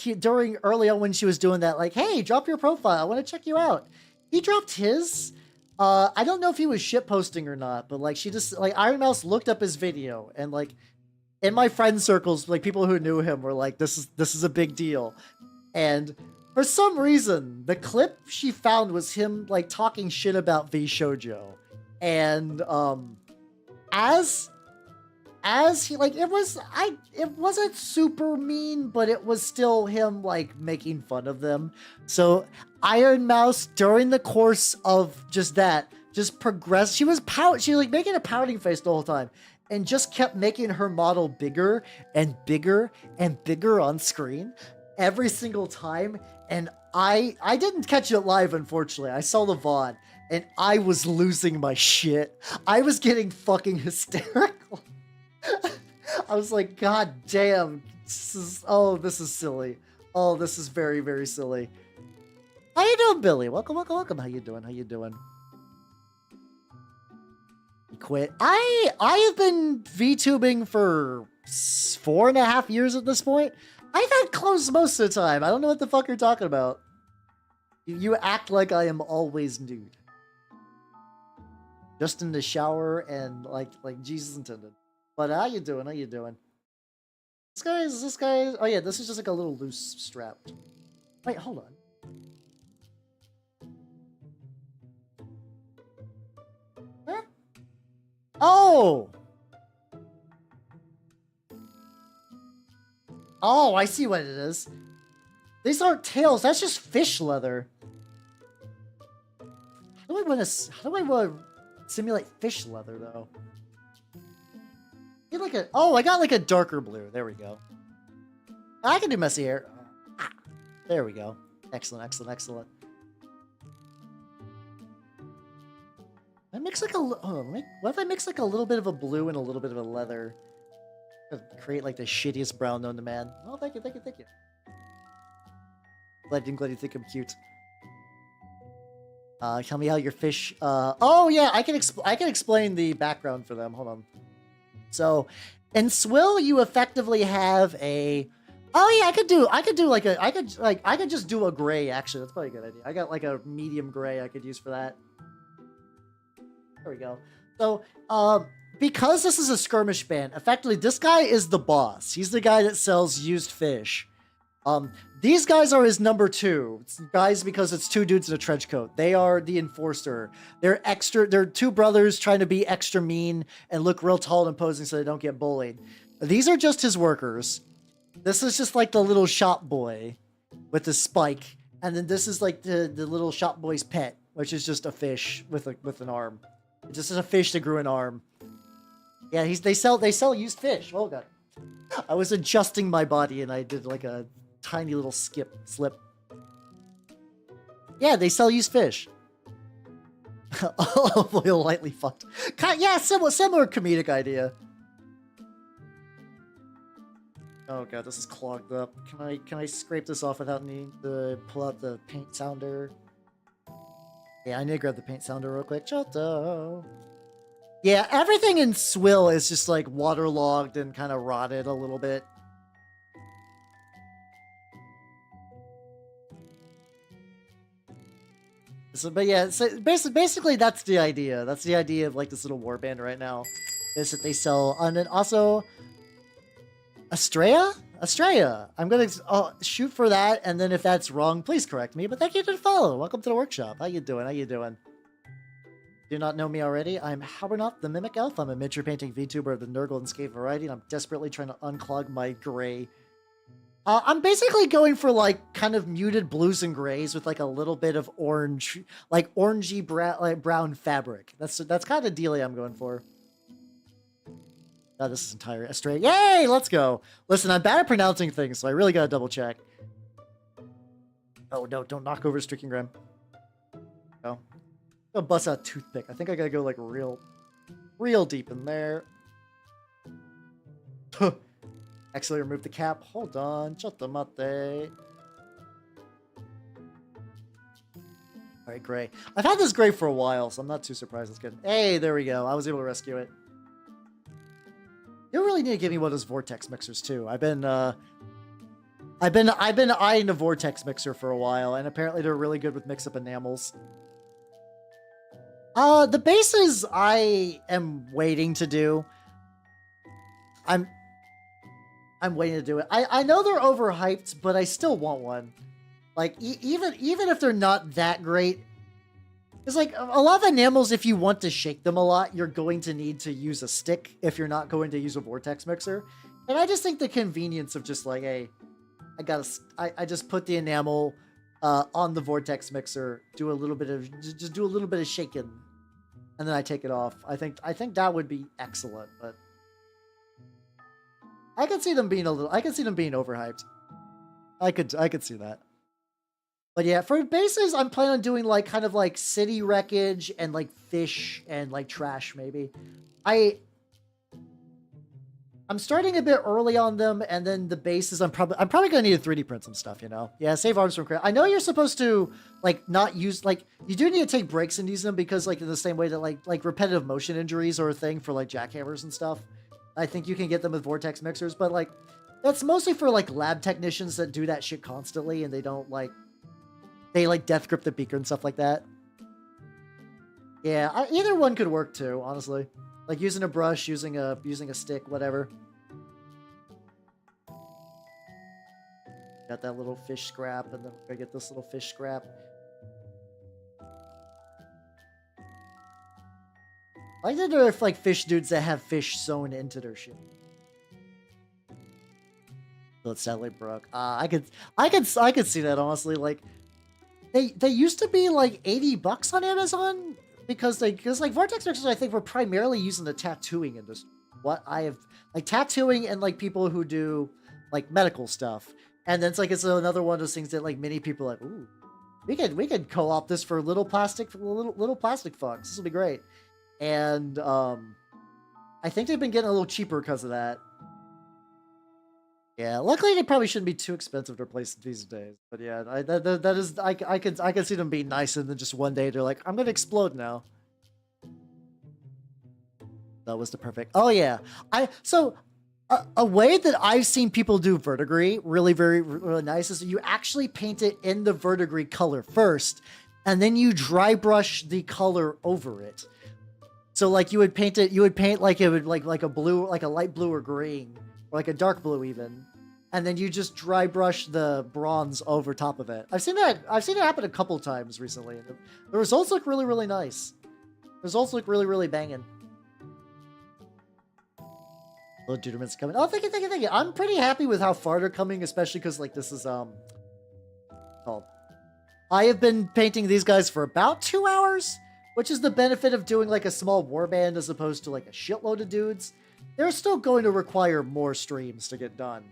early on when she was doing that, like, hey, drop your profile, I want to check you out. He dropped his. I don't know if he was shitposting or not, but like she just like Iron Mouse looked up his video, and like in my friend circles, like people who knew him were like, this is a big deal. And for some reason, the clip she found was him like talking shit about V Shoujo. And as he like it wasn't super mean, but it was still him like making fun of them. So Iron Mouse, during the course of just progressed. She was like making a pouting face the whole time, and just kept making her model bigger and bigger and bigger on screen every single time. And I didn't catch it live, unfortunately. I saw the VOD, and I was losing my shit. I was getting fucking hysterical. I was like, God damn, this is silly. Oh, this is very, very silly. How you doing, Billy? Welcome. How you doing? You quit. I have been VTubing for 4.5 years at this point. I've had clothes most of the time. I don't know what the fuck you're talking about. You act like I am always nude. Just in the shower and like Jesus intended. But how you doing? This guy. Oh yeah, this is just like a little loose strap. Wait, hold on. Huh? Oh, Oh, I see what it is. These aren't tails. That's just fish leather. How do I want to simulate fish leather though? Get like a, oh, I got like a darker blue. There we go. I can do messy hair. There we go. Excellent, excellent, excellent. I mix like a, what if I mix like a little bit of a blue and a little bit of a leather? Create like the shittiest brown known to man. Oh, thank you, thank you, thank you. Glad you think I'm cute. Tell me how your fish, oh yeah, I can explain the background for them. Hold on. So, in Swill, you effectively have a, oh yeah, I could just do a gray, actually. That's probably a good idea. I got like a medium gray I could use for that. There we go. So, because this is a skirmish band, effectively, this guy is the boss. He's the guy that sells used fish. These guys are his number two. It's guys, because it's two dudes in a trench coat. They are the enforcer. They're two brothers trying to be extra mean and look real tall and imposing so they don't get bullied. These are just his workers. This is just like the little shop boy with the spike. And then this is like the little shop boy's pet, which is just a fish with an arm. It's just a fish that grew an arm. Yeah, they sell used fish. Oh god. I was adjusting my body and I did like a tiny little slip. Yeah, they sell used fish. Oh, boy, lightly fucked. Yeah, similar comedic idea. Oh god, this is clogged up. Can I scrape this off without needing to pull out the paint sounder? Yeah, I need to grab the paint sounder real quick. Giotto. Yeah, everything in Swill is just like waterlogged and kind of rotted a little bit. So, but yeah, so basically that's the idea. That's the idea of like this little warband right now, is that they sell, and then also Estrella. I'm gonna shoot for that, and then if that's wrong, please correct me. But thank you for the follow. Welcome to the workshop. How you doing? How you doing? Do not know me already? I'm Howard, the Mimic Elf. I'm a miniature painting VTuber of the Nurgle and Skate variety, and I'm desperately trying to unclog my gray. I'm basically going for like kind of muted blues and grays with like a little bit of orange, like orangey brown fabric. That's kind of the dealie I'm going for. Oh, this is entire straight. Yay, let's go. Listen, I'm bad at pronouncing things, so I really gotta double check. Oh no, don't knock over Streaking Grim. Oh. I'm gonna bust out a toothpick. I think I gotta go like real deep in there. Actually, remove the cap. Hold on. Giotto mate. Alright, gray. I've had this gray for a while, so I'm not too surprised it's good. Hey, there we go. I was able to rescue it. You really need to give me one of those vortex mixers too. I've been eyeing a vortex mixer for a while, and apparently they're really good with mix-up enamels. The bases I am waiting to do. I'm waiting to do it. I know they're overhyped, but I still want one. Like, even if they're not that great, it's like a lot of enamels, if you want to shake them a lot, you're going to need to use a stick if you're not going to use a vortex mixer. And I just think the convenience of just like, hey, I just put the enamel on the vortex mixer, do a little bit of shaking, and then I take it off. I think that would be excellent, but I could see them being overhyped. I could see that. But yeah, for bases, I'm planning on doing like kind of like city wreckage and like fish and like trash maybe. I'm starting a bit early on them, and then the bases I'm probably gonna need to 3D print some stuff, you know? Yeah, save arms from crit. I know you're supposed to like not use, like, you do need to take breaks and use them, because like in the same way that like repetitive motion injuries are a thing for like jackhammers and stuff. I think you can get them with vortex mixers, but like that's mostly for like lab technicians that do that shit constantly, and they don't like, they like death grip the beaker and stuff like that. Yeah, either one could work too, honestly. Like using a brush, using a stick, whatever. Got that little fish scrap, and then we're gonna get this little fish scrap. I wonder if like fish dudes that have fish sewn into their shit. but it sadly broke. I could see that honestly. Like, they used to be like $80 on Amazon because like Vortex Mixers I think were primarily used in the tattooing industry. What I have like tattooing and like people who do like medical stuff, and then it's another one of those things that like many people are like, ooh, we could co-op this for little plastic fucks. This will be great. And I think they've been getting a little cheaper because of that. Yeah, luckily they probably shouldn't be too expensive to replace these days. But yeah, I could see them being nice, and then just one day they're like, I'm gonna explode now. That was the perfect. Oh yeah, a way that I've seen people do verdigris really nice is you actually paint it in the verdigris color first, and then you dry brush the color over it. So like you would paint like it would like a blue, like a light blue or green, or like a dark blue even, and then you just dry brush the bronze over top of it. I've seen it happen a couple times recently. The results look really nice. The results look really banging. Little Duderman's coming. Oh, thank you. I'm pretty happy with how far they're coming, especially because like this is called. I have been painting these guys for about 2 hours, which is the benefit of doing like a small warband as opposed to like a shitload of dudes. They're still going to require more streams to get done.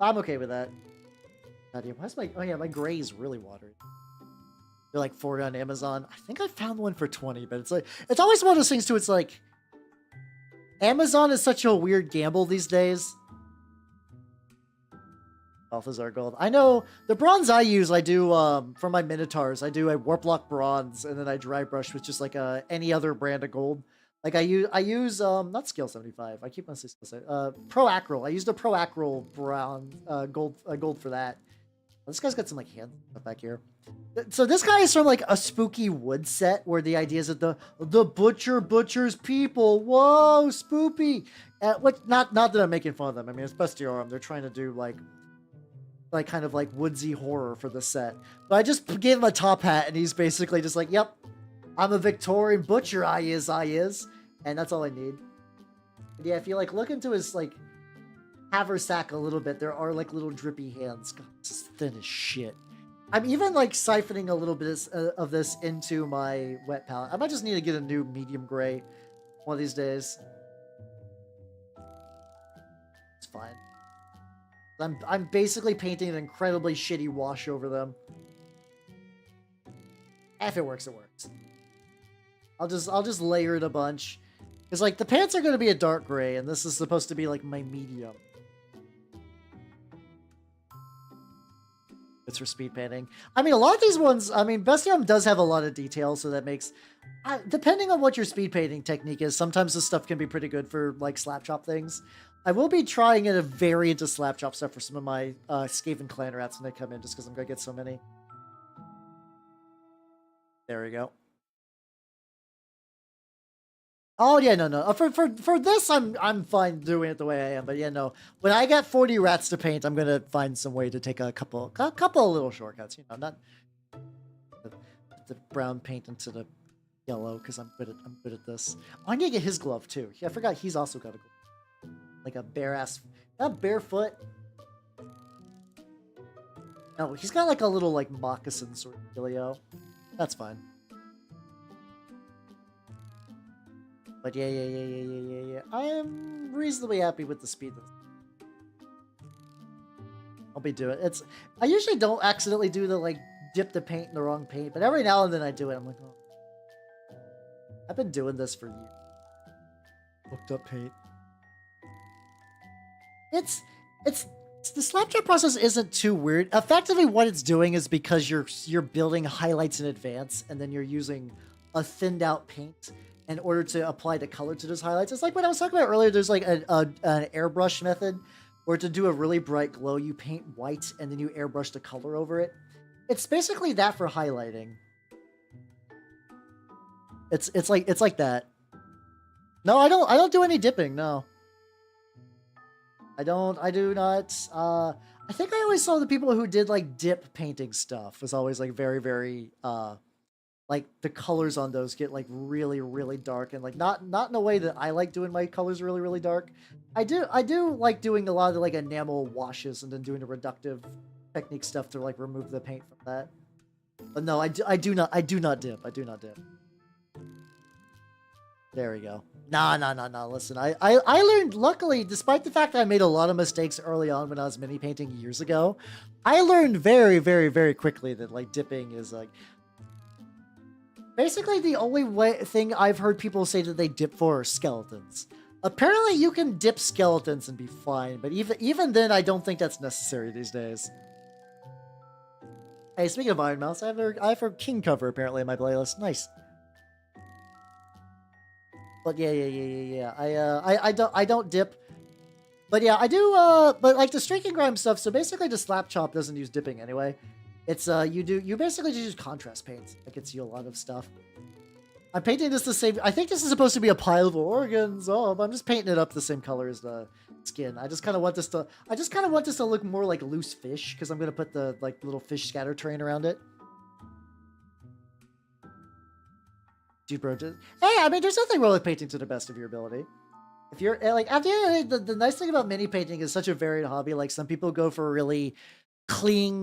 I'm okay with that. God, why's my... Oh yeah, my gray is really watered. They're like 40 on Amazon. I think I found one for 20, but it's like... It's always one of those things too, it's like... Amazon is such a weird gamble these days. Balthazar Gold. I know the bronze I use, I do for my Minotaurs, I do a Warplock bronze, and then I dry brush with just like any other brand of gold. Like I use not Scale 75. I keep on saying Pro Acryl. I used a Pro Acryl brown gold for that. This guy's got some like hand stuff back here. So this guy is from like a spooky wood set where the idea is that the butcher butchers people. Whoa, spoopy. What? Not that I'm making fun of them. I mean, it's Bestiarum. They're trying to do like kind of like woodsy horror for the set. But I just gave him a top hat, and he's basically just like, yep, I'm a Victorian butcher. I is, and that's all I need. But yeah, if you like look into his like haversack a little bit, there are like little drippy hands. God, this is thin as shit. I'm even like siphoning a little bit of this into my wet palette. I might just need to get a new medium gray one of these days. It's fine. I'm basically painting an incredibly shitty wash over them. If it works, it works. I'll just layer it a bunch. Because like the pants are going to be a dark gray, and this is supposed to be like my medium. It's for speed painting. I mean, a lot of these ones, I mean, Bestium does have a lot of detail, so that makes... depending on what your speed painting technique is, sometimes this stuff can be pretty good for like slap chop things. I will be trying a variant of slap chop stuff for some of my Skaven clan rats when they come in, just because I'm going to get so many. There we go. Oh yeah, no. For this, I'm fine doing it the way I am. But yeah, no. When I got 40 rats to paint, I'm gonna find some way to take a couple of little shortcuts. You know, not the brown paint into the yellow because I'm good at this. Oh, I need to get his glove too. Yeah, I forgot he's also got a glove, like a bare ass, not barefoot. No, he's got like a little like moccasin sort of dealio. That's fine. But yeah. I am reasonably happy with the speed. I'll be doing it. I usually don't accidentally do the like dip the paint in the wrong paint, but every now and then I do it. I'm like, oh, I've been doing this for years. Hooked up paint. It's the slapjack process isn't too weird. Effectively, what it's doing is because you're building highlights in advance, and then you're using a thinned out paint in order to apply the color to those highlights. It's like what I was talking about earlier. There's like an airbrush method where to do a really bright glow, you paint white and then you airbrush the color over it. It's basically that for highlighting. It's like that. No, I don't do any dipping. No, I do not. I think I always saw the people who did like dip painting stuff was always like very like the colors on those get like really, really dark, and like not in a way that I like doing my colors really, really dark. I do like doing a lot of the, like enamel washes and then doing the reductive technique stuff to like remove the paint from that. But no, I do not dip. I do not dip. There we go. Nah. Listen, I learned, luckily, despite the fact that I made a lot of mistakes early on when I was mini painting years ago, I learned very, very, very quickly that like dipping is like basically the only thing I've heard people say that they dip for are skeletons. Apparently you can dip skeletons and be fine, but even then I don't think that's necessary these days. Hey, speaking of Iron Mouse, I have her king cover apparently in my playlist. Nice. But yeah. I don't dip. But yeah, I do, but like the streak and grime stuff, so basically the slap chop doesn't use dipping anyway. It's, you basically just use contrast paints. That gets you a lot of stuff. I'm painting this the same, I think this is supposed to be a pile of organs. Oh, but I'm just painting it up the same color as the skin. I just kind of want this to look more like loose fish, because I'm going to put the, like, little fish scatter terrain around it. Dude, bro, hey, I mean, there's nothing wrong with painting to the best of your ability. If you're, like, at the end of the day, the nice thing about mini painting is such a varied hobby. Like, some people go for really clean,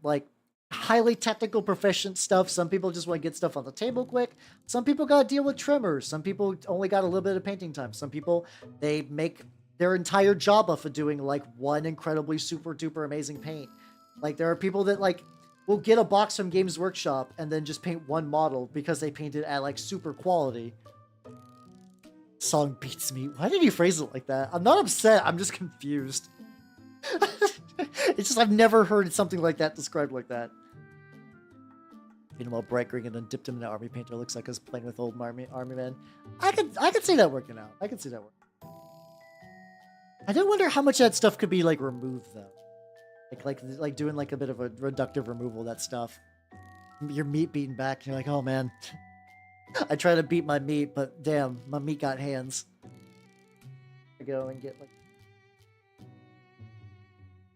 like, highly technical proficient stuff. Some people just want to get stuff on the table quick. Some people got to deal with trimmers. Some people only got a little bit of painting time. Some people, they make their entire job off of doing, like, one incredibly super duper amazing paint. Like, there are people that, like, will get a box from Games Workshop and then just paint one model because they painted at, like, super quality. Song beats me. Why did you phrase it like that? I'm not upset. I'm just confused. It's just I've never heard something like that described like that. Paint him all bright green and then dipped him in an army painter. Looks like I was playing with old army man. I could see that working out. I could see that working. I do wonder how much of that stuff could be like removed though. Like doing like a bit of a reductive removal of that stuff. Your meat beaten back. And you're like, oh man. I try to beat my meat, but damn, my meat got hands. I go and get like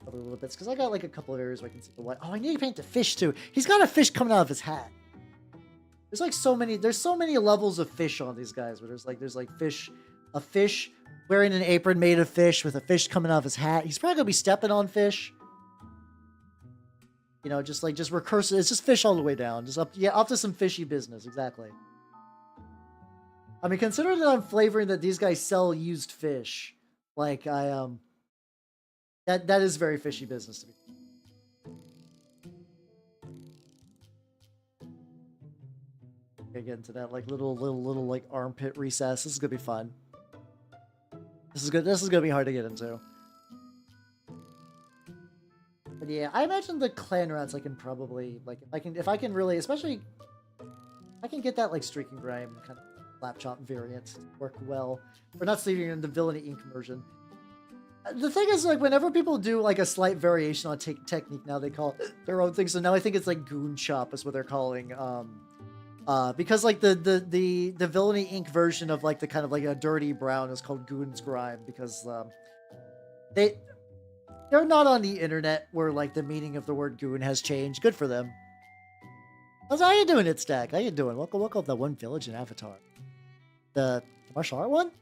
a little bits because I got like a couple of areas where I can see the white. Oh, I need to paint the fish too. He's got a fish coming out of his hat. There's like there's so many levels of fish on these guys where there's like a fish wearing an apron made of fish with a fish coming out of his hat. He's probably gonna be stepping on fish. You know, just recursive. It's just fish all the way down. Just up to some fishy business. Exactly. I mean, considering that I'm flavoring that these guys sell used fish, like that is very fishy business to me. Okay, get into that like little like armpit recess. This is gonna be fun. This is good. This is gonna be hard to get into. But yeah, I imagine the clan rats I can probably like if I can really, especially I can get that like streak and grime kind of laptop variant work well. We're not sleeping in the Villainy Inc. version. The thing is, like, whenever people do like a slight variation on technique, now they call it their own thing. So now I think it's like goon chop is what they're calling. Because like the Villainy Inc. version of like the kind of like a dirty brown is called goon's grime because they're not on the internet where like the meaning of the word goon has changed. Good for them. How you doing, It's Stack? How you doing? Welcome to the one village in Avatar. The martial art one?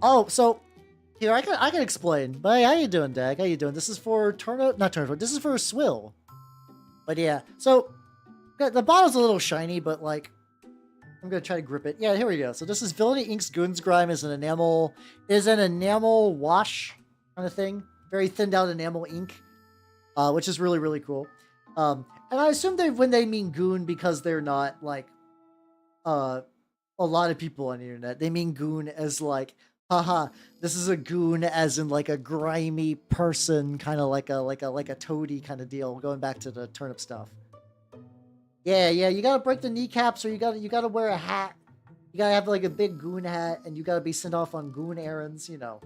Oh, so here I can explain. But how you doing, Dag? How you doing? This is for this is for Swill. But yeah, so the bottle's a little shiny, but like I'm gonna try to grip it. Yeah, here we go. So this is Villainy Inc.'s Goon's Grime is an enamel wash kind of thing. Very thinned out enamel ink. Which is really, really cool. And I assume when they mean goon because they're not like a lot of people on the internet. They mean goon as like, haha, this is a goon as in like a grimy person, kind of like a toady kind of deal, going back to the turnip stuff. Yeah, you gotta break the kneecaps, or you gotta wear a hat. You gotta have like a big goon hat, and you gotta be sent off on goon errands, you know.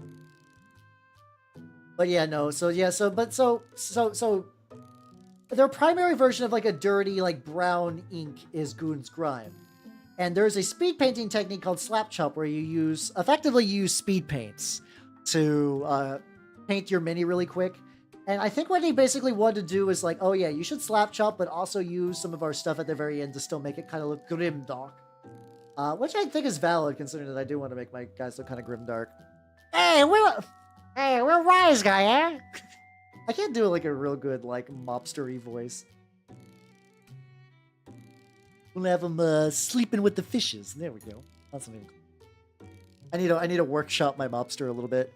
But yeah, no, so their primary version of like a dirty, like brown ink is Goon's Grime. And there's a speed painting technique called slap chop where you effectively use speed paints to paint your mini really quick. And I think what he basically wanted to do is like, oh yeah, you should slap chop, but also use some of our stuff at the very end to still make it kind of look grimdark. Which I think is valid, considering that I do want to make my guys look kind of grimdark. Hey, we're wise guy, eh? I can't do like a real good like mobstery voice. We'll have him sleeping with the fishes. There we go. That's something. I need to workshop my mobster a little bit.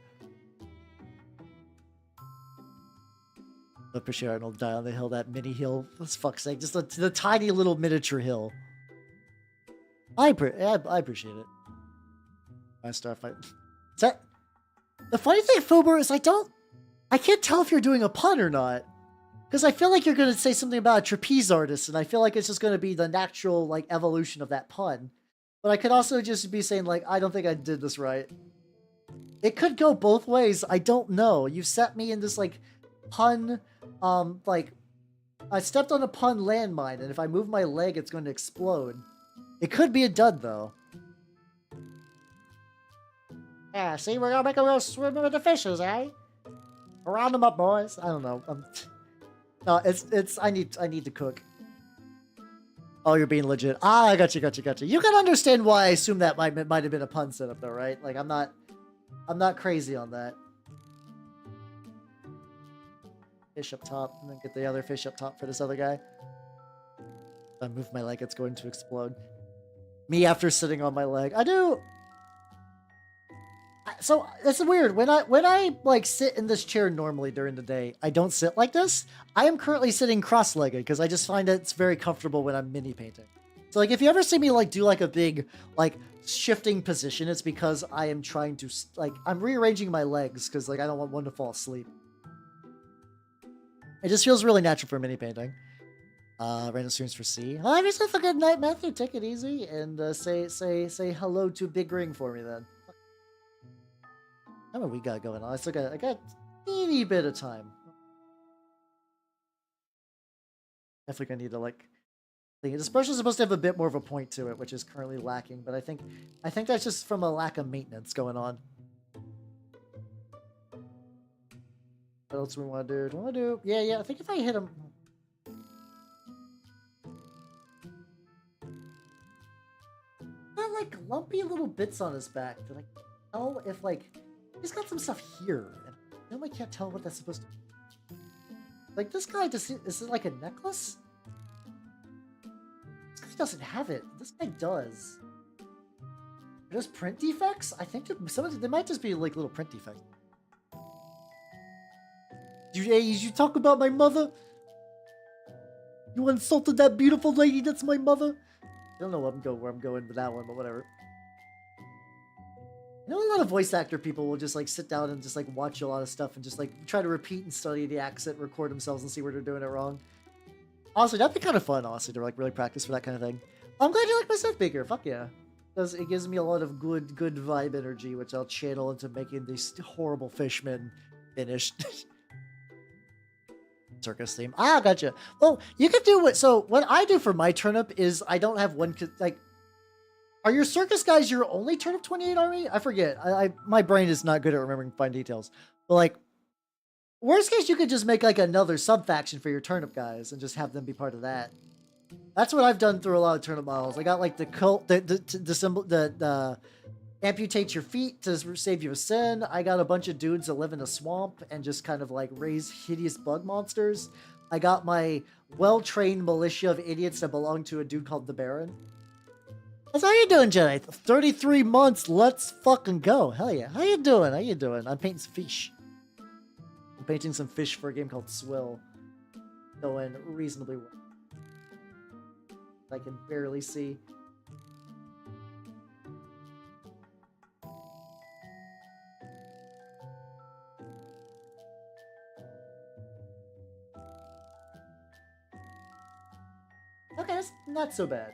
I appreciate Arnold die on the hill, that mini hill. For fuck's sake, just the tiny little miniature hill. I appreciate it. My starfight. Is that the funny thing, Fuber, is I can't tell if you're doing a pun or not. Because I feel like you're going to say something about a trapeze artist, and I feel like it's just going to be the natural, like, evolution of that pun. But I could also just be saying, like, I don't think I did this right. It could go both ways. I don't know. You set me in this, like, pun, like, I stepped on a pun landmine, and if I move my leg, it's going to explode. It could be a dud, though. Yeah, see, we're going to make a real swim with the fishes, eh? Round them up, boys. I don't know. No, I need to cook. Oh, you're being legit. Ah, I got you. You can understand why I assume that might have been a pun setup, though, right? Like, I'm not crazy on that. Fish up top, and then get the other fish up top for this other guy. If I move my leg, it's going to explode. Me after sitting on my leg. I do. So that's weird. When I like sit in this chair normally during the day, I don't sit like this. I am currently sitting cross-legged because I just find it's very comfortable when I'm mini painting. So like if you ever see me like do like a big like shifting position, it's because I am trying to like I'm rearranging my legs because like I don't want one to fall asleep. It just feels really natural for mini painting. Random streams for C. Have yourself a good night, Matthew. Take it easy and say hello to Big Ring for me then. How many we got going on? I got a teeny bit of time. Definitely gonna need to like think this brush is supposed to have a bit more of a point to it, which is currently lacking, but I think that's just from a lack of maintenance going on. What else do we want to do? Yeah, I think if I hit him. Got like lumpy little bits on his back that I can't tell if like he's got some stuff here, and I really can't tell what that's supposed to be. Like, this guy, is it like a necklace? This guy doesn't have it. This guy does. Are those print defects? I think they might just be like little print defects. You talk about my mother? You insulted that beautiful lady that's my mother? I don't know where I'm going with that one, but whatever. I know a lot of voice actor people will just like sit down and just like watch a lot of stuff and just like try to repeat and study the accent, record themselves and see where they're doing it wrong. Honestly, that'd be kind of fun, honestly, to like really practice for that kind of thing. I'm glad you like my stuff, Baker. Fuck yeah. It gives me a lot of good vibe energy, which I'll channel into making these horrible fishmen finished. Circus theme. Ah, gotcha. Well, you could do what I do for my turnip is I don't have one, like, are your circus guys your only Turnip28 army? I forget. My brain is not good at remembering fine details. But like, worst case, you could just make like another sub-faction for your turnip guys and just have them be part of that. That's what I've done through a lot of turnip models. I got like the cult, the symbol, the amputate your feet to save you a sin. I got a bunch of dudes that live in a swamp and just kind of like raise hideous bug monsters. I got my well-trained militia of idiots that belong to a dude called the Baron. How you doing, Jedi? 33 months, let's fucking go. Hell yeah. How you doing? I'm painting some fish. I'm painting some fish for a game called Swill. Going reasonably well. I can barely see. Okay, that's not so bad.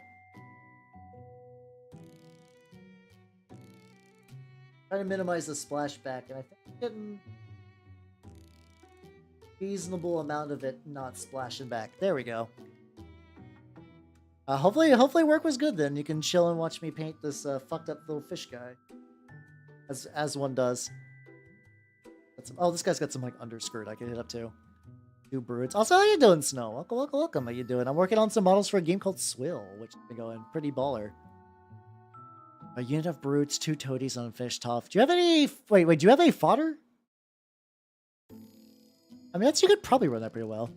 Trying to minimize the splashback, and I think I'm getting a reasonable amount of it not splashing back. There we go. Hopefully work was good then. You can chill and watch me paint this fucked up little fish guy. As one does. Oh, this guy's got some like underskirt I can hit up too. 2 brutes. Also, how you doing, Snow? Welcome, welcome, welcome. How you doing? I'm working on some models for a game called Swill, which is going pretty baller. A unit of brutes, 2 toadies, unfinished tough. Do you have any... Wait, do you have any fodder? I mean, you could probably run that pretty well.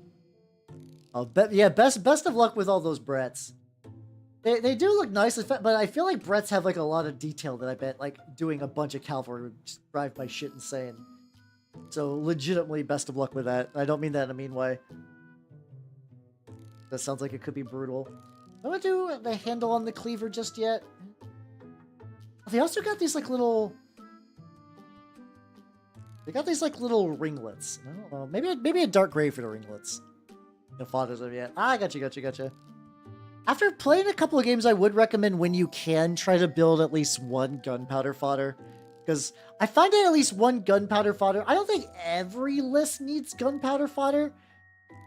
Oh, yeah, best of luck with all those Bretts. They do look nice, but I feel like Bretts have like a lot of detail that I bet like doing a bunch of cavalry would just drive my shit insane. So legitimately, best of luck with that. I don't mean that in a mean way. That sounds like it could be brutal. I'm gonna do the handle on the cleaver just yet. They also got these like little... They got these like little ringlets. I don't know. Maybe a dark gray for the ringlets. No fathers of yet. Ah, gotcha. After playing a couple of games, I would recommend when you can try to build at least 1 gunpowder fodder. Because I find that at least 1 gunpowder fodder. I don't think every list needs gunpowder fodder.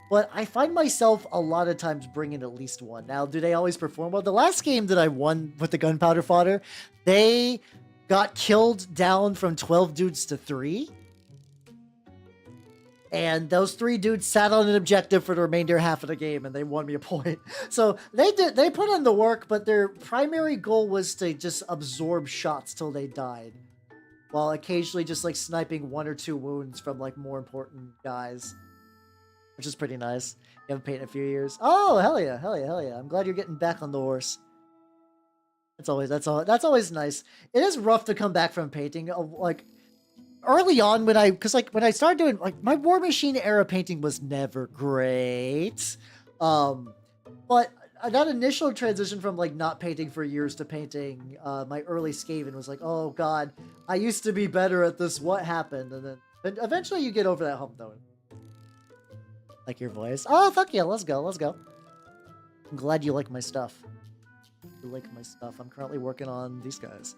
But I find myself a lot of times bringing at least 1. Now, do they always perform well? The last game that I won with the gunpowder fodder, they got killed down from 12 dudes to 3. And those 3 dudes sat on an objective for the remainder half of the game, and they won me a point. So they put in the work, but their primary goal was to just absorb shots till they died, while occasionally just like sniping 1 or 2 wounds from like more important guys, which is pretty nice. You haven't painted in a few years. Oh, hell yeah. I'm glad you're getting back on the horse. That's always nice. It is rough to come back from painting. Like early on when I started doing like my War Machine era painting was never great. But that initial transition from like not painting for years to painting my early Skaven was like, oh god, I used to be better at this. What happened? And then eventually you get over that hump though. Like your voice. Oh fuck yeah, let's go. I'm glad you like my stuff. You like my stuff. I'm currently working on these guys.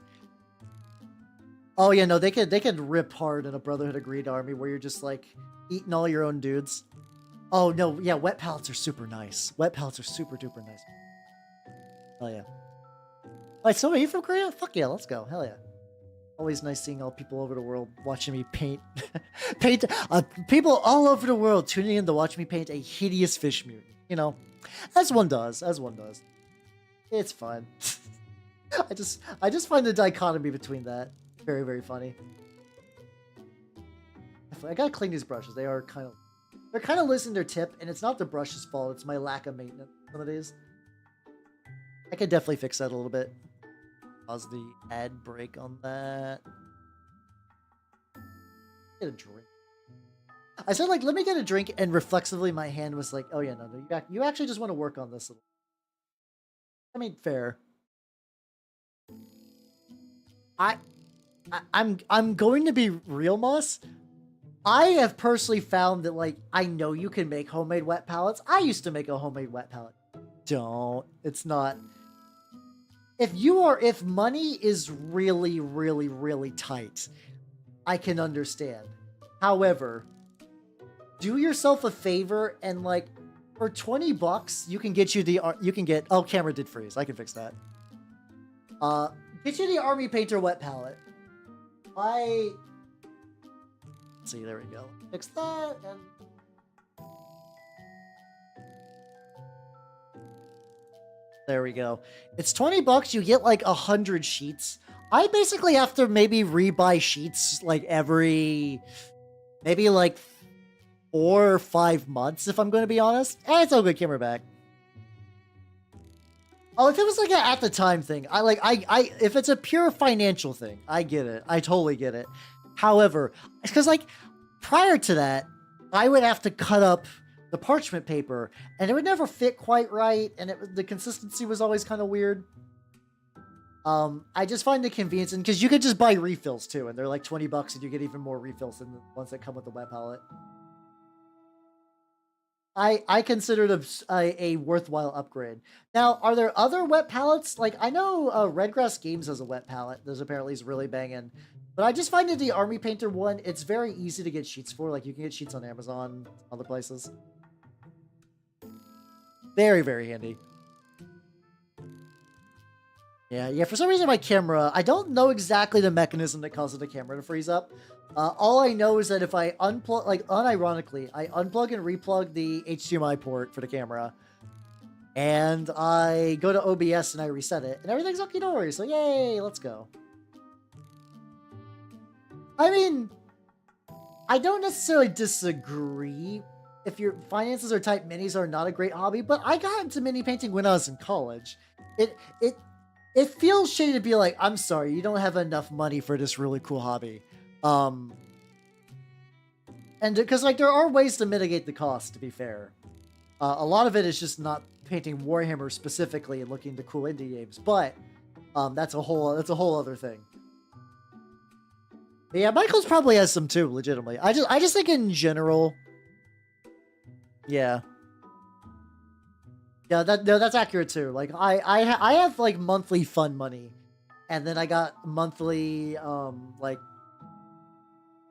Oh yeah, no, they could rip hard in a Brotherhood of Greed army where you're just like eating all your own dudes. Oh no, yeah, wet pallets are super nice. Wet pallets are super duper nice. Hell yeah. Wait, so are you from Korea? Fuck yeah, let's go. Hell yeah. Always nice seeing all people over the world watching me paint. People all over the world tuning in to watch me paint a hideous fish mutant. You know, as one does. It's fun. I just find the dichotomy between that very, very funny. I gotta clean these brushes. They're kind of losing their tip, and it's not the brush's fault. It's my lack of maintenance. Some of these. I could definitely fix that a little bit. Pause the ad break on that. Get a drink. I said, like, let me get a drink, and reflexively my hand was like, oh yeah, no, you actually just want to work on this. I mean, fair. I'm going to be real, Moss. I have personally found that, like, I know you can make homemade wet pallets. I used to make a homemade wet pallet. Don't. It's not. If money is really, really, really tight, I can understand. However, do yourself a favor and, like, for 20 bucks, you can get oh, camera did freeze. I can fix that. Get you the Army Painter wet palette. Let's see, there we go. Fix that, and... There we go. It's 20 bucks, you get like 100 sheets. I basically have to maybe rebuy sheets like maybe like 4 or 5 months, if I'm going to be honest. It's all good, camera back. Oh, if it was like an at the time thing, if it's a pure financial thing, I get it. I totally get it. However, it's because like prior to that, I would have to cut up the parchment paper and it would never fit quite right. And the consistency was always kind of weird. I just find the convenience, and because you could just buy refills too, and they're like 20 bucks and you get even more refills than the ones that come with the web palette. I consider it a worthwhile upgrade. Now, are there other wet palettes? Like, I know Redgrass Games has a wet palette. There's apparently is really banging. But I just find that the Army Painter one, it's very easy to get sheets for. Like, you can get sheets on Amazon, other places. Very, very handy. Yeah. For some reason, my camera, I don't know exactly the mechanism that causes the camera to freeze up. All I know is that if I unplug, like unironically, I unplug and replug the HDMI port for the camera, and I go to OBS and I reset it, and everything's okay, don't worry. So yay, let's go. I mean, I don't necessarily disagree. If your finances are tight, minis are not a great hobby, but I got into mini painting when I was in college. It feels shitty to be like, I'm sorry, you don't have enough money for this really cool hobby. And because like there are ways to mitigate the cost, to be fair. A lot of it is just not painting Warhammer specifically and looking to cool indie games, but that's a whole other thing. But yeah, Michael's probably has some too, legitimately. I just think in general, yeah. Yeah, that's accurate too. Like I have like monthly fun money, and then I got monthly like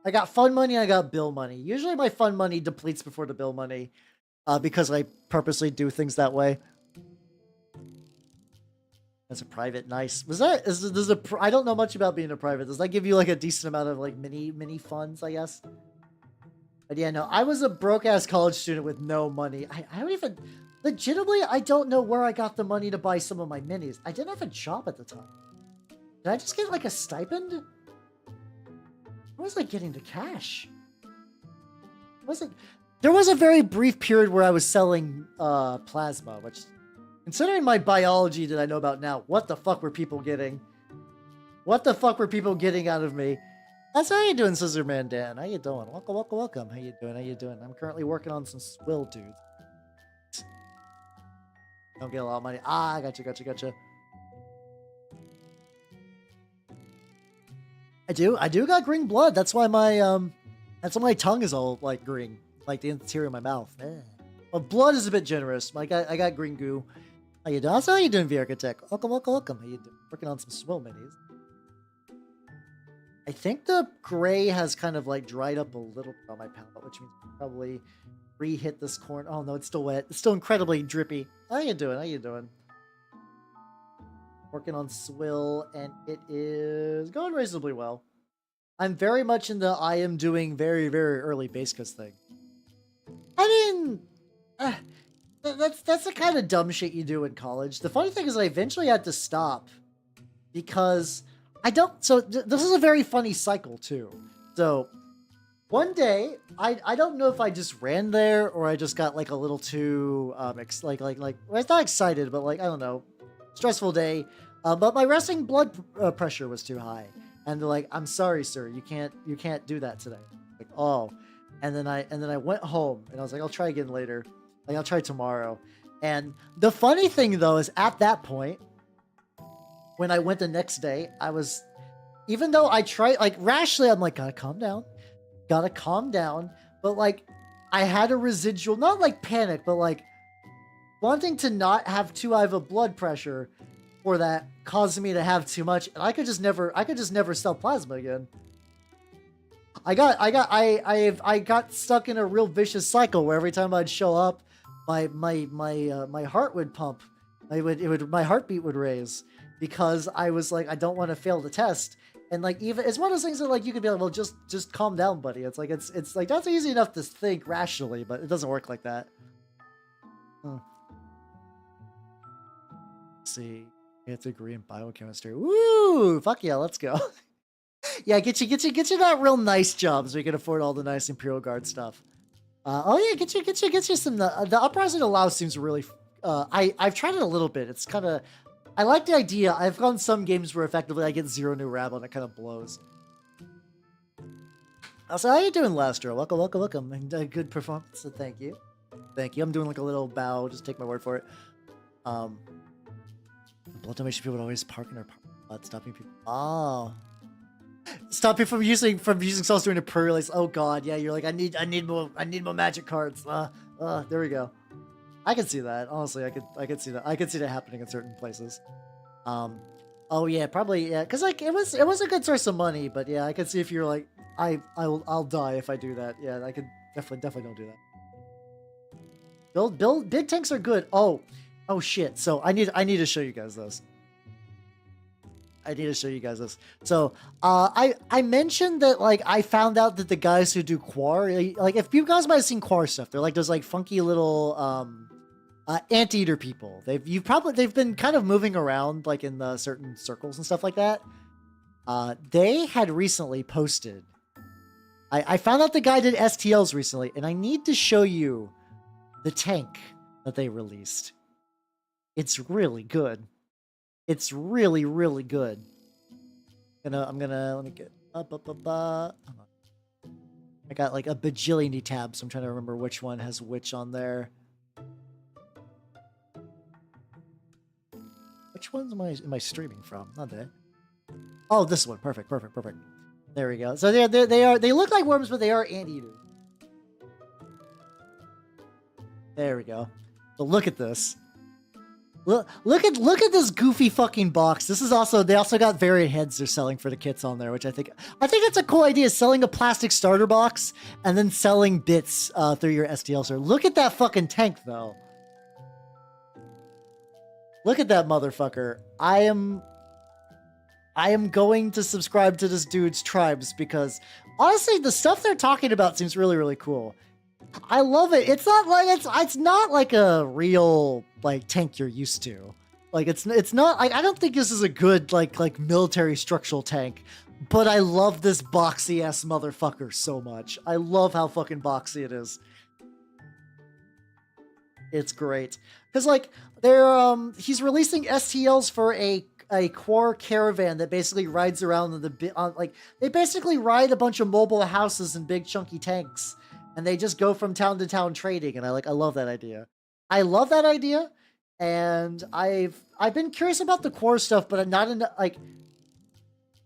I got fun money and I got bill money. Usually my fun money depletes before the bill money, because I purposely do things that way. That's a private, nice. I don't know much about being a private. Does that give you like a decent amount of like mini funds, I guess? But yeah, no, I was a broke ass college student with no money. I don't even. Legitimately, I don't know where I got the money to buy some of my minis. I didn't have a job at the time. Did I just get like a stipend? Where was I getting the cash? There was a very brief period where I was selling plasma, which, considering my biology that I know about now, what the fuck were people getting? What the fuck were people getting out of me? That's how you doing, Scissorman Dan. How you doing? Welcome. How you doing? I'm currently working on some Swill dudes. Don't get a lot of money. Ah, gotcha. I do got green blood. That's why my tongue is all like green, like the interior of my mouth. Well, blood is a bit generous. I got green goo. How you doing? How you doing, V-Architect? Welcome. How you doing? Working on some Swill minis. I think the gray has kind of like dried up a little bit on my palette, which means I'll probably re-hit this corner. Oh no, it's still wet. It's still incredibly drippy. How you doing? Working on Swill, and it is going reasonably well. I'm very much in the I am doing very, very early base coast thing. I mean, that's the kind of dumb shit you do in college. The funny thing is I eventually had to stop because this is a very funny cycle too. So one day, I don't know if I just ran there or I just got like a little too well, it's not excited, but like I don't know, stressful day. But my resting blood pressure was too high, and they're like, "I'm sorry, sir, you can't do that today." Like, oh, and then I went home and I was like, "I'll try again later. Like I'll try tomorrow." And the funny thing though is at that point, when I went the next day, even though I tried like rationally, I'm like, gotta calm down, but like I had a residual, not like panic, but like wanting to not have too high of a blood pressure for that caused me to have too much, and I could just never sell plasma again. I got stuck in a real vicious cycle where every time I'd show up, my heart would pump, my heartbeat would raise because I was like, I don't want to fail the test. And like, even it's one of those things that like you could be like, well, just calm down, buddy. It's like it's like that's easy enough to think rationally, but it doesn't work like that. Let's see, it's agree in biochemistry. Woo! Fuck yeah, let's go. Yeah, get you that real nice job so you can afford all the nice Imperial Guard stuff. Oh yeah, get you some. The Uprising of Laos seems really. I've tried it a little bit. It's kind of. I like the idea. I've gone some games where effectively I get 0 new rabble and it kind of blows. Also, how you doing, Lastro? Welcome. And, good performance. So thank you. I'm doing like a little bow. Just take my word for it. Blood donation people would always park in their parking lot, stopping people. Oh. Stop you from using cells during a pre-release. Oh god, yeah, you're like, I need more magic cards. There we go. I can see that. Honestly, I could see that. I could see that happening in certain places. Oh yeah, probably yeah, because like it was a good source of money, but yeah, I could see if you're like, I'll die if I do that. Yeah, I could definitely don't do that. Build big tanks are good. Oh shit. So I need to show you guys this. I need to show you guys this. So, I mentioned that like I found out that the guys who do Quar, like if you guys might have seen Quar stuff, they're like those like funky little anteater people. They've been kind of moving around like in the certain circles and stuff like that. They had recently posted. I found out the guy did STLs recently, and I need to show you the tank that they released. It's really good. It's really, really good. I'm gonna let me get up. I got like a bajillion tabs, so I'm trying to remember which one has which on there. Which ones am I streaming from? Not that. Oh, this one. Perfect. There we go. So they look like worms, but they are anteaters. There we go. But look at this. Look at this goofy fucking box. This is they also got variant heads they're selling for the kits on there, which I think it's a cool idea, selling a plastic starter box and then selling bits through your STL store. Look at that fucking tank though. Look at that motherfucker. I am going to subscribe to this dude's tribes because honestly the stuff they're talking about seems really, really cool. I love it. It's not like a real like tank you're used to. Like it's not like, I don't think this is a good like military structural tank, but I love this boxy ass motherfucker so much. I love how fucking boxy it is. It's great. Cause like he's releasing STLs for a Quar caravan that basically rides around they basically ride a bunch of mobile houses and big chunky tanks. And they just go from town to town trading, and I love that idea. And I've been curious about the Quar stuff, but I'm not into like.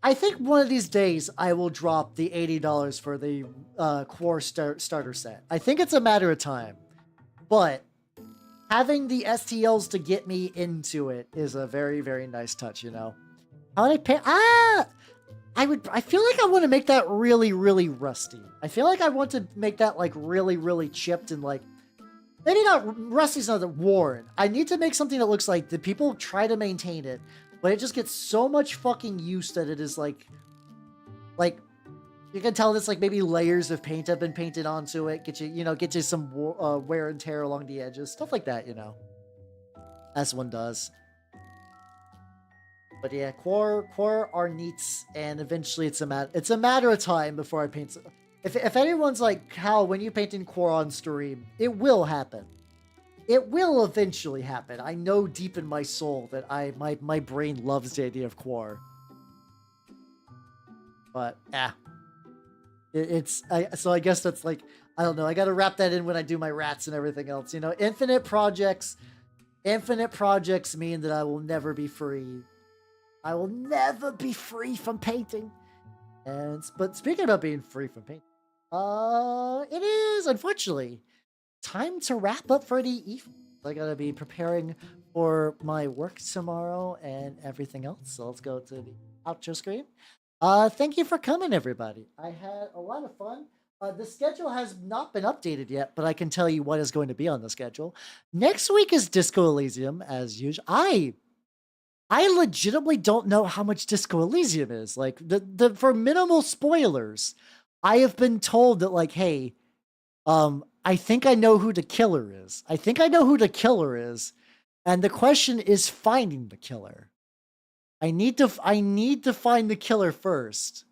I think one of these days I will drop the $80 for the Quar starter set. I think it's a matter of time, but having the STLs to get me into it is a very, very nice touch. You know, how would I pay? I feel like I want to make that really, really rusty. I feel like I want to make that like really, really chipped and like, maybe not rusty's not worn. I need to make something that looks like the people try to maintain it, but it just gets so much fucking use that it is like you can tell this like maybe layers of paint have been painted onto it. Get you some wear and tear along the edges, stuff like that, you know, as one does. But yeah, Quar are neats, and eventually it's a matter of time before I paint. If anyone's like, Hal, when you paint in Quar on stream, it will happen. It will eventually happen. I know deep in my soul that my brain loves the idea of Quar. But so I guess that's like, I don't know. I got to wrap that in when I do my rats and everything else. You know, infinite projects mean that I will never be free. I will never be free from painting. But speaking about being free from painting, it is unfortunately time to wrap up for the evening. I gotta be preparing for my work tomorrow and everything else. So let's go to the outro screen. Thank you for coming, everybody. I had a lot of fun. The schedule has not been updated yet, but I can tell you what is going to be on the schedule. Next week is Disco Elysium, as usual. I legitimately don't know how much Disco Elysium is. Like for minimal spoilers, I have been told that like, hey, I think I know who the killer is. And the question is finding the killer. I need to find the killer first.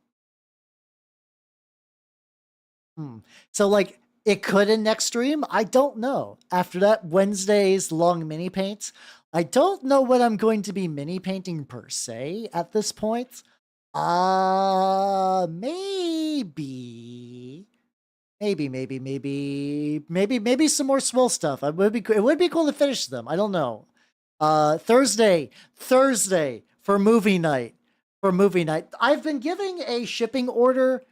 So like it could in next stream. I don't know. After that Wednesday's long mini paint, I don't know what I'm going to be mini painting per se at this point. Maybe some more Swill stuff. It would be cool to finish them. I don't know. Thursday for movie night. I've been giving a shipping order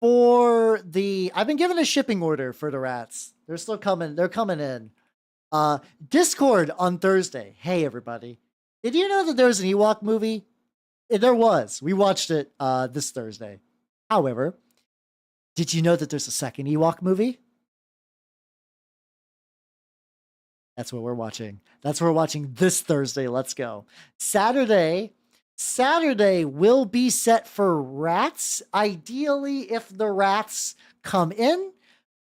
for the rats. They're still coming. They're coming in. Discord on Thursday. Hey, everybody. Did you know that there's an Ewok movie? There was. We watched it this Thursday. However, did you know that there's a second Ewok movie? That's what we're watching. This Thursday. Let's go. Saturday, Saturday will be set for rats. Ideally, if the rats come in.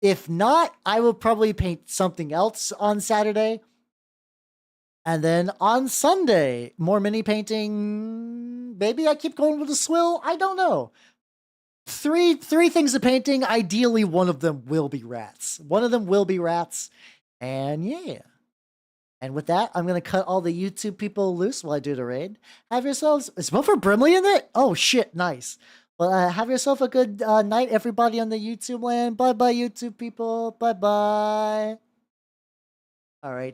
If not, I will probably paint something else on Saturday. And then on Sunday, more mini painting. Maybe I keep going with the swill. I don't know. Three things of painting. Ideally, one of them will be rats. One of them will be rats. And yeah. And with that, I'm going to cut all the YouTube people loose while I do the raid. Have yourselves... Is Buffer Brimley in it? Oh, shit. Nice. Well, have yourself a good night, everybody on the YouTube land. Bye-bye, YouTube people. Bye-bye. All right.